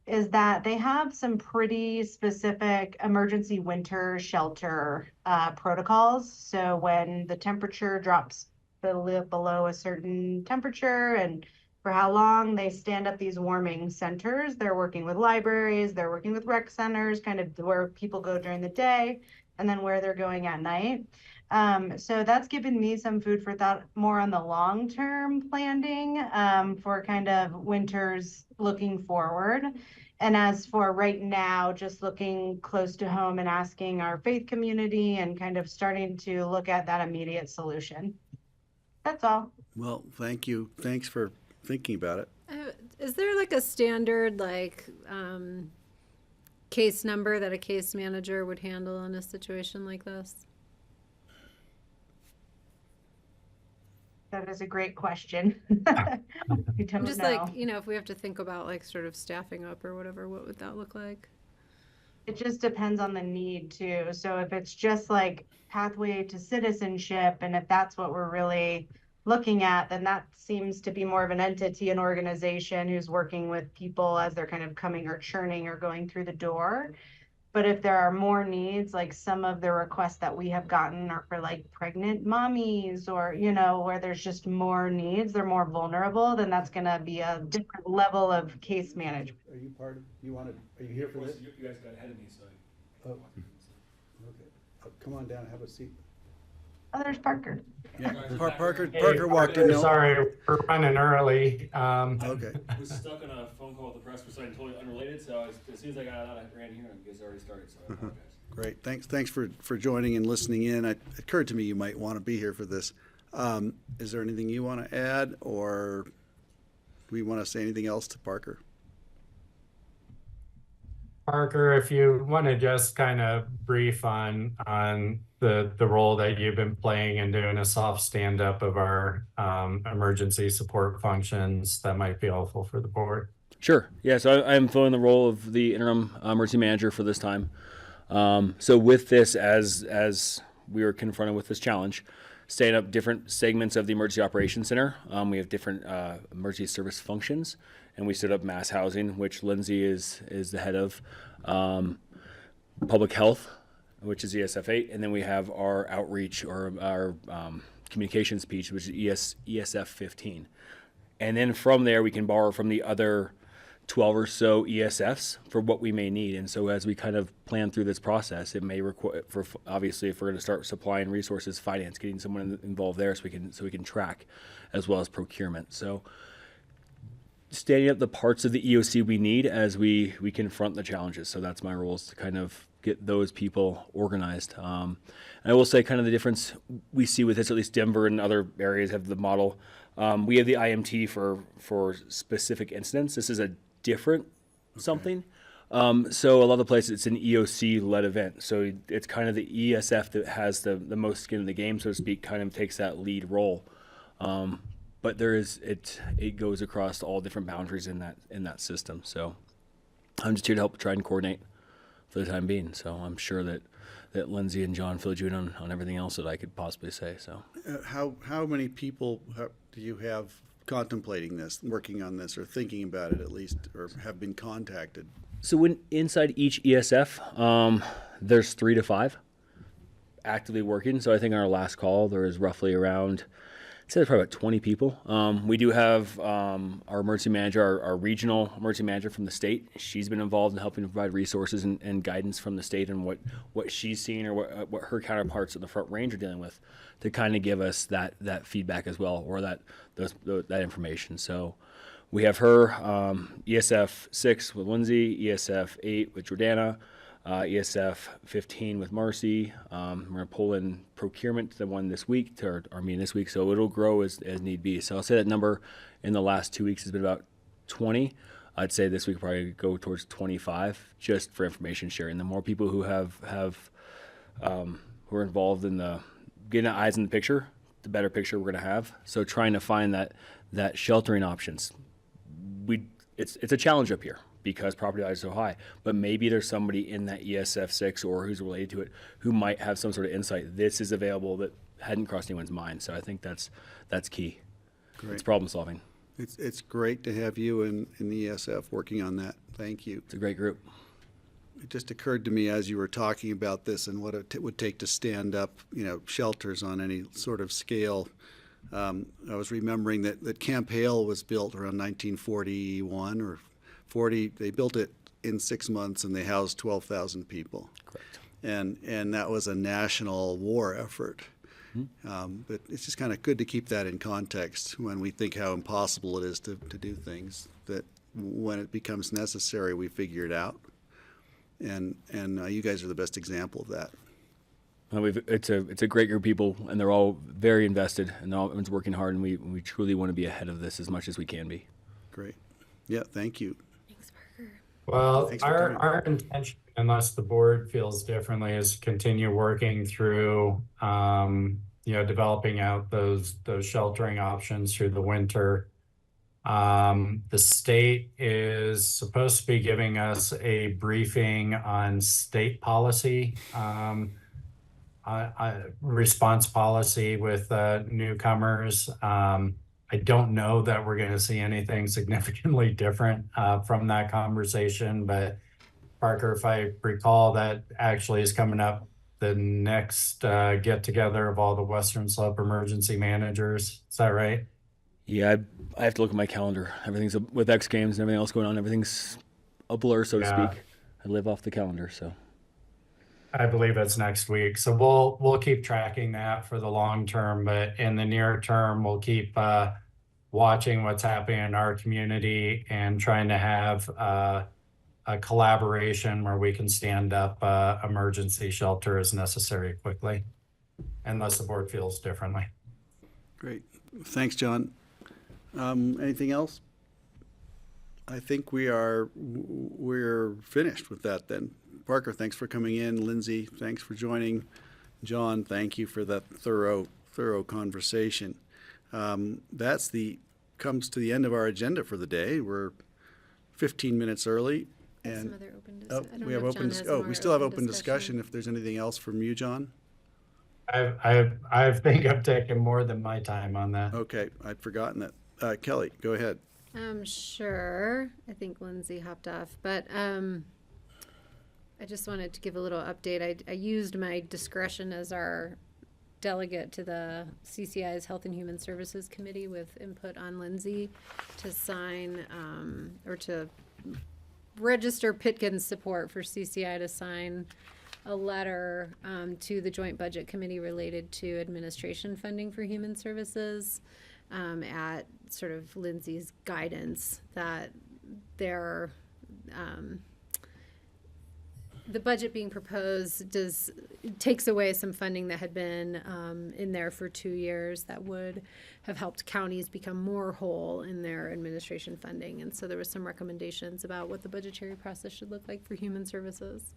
is that they have some pretty specific emergency winter shelter protocols. So when the temperature drops below a certain temperature and for how long, they stand up these warming centers. They're working with libraries, they're working with rec centers, kind of where people go during the day and then where they're going at night. So that's given me some food for thought more on the long-term planning for kind of winters looking forward. And as for right now, just looking close to home and asking our faith community and kind of starting to look at that immediate solution. That's all. Well, thank you. Thanks for thinking about it. Is there like a standard case number that a case manager would handle in a situation like this? That is a great question. I don't Just know. like, if we have to think about like sort of staffing up or whatever, what would that look like? It just depends on the need too. So if it's just like pathway to citizenship, and if that's what we're really looking at, then that seems to be more of an entity, an organization who's working with people as they're kind of coming or churning or going through the door. But if there are more needs, like some of the requests that we have gotten are for like pregnant mommies or, where there's just more needs, they're more vulnerable, then that's going to be a different level of case management. Are you are you here for this? You guys got ahead of me, so. Oh, okay. Come on down, have a seat. Oh, there's Parker. Yeah, Parker Hey, walked in. Sorry, we're running early. Okay. I was stuck on a phone call with the press for something totally unrelated, so as soon as I got out, I ran here and you guys already started, so I apologize. Great. Thanks for joining and listening in. It occurred to me you might want to be here for this. Is there anything you want to add, or do we want to say anything else to Parker? Parker, if you want to just kind of brief on the role that you've been playing in doing a soft stand-up of our emergency support functions, that might be helpful for the board. Sure. Yeah, so I'm filling the role of the interim emergency manager for this time. So with this, as we were confronted with this challenge, setting up different segments of the Emergency Operations Center. We have different emergency service functions, and we stood up mass housing, which Lindsay is the head of, public health, which is ESF 8, and then we have our outreach or our communications piece, which is ESF 15. And then from there, we can borrow from the other 12 or so ESFs for what we may need. And so as we kind of plan through this process, it may require, for obviously, if we're going to start supplying resources, finance, getting someone involved there so we can track, as well as procurement. So standing up the parts of the EOC we need as we confront the challenges. So that's my role, is to kind of get those people organized. And I will say kind of the difference we see with this, at least Denver and other areas have the model. We have the IMT for specific incidents. This is a different something. So a lot of the places it's an EOC-led event. So it's kind of the ESF that has the most skin in the game, so to speak, kind of takes that lead role. But it goes across all different boundaries in that system. So I'm just here to help try and coordinate for the time being. So I'm sure that Lindsay and John filled you in on everything else that I could possibly say. So How many people do you have contemplating this, working on this, or thinking about it at least, or have been contacted? So when inside each ESF, there's 3 to 5 actively working. So I think on our last call, there was roughly around, I'd say there's probably about 20 people. We do have our emergency manager, our regional emergency manager from the state. She's been involved in helping to provide resources and guidance from the state and what she's seen or what her counterparts at the Front Range are dealing with, to kind of give us that feedback as well, or that information. So we have her, ESF 6 with Lindsay, ESF 8 with Jordana, ESF 15 with Marcy. We're going to pull in procurement to the one this week, to our meeting this week, so it'll grow as need be. So I'll say that number in the last 2 weeks has been about 20. I'd say this week probably go towards 25, just for information sharing. The more people who who are involved in getting eyes in the picture, the better picture we're going to have. So trying to find that sheltering options. It's a challenge up here, because property values are so high. But maybe there's somebody in that ESF 6 or who's related to it who might have some sort of insight. This is available that hadn't crossed anyone's mind. So I think that's key. Great. It's problem solving. It's great to have you in the ESF working on that. Thank you. It's a great group. It just occurred to me as you were talking about this and what it would take to stand up, shelters on any sort of scale. I was remembering that Camp Hale was built around 1941 or 40. They built it in 6 months and they housed 12,000 people. Correct. And that was a national war effort. But it's just kind of good to keep that in context when we think how impossible it is to do things, that when it becomes necessary, we figure it out. And you guys are the best example of that. It's a great group of people, and they're all very invested, and everyone's working hard, and we truly want to be ahead of this as much as we can be. Great. Yeah, thank you. Thanks, Parker. Well, Thanks for coming. our intention, unless the board feels differently, is to continue working through, developing out those sheltering options through the winter. The state is supposed to be giving us a briefing on state policy, response policy with newcomers. I don't know that we're going to see anything significantly different from that conversation, but Parker, if I recall, that actually is coming up the next get together of all the Western Slope emergency managers. Is that right? Yeah, I have to look at my calendar. Everything's with X Games and everything else going on. Everything's a blur, so to speak. I live off the calendar, so. I believe it's next week. So we'll keep tracking that for the long term, but in the near term, we'll keep watching what's happening in our community and trying to have a collaboration where we can stand up emergency shelter as necessary quickly, unless the board feels differently. Great. Thanks, John. Anything else? I think we're finished with that then. Parker, thanks for coming in. Lindsay, thanks for joining. John, thank you for that thorough conversation. Comes to the end of our agenda for the day. We're 15 minutes early. Some And other open oh, discussion. we have open. We still have open discussion. If there's anything else from you, John. I think I've taken more than my time on that. Okay, I'd forgotten that. Kelly, go ahead. Sure. I think Lindsay hopped off, but I just wanted to give a little update. I used my discretion as our delegate to the CCI's Health and Human Services Committee with input on Lindsay to sign or to register Pitkin's support for CCI to sign a letter to the Joint Budget Committee related to administration funding for human services at sort of Lindsay's guidance that the budget being proposed takes away some funding that had been in there for 2 years that would have helped counties become more whole in their administration funding. And so there was some recommendations about what the budgetary process should look like for human services.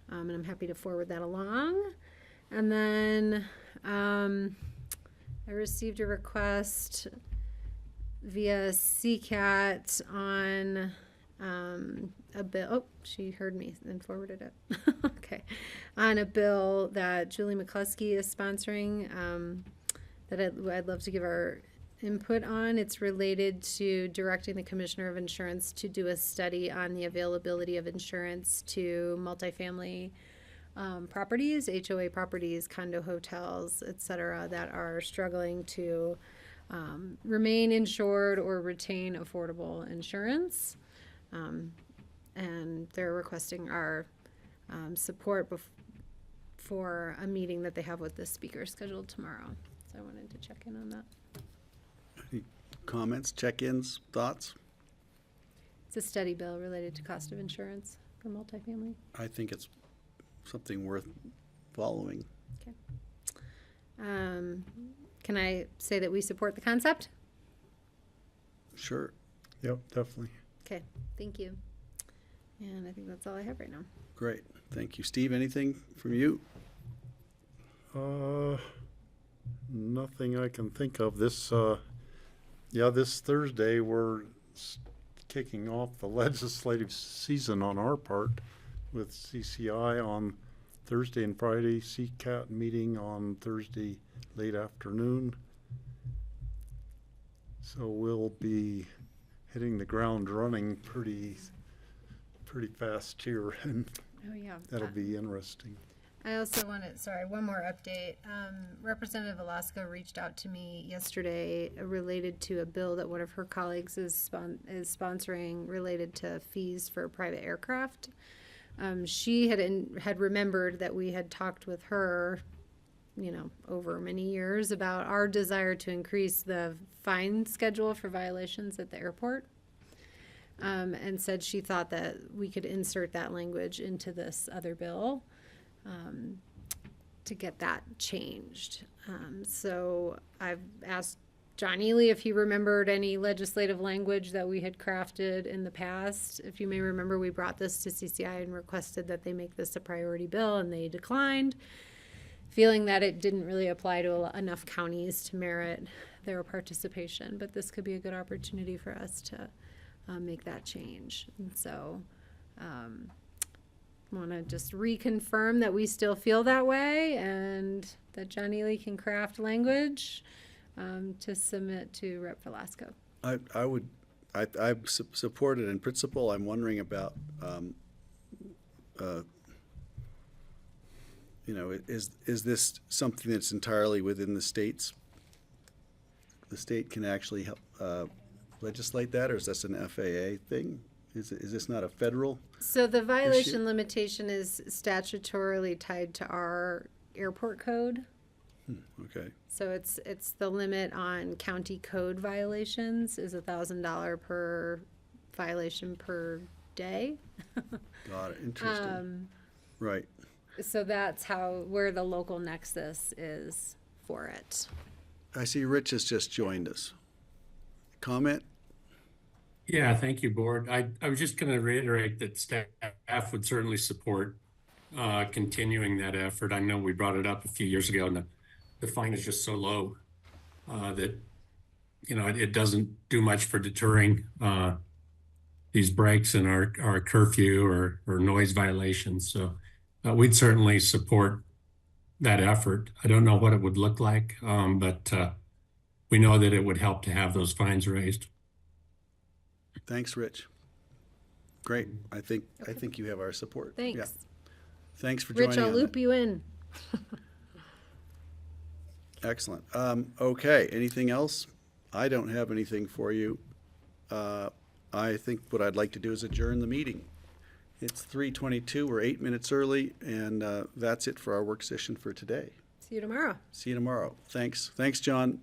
And I'm happy to forward that along. And then I received a request via CCAT on a bill. Oh, she heard me and forwarded it. Okay. On a bill that Julie McCluskey is sponsoring that I'd love to give our input on. It's related to directing the Commissioner of Insurance to do a study on the availability of insurance to multifamily properties, HOA properties, condo hotels, et cetera, that are struggling to remain insured or retain affordable insurance. And they're requesting our support for a meeting that they have with the speaker scheduled tomorrow. So I wanted to check in on that. Any comments, check-ins, thoughts? It's a study bill related to cost of insurance for multifamily. I think it's something worth following. Okay. Can I say that we support the concept? Sure. Yep, definitely. Okay, thank you. And I think that's all I have right now. Great. Thank you. Steve, anything from you? Nothing I can think of. This Thursday we're kicking off the legislative season on our part with CCI on Thursday and Friday, CCAT meeting on Thursday late afternoon. So we'll be hitting the ground running pretty fast here, and Oh, yeah. that'll be interesting. I also wanted, sorry, one more update. Representative Velasco reached out to me yesterday related to a bill that one of her colleagues is sponsoring related to fees for private aircraft. She had remembered that we had talked with her, over many years about our desire to increase the fine schedule for violations at the airport. And said she thought that we could insert that language into this other bill to get that changed. So I've asked John Ely if he remembered any legislative language that we had crafted in the past. If you may remember, we brought this to CCI and requested that they make this a priority bill, and they declined, feeling that it didn't really apply to enough counties to merit their participation. But this could be a good opportunity for us to make that change. And so want to just reconfirm that we still feel that way, and that John Ely can craft language to submit to Rep. Velasco. I support it in principle. I'm wondering about, is this something that's entirely within the states? The state can actually help legislate that, or is this an FAA thing? Is this not a federal? So the violation limitation is statutorily tied to our airport code. Okay. So it's the limit on county code violations is $1,000 per violation per day. Got it. Interesting. Right. So that's where the local nexus is for it. I see Rich has just joined us. Comment? Yeah, thank you, Board. I was just going to reiterate that staff would certainly support continuing that effort. I know we brought it up a few years ago, and the fine is just so low that, it doesn't do much for deterring these breaks in our curfew or noise violations. So we'd certainly support that effort. I don't know what it would look like, but we know that it would help to have those fines raised. Thanks, Rich. Great. I think you have our support. Thanks. Yeah. Thanks for joining. Rich, I'll loop you in. Excellent. Okay. Anything else? I don't have anything for you. I think what I'd like to do is adjourn the meeting. It's 3:22. We're 8 minutes early, and that's it for our work session for today. See you tomorrow. See you tomorrow. Thanks. Thanks, John.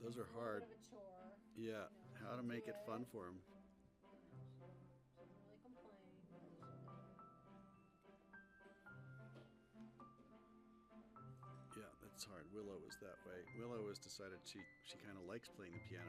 Those are hard. Yeah, how to make it fun for them. Doesn't really complain. Yeah, that's hard. Willow is that way. Willow has decided she kind of likes playing the piano.